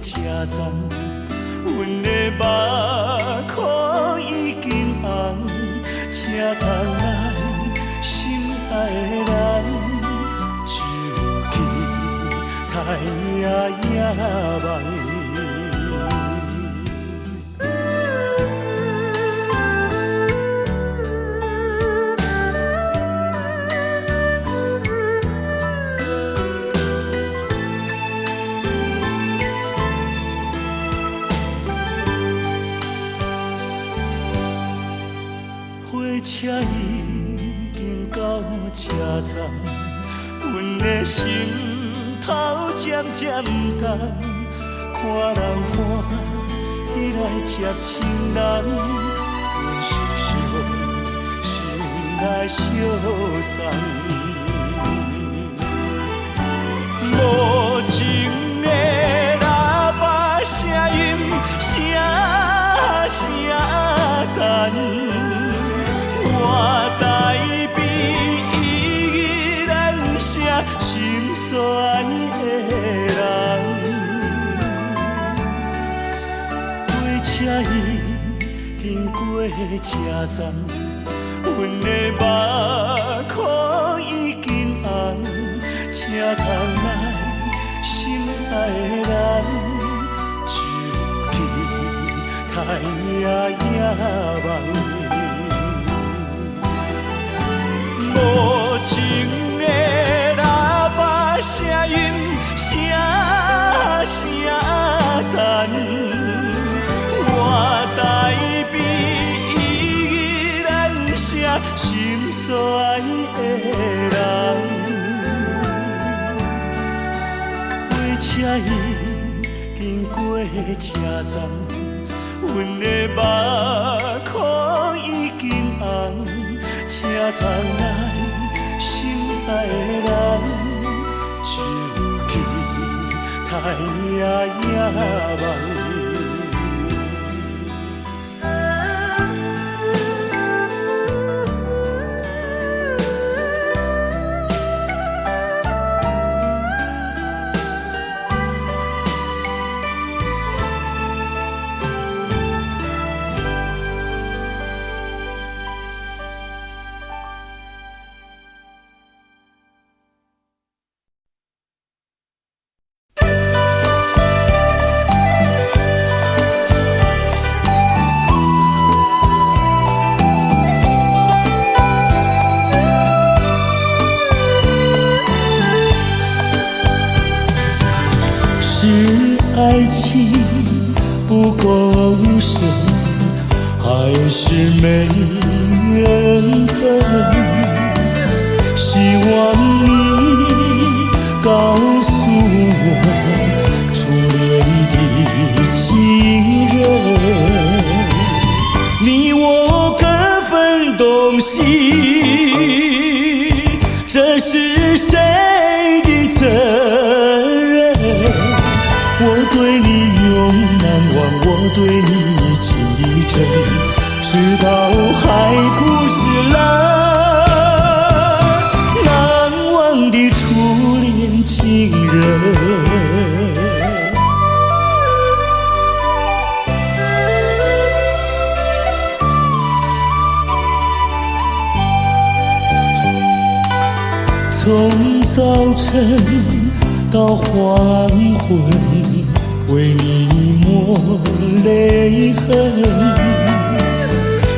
车站，阮的目眶已经红，车头来心爱的人，手机太夜夜梦。火车已经到车站，阮的心头渐渐重，看人欢喜来接亲人，阮是伤心来相送。无情的喇叭声音，声声等。我台边依然写心酸的人，火车已经过车站，阮的目眶已经红，车头来心爱的人，手机太夜夜梦。无情的喇叭声音，声声等，我台边依然写心酸的人。火车已经过车站，阮的目眶已经红，车头来心爱的人，手机太夜夜梦。爱情不够深，还是没缘分？希望你告诉我，初恋的情人，你我各分东西，这是谁的责任？我对你永难忘，我对你情意真，直到海枯石烂，难忘的初恋情人。从早晨到黄昏，为你抹泪痕，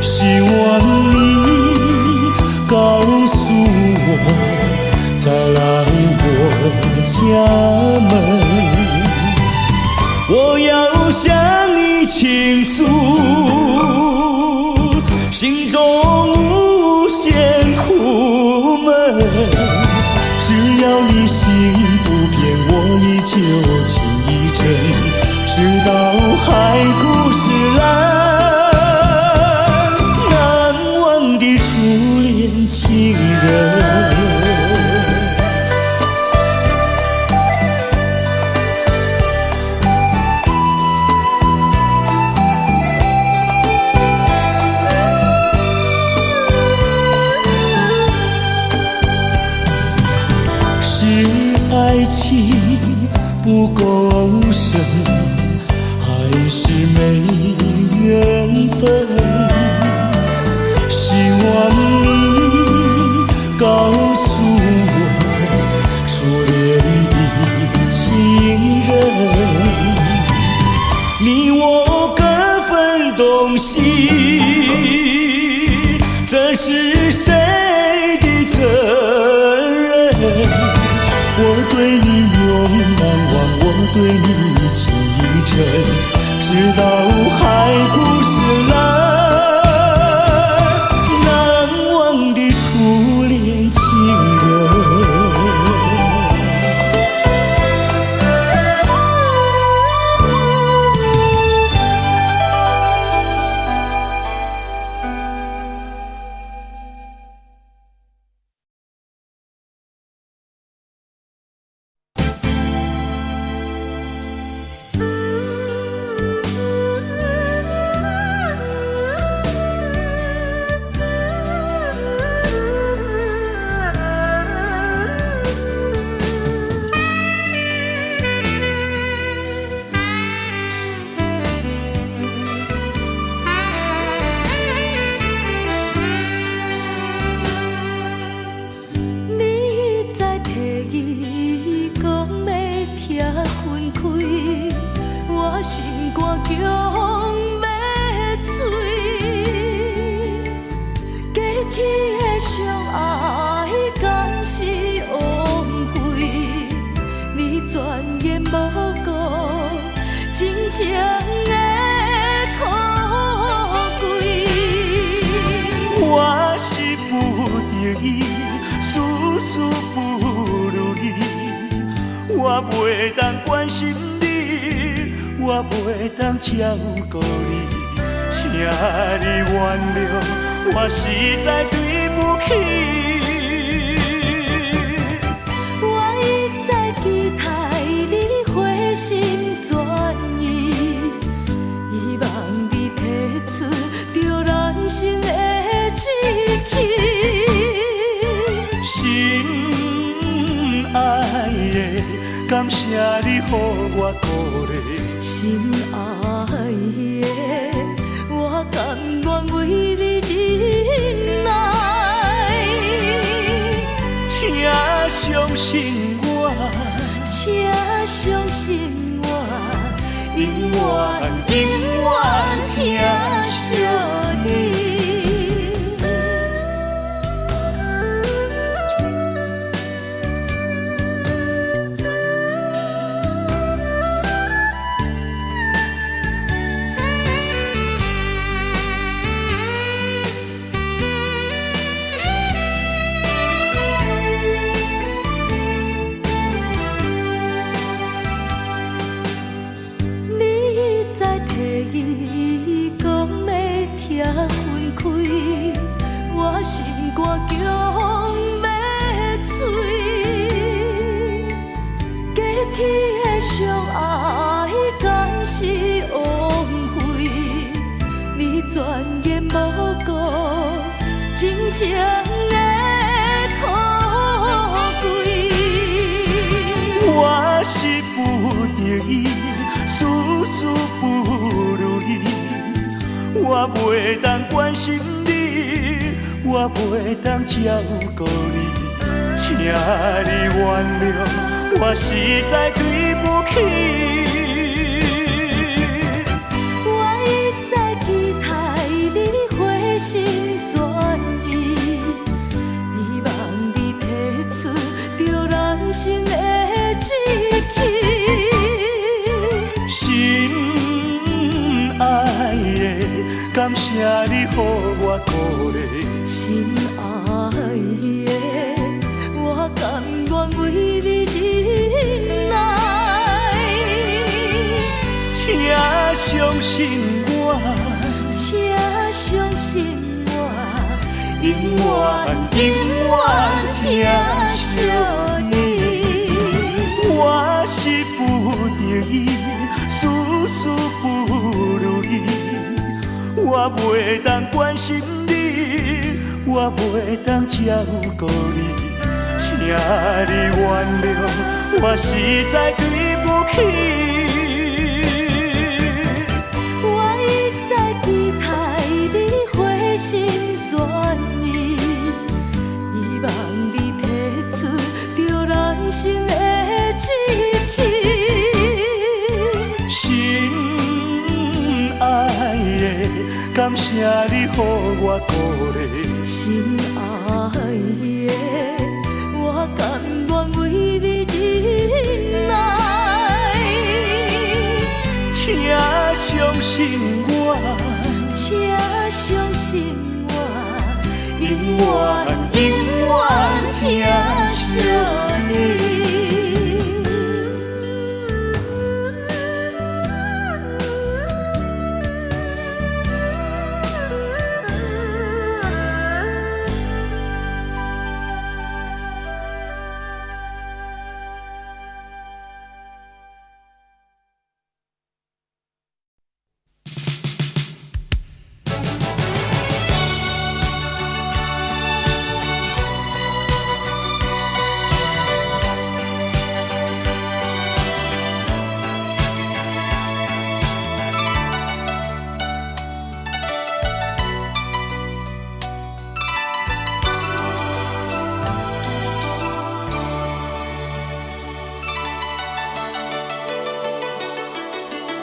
希望你告诉我，再来我家门，我要向诉，心中无限苦闷。只要你心不变，我依旧情意真。直到海枯石烂，难忘的初恋情人。是爱情不够深，还是没缘分？希望你告诉我，初恋的情人，你我各分东西，这是谁的责任？我对你永难忘，我对你情意真。直到海枯石烂，难忘的初恋情人。心肝强要碎，过去的相爱敢是枉费？你全然无顾真情的可贵。我是不得已，事事不如意，我袂当关心你。我袂当照顾你，请你原谅，我实在对不起。我一再期待你回心转意，希望你提出着人生的志气。心爱的，感谢你予我鼓励。心爱的，我甘愿为你忍耐，请相信我，请相信我，永远疼惜你。心肝强要碎，过去的相爱敢是枉费？你全然无顾真情的可贵。我是不得已，事事不如意，我袂当关心你。我袂当照顾你，请你原谅，我实在对不起。我一再期待你回心转意，希望你提出着人生的志气。心爱谢你予我鼓励。心爱的，我甘愿为你忍耐，请相信我，请相信我，永远疼惜你。我是不得已，事事不如意，我袂当关心你，我袂当照顾你，请你原谅，我实在对不起。我一再期待你回心转意，希望你提出着人生的志气。心爱的，感谢你予我鼓励。心爱的，我甘愿为你忍耐，请相信我，请相信我，永远疼惜你。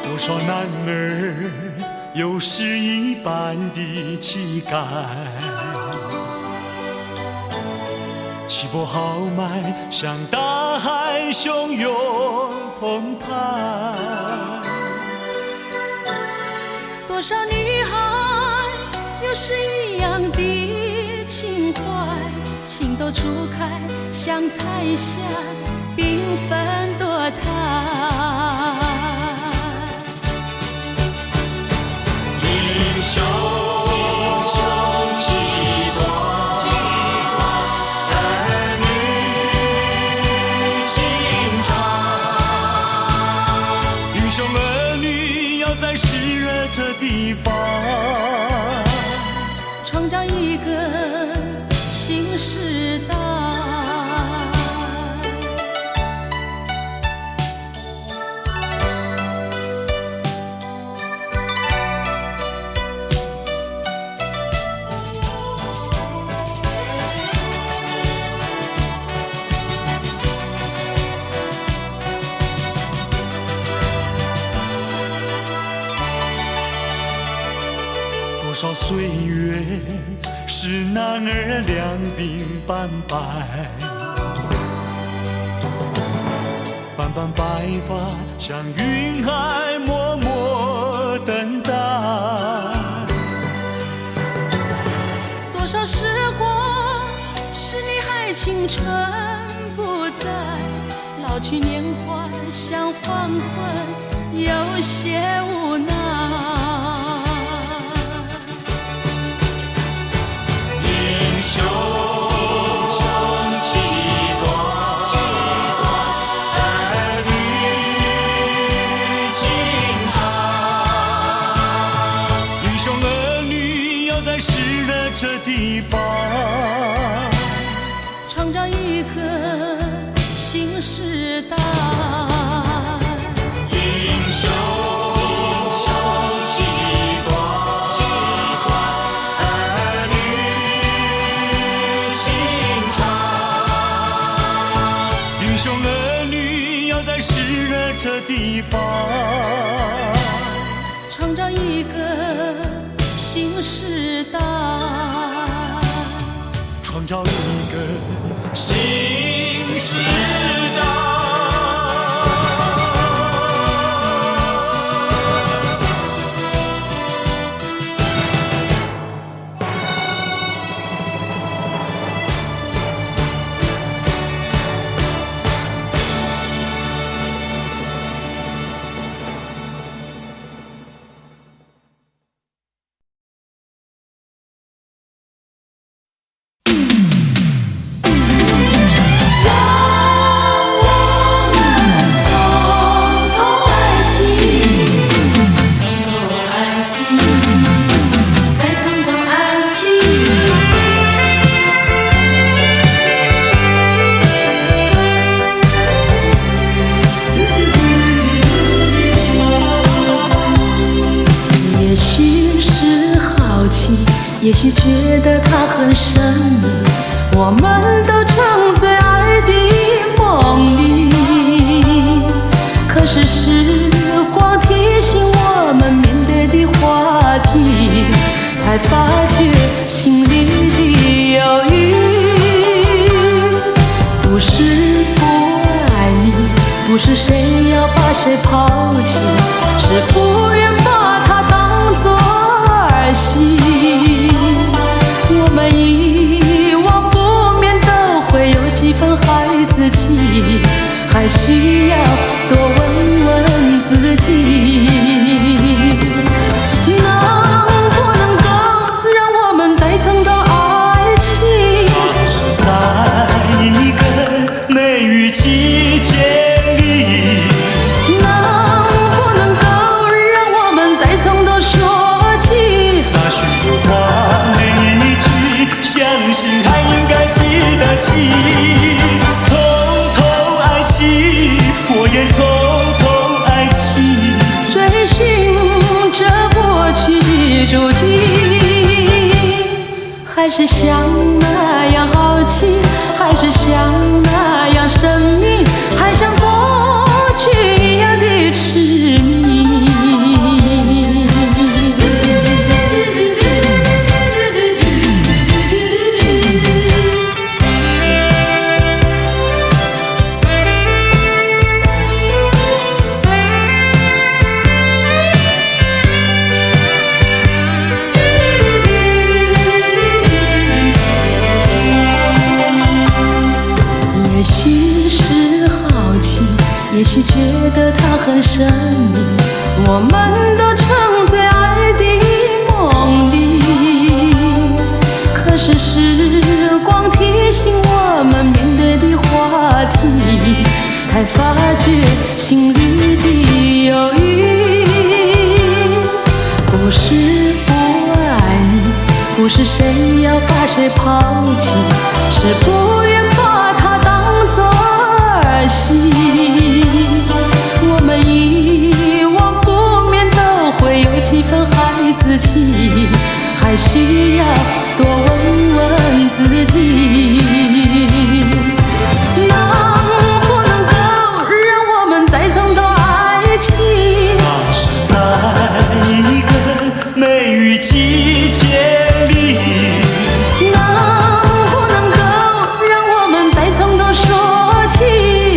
多少男儿有诗一般的气概，气魄豪迈，像大海汹涌澎湃。多少女孩有诗一样的情怀，情窦初开，像彩霞，缤纷多彩。英雄几多，儿女情长。英雄儿女要在湿热这地方，创造一个新时代。多少岁月使男儿两鬓斑白，斑斑白发像云海默默等待。多少时光使你还青春不在，老去年华像黄昏，有些无奈。英雄几多，儿女情长。英雄儿女要在湿热这地方，创造一个新时代。英雄几多，儿女情长。英雄儿女要在湿热这地方，创造一个新时代，创造一个新时代。也许觉得它很神秘，我们都沉醉爱的梦里。可是时光提醒我们面对的话题，才发觉心里的犹豫。不是不爱你，不是谁要把谁抛弃，是不愿把它当作儿戏。我们遗忘不免都会有几分孩子气，还需要多问问自己，能不能够让我们再尝到爱情？是在一个梅雨季节里，能不能够让我们再从头说起？那许多话每一句，相信还应该记得起。从头爱起，我也从头爱起，追寻着过去的足迹，还是像那样好奇，还是像那样神秘，还像过去一样的痴迷。也许是好奇，也许觉得它很神秘，我们都沉醉爱的梦里。可是时光提醒我们面对的话题，才发觉心里的犹豫。不是不爱你，不是谁要把谁抛弃，是不愿把它当作儿戏。我们遗忘不免都会有几分孩子气，还需要多问问自己，能不能够让我们再从头爱起？那是在一个梅雨季节里，能不能够让我们再从头说起？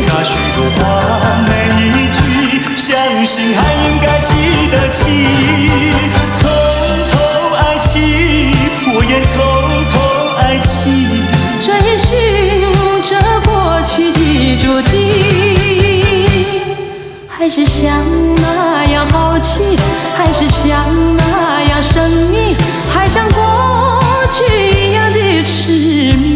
那许多话每一句，相信还应该记得起。从头爱起，我也从头爱起，追寻着过去的足迹，还是像那样好奇，还是像那样神秘，还像过去一样的痴迷。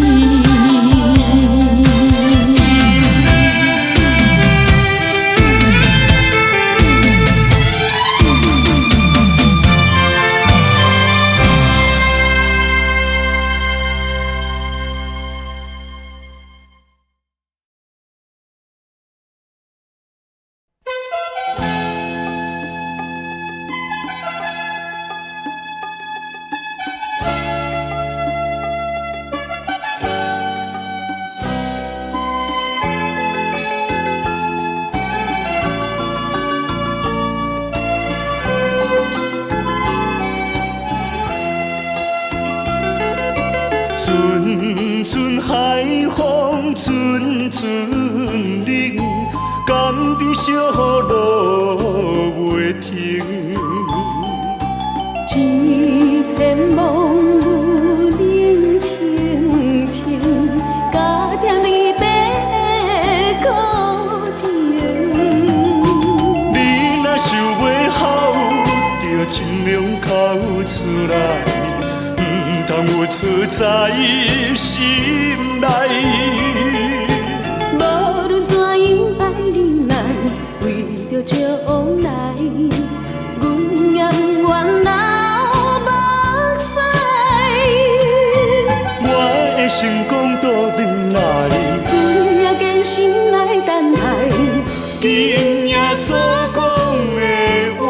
阵阵海风，阵阵冷，甘比小路袂停。一片梦雾冷清清，加点离别苦情。你若想袂好，就尽量哭出来，唔通有出在心内。无论怎样爱忍耐，为着将来，阮也不愿流目屎。我的成功倒转来，阮也坚心来等待，今夜所讲的话，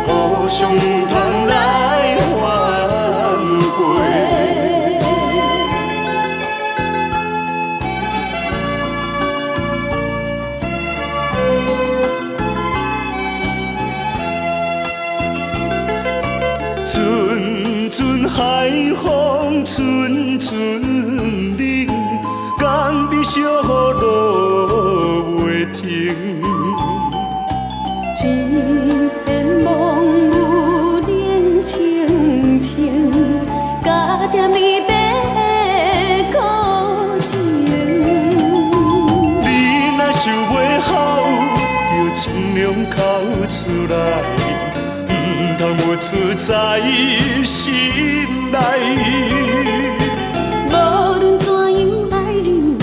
互相通来。海风阵阵冷，干悲小路袂停。一片梦有冷清清，加点离别的苦情。你若想袂好，就尽量哭出来，唔通有出在心内。无论怎样爱忍耐，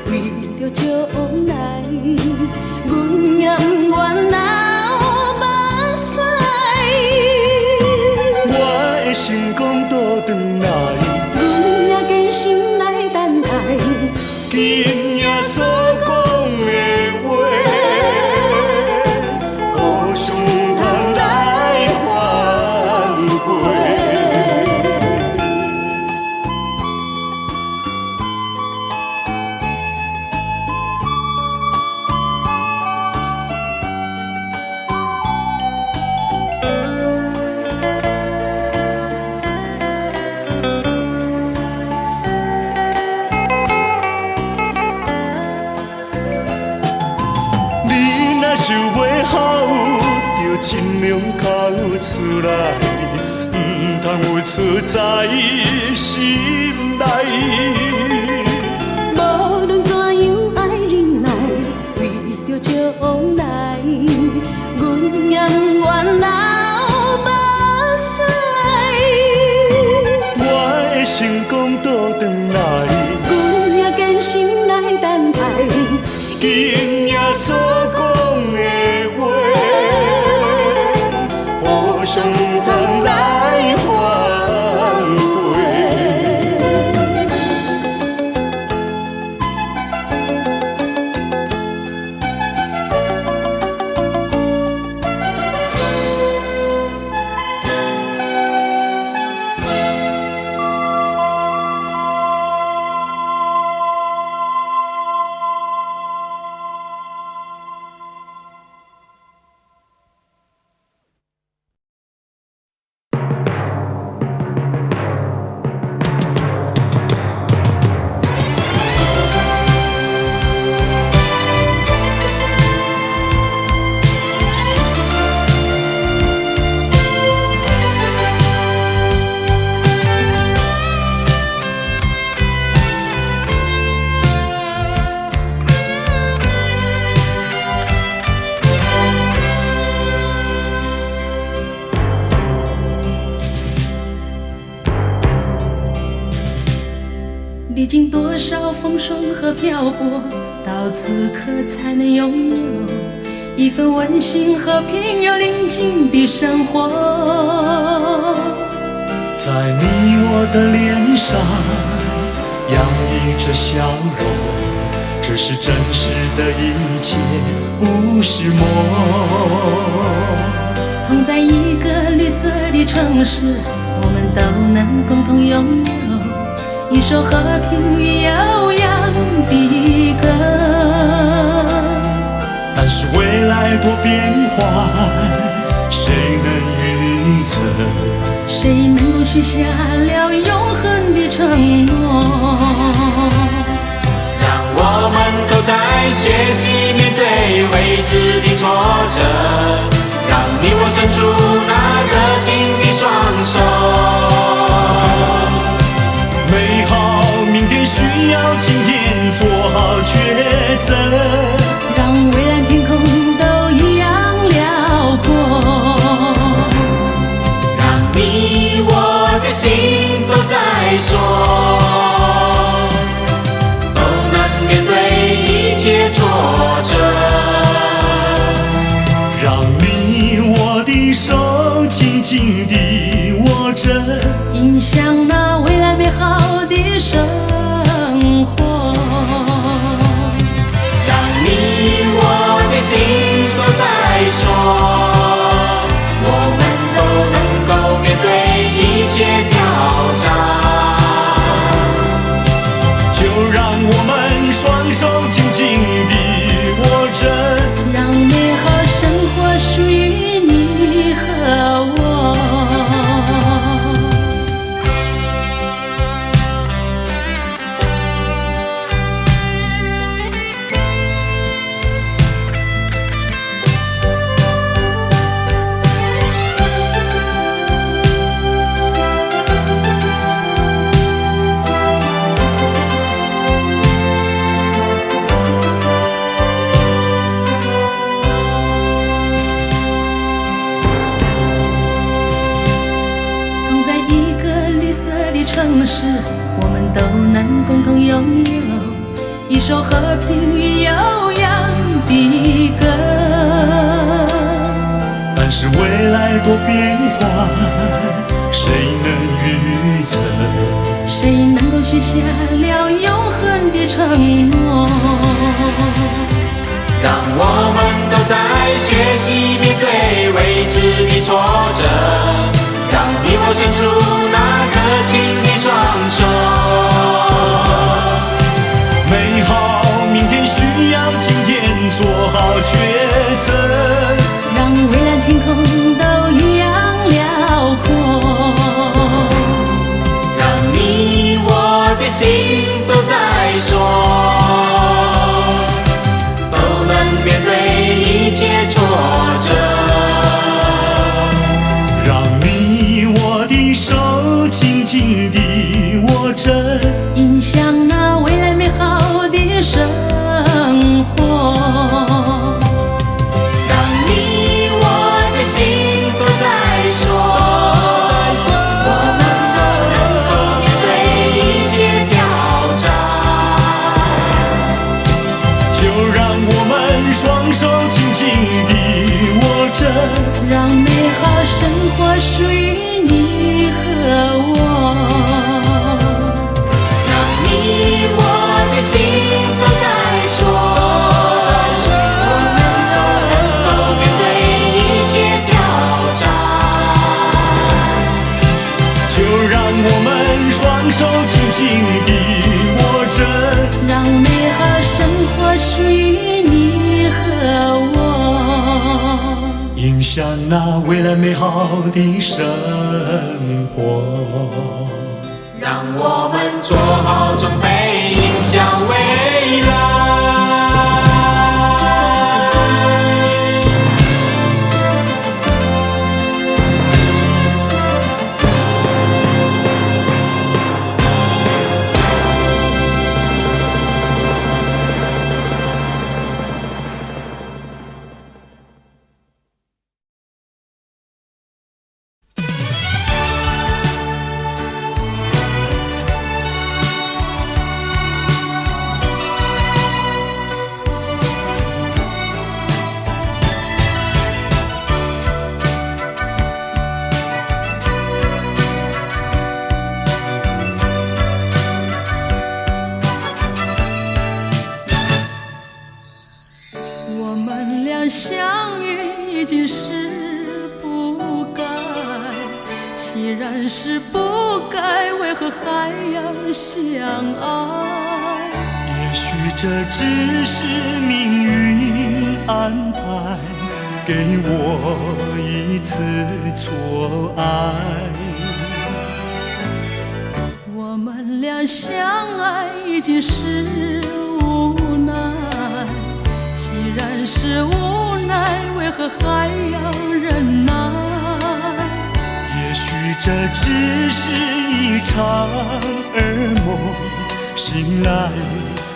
为着将来，阮也不愿流目屎。我的心肝倒转来，阮也坚心来等待。今夜所讲的话，互相通来反悔。你若想袂好，就尽量哭出来，唔通有出在心内。无论怎样爱忍耐，为着将来，阮也不愿流目屎。我的心肝倒转来，阮也坚心来等待。今夜所讲的话，互相通来反悔。历经多少风霜和漂泊，到此刻才能拥有一份温馨和平又宁静的生活。在你我的脸上洋溢着笑容，这是真实的一切，不是梦。同在一个绿色的城市，我们都能共同拥有一首和平与悠扬的歌。但是未来多变幻，谁能预测？谁能够许下了永恒的承诺？让我们都在学习面对未知的挫折，让你我伸出那热情的双手。美好明天需要今天做好抉择，让蔚蓝天空都一样辽阔。你我的心都在说，都能面对一切挫折。让你我的手紧紧地握着，迎向那未来美好的生活。让你我的心都在说，面对一切挑战，就让我们双手紧紧地握着，让美好生活属于你和我。同时，我们都能共同拥有一首和平与悠扬的歌。但是未来多变幻，谁能预测？谁能够许下了永恒的承诺？让我们都在学习面对未知的挫折，让你我伸出那热情的双手。美好明天需要今天做好抉择，让蔚蓝天空都一样辽阔，让你我的心都在说，面对一切挫折，让你我的手紧紧地握着，迎向那未来美好的生活。让你我的心都在说，我们都能够面对一切挑战，就让我们双手紧紧地握着，让美好生活属于你和我。让你我的心都在说，我们都能够面对一切挑战，就让我们双手紧紧地握着，让美好生活属于你和我，迎向那未来美好的生活。让我们做好准备，迎向未来。相遇已经是不该，既然是不该，为何还要相爱？也许这只是命运安排，给我一次错爱。我们俩相爱已经是无奈，既然是无奈，为何还要忍耐？也许这只是一场噩梦，醒来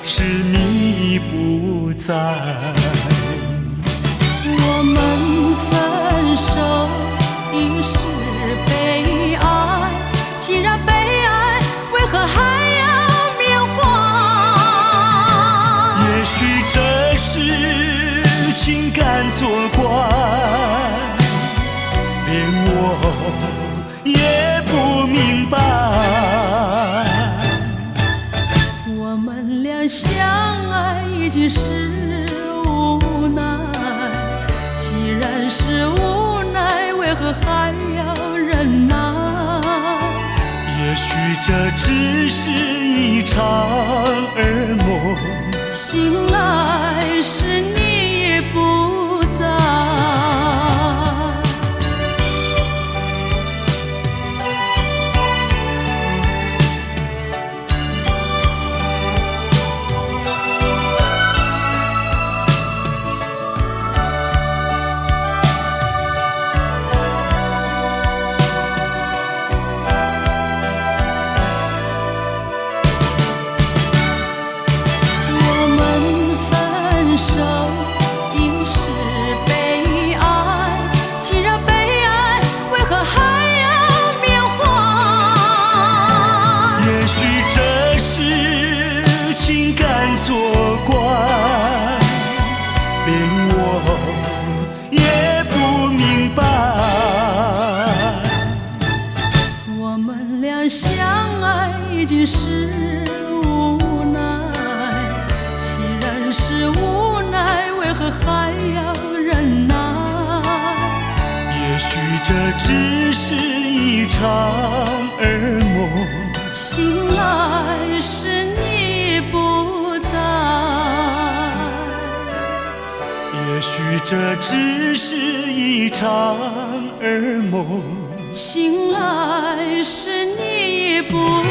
时你不在。我们分手已是悲哀，既然悲哀，为何还要缅怀？也许这是情感作怪，连我也不明白。我们俩相爱已经是无奈，既然是无奈，为何还要忍耐？也许这只是一场噩梦，醒来时你已不在。我们分这只是一场噩梦，醒来时你不在，也许这只是一场噩梦，醒来时你不在。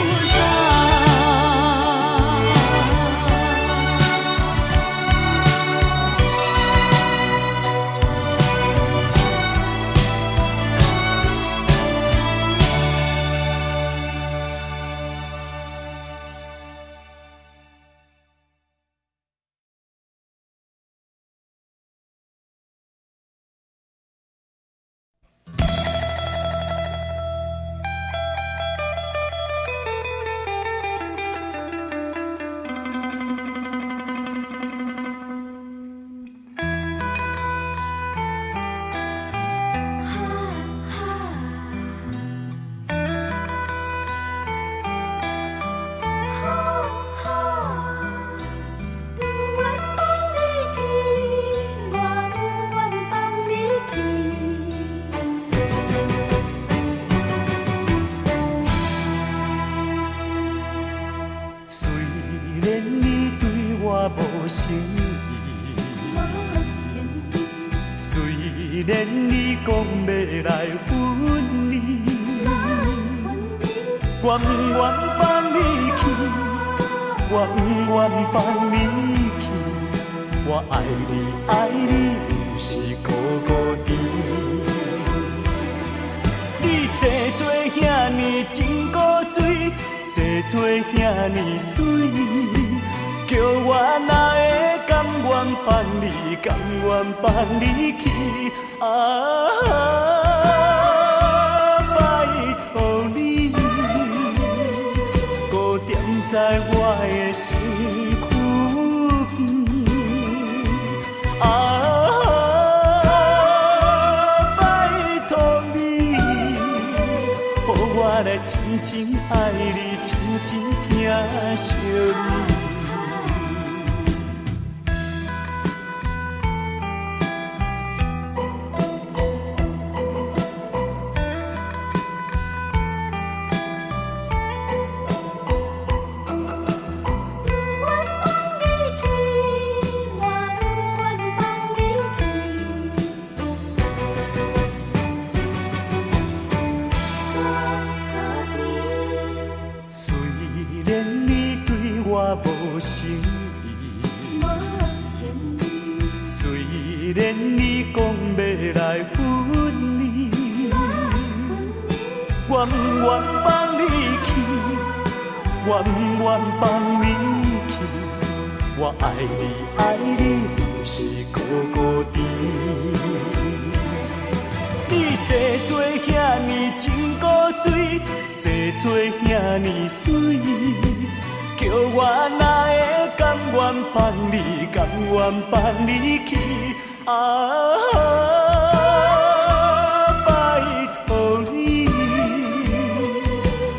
虽然你讲要来分离，我不愿放你去，我不愿放你去。我爱你，爱你，有时孤孤单。你生做遐尼真古锥，生做遐尼水。叫我哪会甘愿放你，甘愿放你去？拜托你，搁踮在我的身躯边。拜托你，予我来深深爱你，深深疼惜你。无诚意，虽然你讲要来分离，我不愿放你去，我不愿放你去。我爱你，爱你，有时孤孤单。你生做遐尼真古锥，生做遐尼水。叫我哪会甘愿放你，甘愿放你去？拜托你，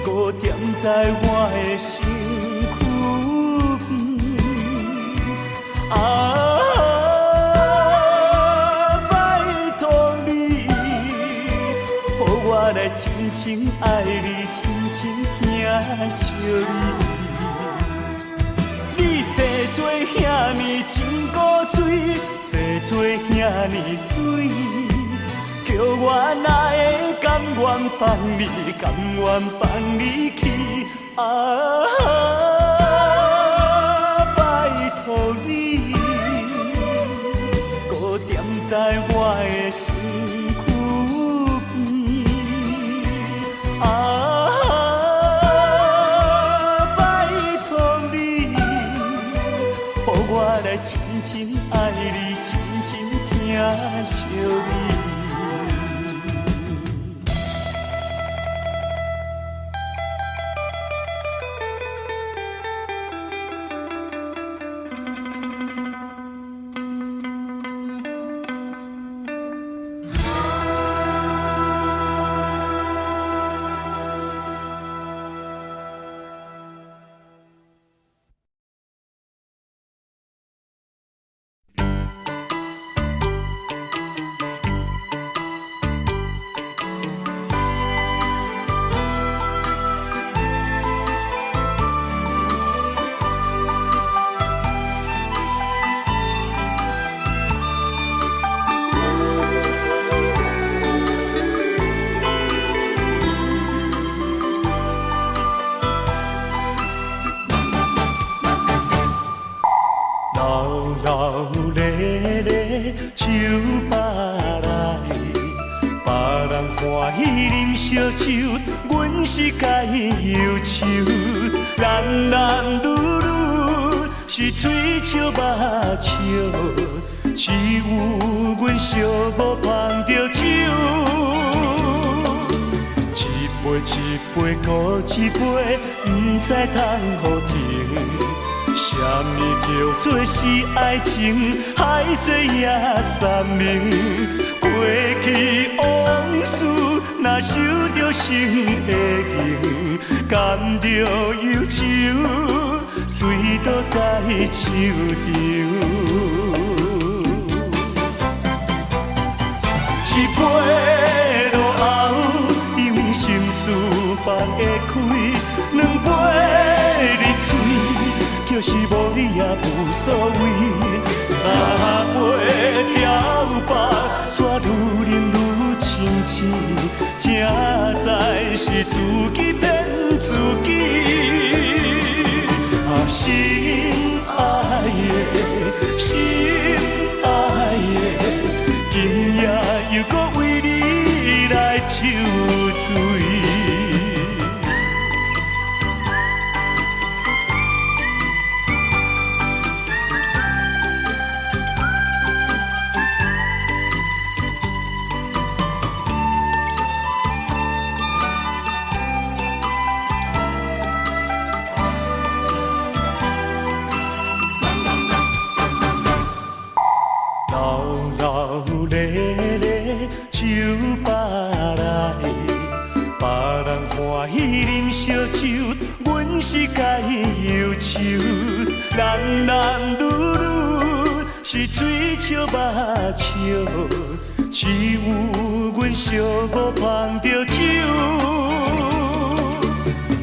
搁踮在我的身躯边。拜托你，予我来深深爱你，深深疼惜你。你生做遐尼真古锥，生做遐尼水，叫我哪会甘愿放你，甘愿放你去？拜托你，搁踮在我的身躯边。我来深深爱你，深深疼惜你。吧来，别人欢喜啉烧酒，阮是该忧愁。男女女是嘴笑目笑，只有阮寂寞捧着酒。一杯一杯搁一杯，不知通互停。什么叫做是爱情？海誓也三明。过去往事，若受着心的刑，甘着忧愁，醉倒在手场。一杯落后，因为心事放会开；两杯入嘴，就是无你也无所谓。三杯调白，煞愈饮愈清醒，正在是自己骗自己。心爱的，心爱的，今夜又搁为你来抽醉。酒吧来，别人欢喜啉烧酒，阮是该忧愁。男女女是嘴笑目笑，只有阮寂寞捧着酒。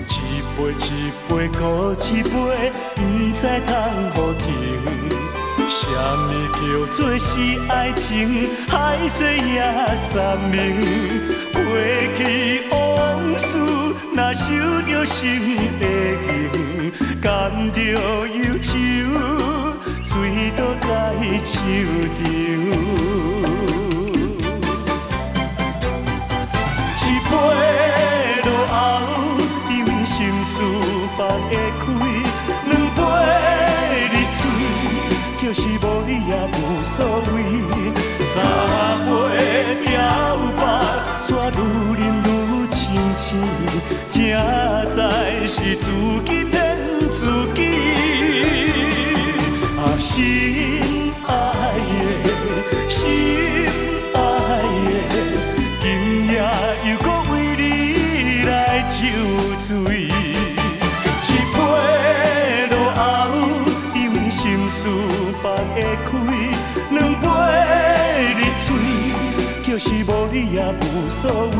一杯一杯搁一杯，不知通互停。什么叫做是爱情？海誓也三明。过去往事，若受着心的刑，甘着忧愁，醉倒在手场。一杯落后，因为心事放会开；两杯入嘴，就是无你也无所谓。三杯调白，煞愈饮愈清醒，正在是自己骗自己。心爱的，心爱的，今夜又搁为你来抽醉。一杯落后，因为心事放会开；两杯入嘴，就是无你也无所谓。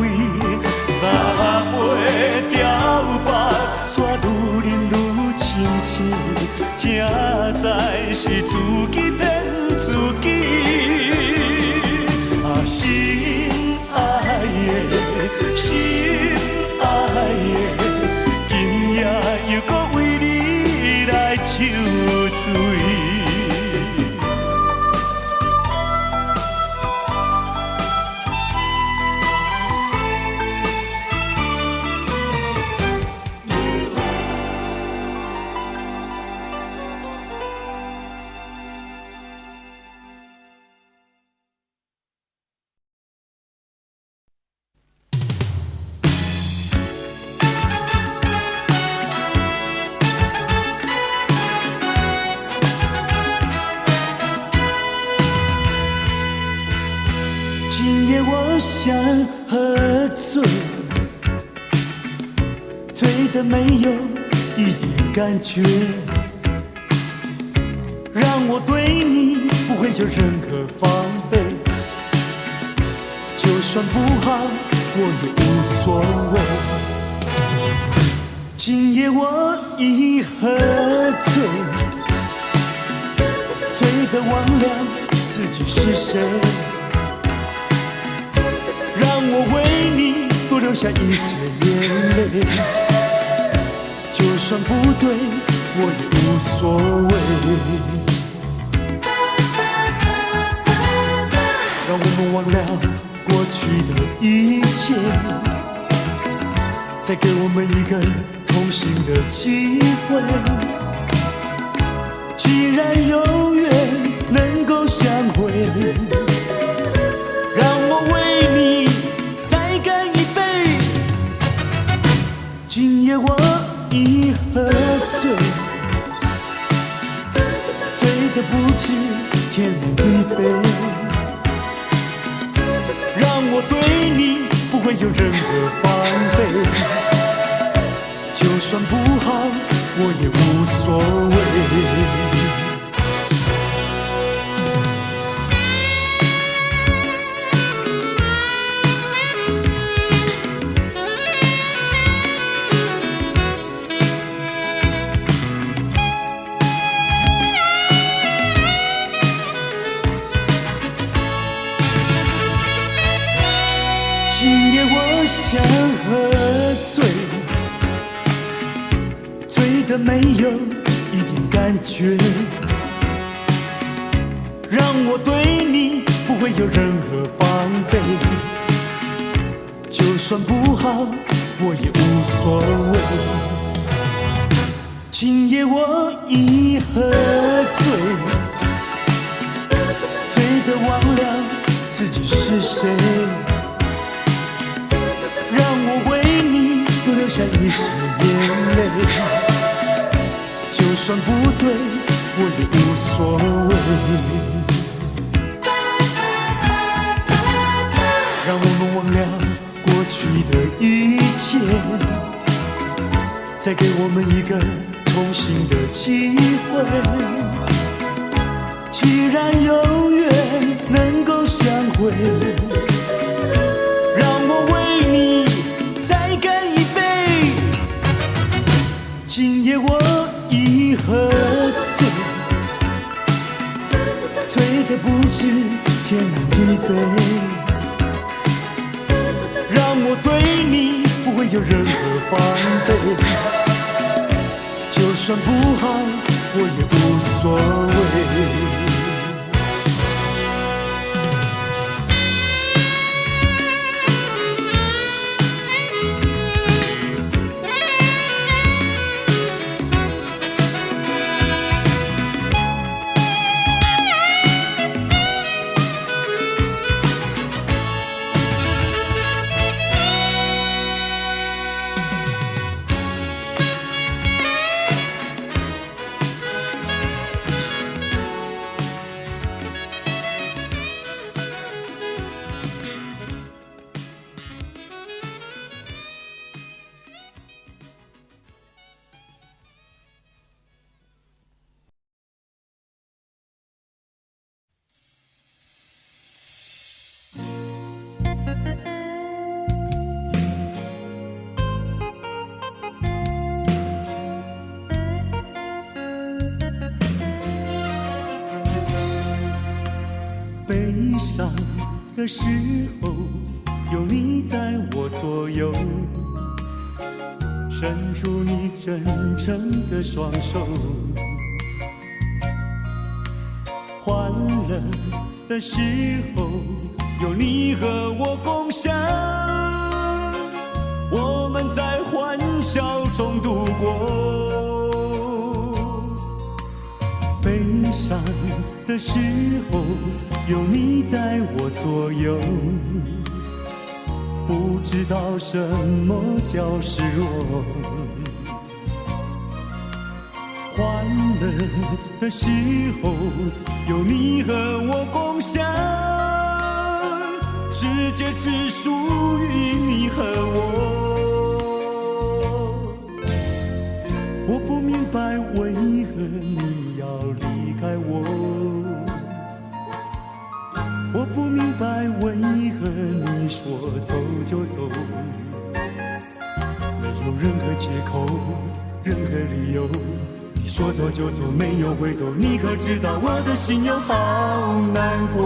三杯调白，煞愈饮愈清醒，正在是自己骗自己。心爱的，心爱的，今夜又搁为你来抽醉。今夜我想喝醉，醉得没有一点感觉，让我对你不会有任何防备。就算不好，我也无所谓。今夜我已喝醉，醉得忘了自己是谁。让我为你多流下一些眼泪，就算不对，我也无所谓。让我们忘了过去的一切，再给我们一个同行的机会。既然有缘能够相会，让我为你再干一杯。今夜我已喝醉，醉得不知天南地北，让我对你不会有任何防备，就算不好我也无所谓。今夜我想喝醉，醉得没有一点感觉，让我对你不会有任何防备，就算不好我也无所谓。今夜我已喝醉，醉得忘了自己是谁，让我为你多流下一些眼泪，就算不对我也无所谓。让我们忘了过去的一切，再给我们一个同行的机会。既然有缘能够相会，让我为你再干一杯。今夜我已喝醉，醉得不知天南地北，让我对你不会有任何防备，就算不好我也无所谓。悲伤的时候，有你在我左右，伸出你真诚的双手。欢乐的时候，有你和我共享，我们在欢笑中度过。悲伤的时候，有你在我左右，不知道什么叫失落。欢乐的时候，有你和我共享，世界只属于你和我。我不明白为何你要离开我，我不明白为何你说走就走，没有任何借口，任何理由，你说走就走，没有回头，你可知道我的心有好难过。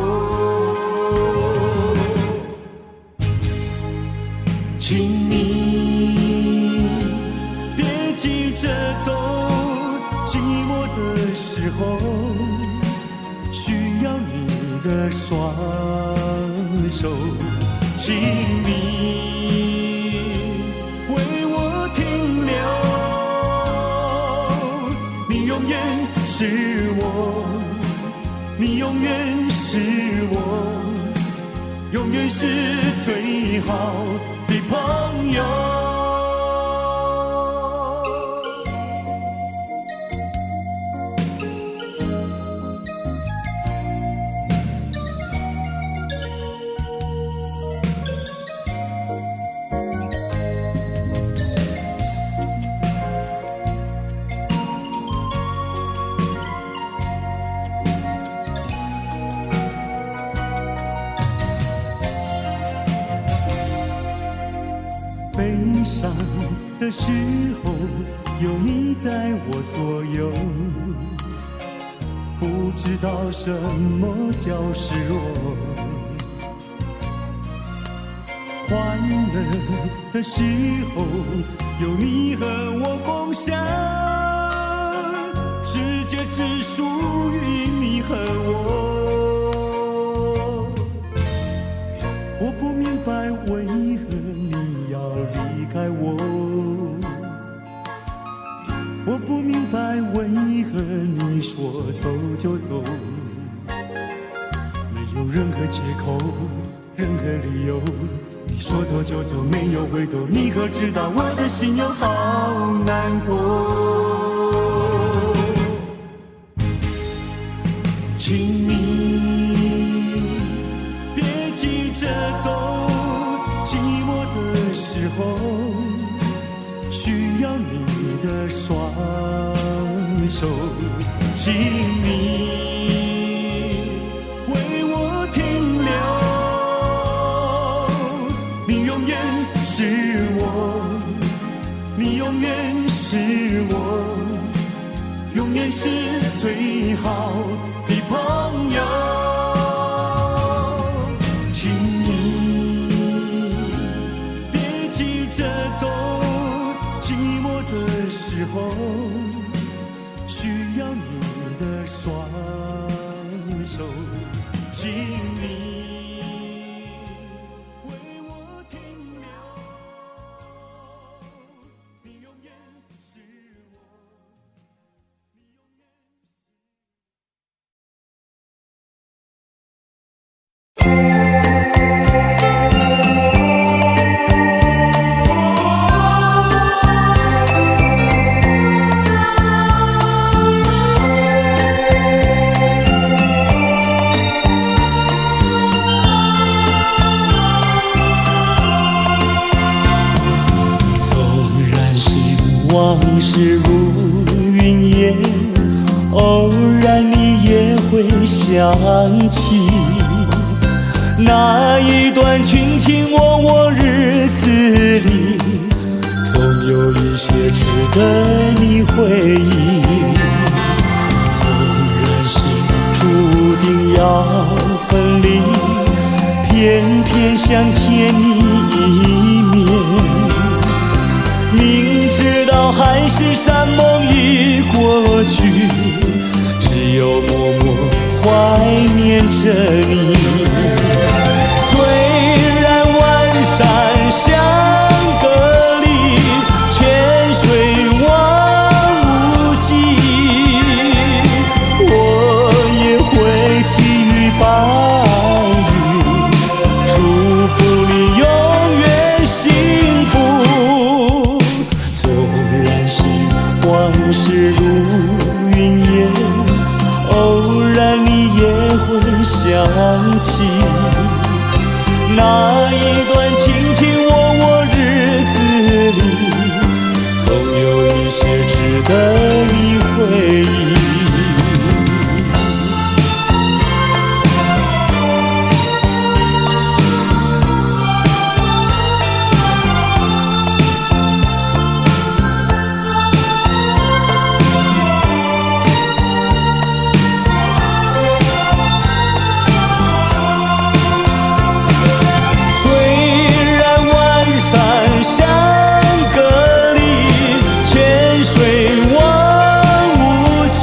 请你别急着走，寂寞的时候需要你的双手，请你为我停留。你永远是我，你永远是我，永远是最好的朋友。悲伤的时候，有你在我左右，不知道什么叫失落。欢乐的时候，有你和我共享，世界只属于你和我。我不明白为何你要离开我，我不明白为何你说走就走，没有任何借口，任何理由，你说走就走，没有回头，你可知道我的心有好难过。请你别急着走，寂寞的时候需要你的双手，请你为我停留。你永远是我，你永远是我，永远是最好的朋友。请你别急着走，寂寞的时候需要你的双手，请你为我停留。你永远是我，你永远往事如云烟，偶然你也会想起那一段卿卿我我日子里，总有一些值得你回忆。纵然是注定要分离，偏偏想见你一面。明知道海誓山盟已过去，只有默默怀念着你。虽然万山相隔离，泉水望无际，我也会寄予白云，祝福你永远幸福。纵然是往事如云烟，偶然你也会想起那一段卿卿我我日子里，总有一些值得你回忆。相隔离，泉水望无际，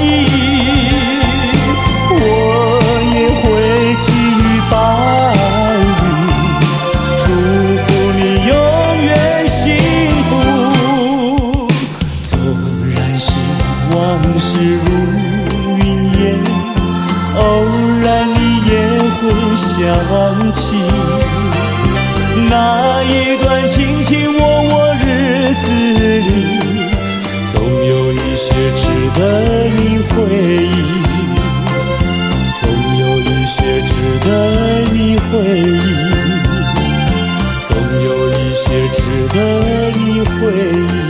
卿卿我我日子里，总有一些值得你回忆，总有一些值得你回忆，总有一些值得你回忆。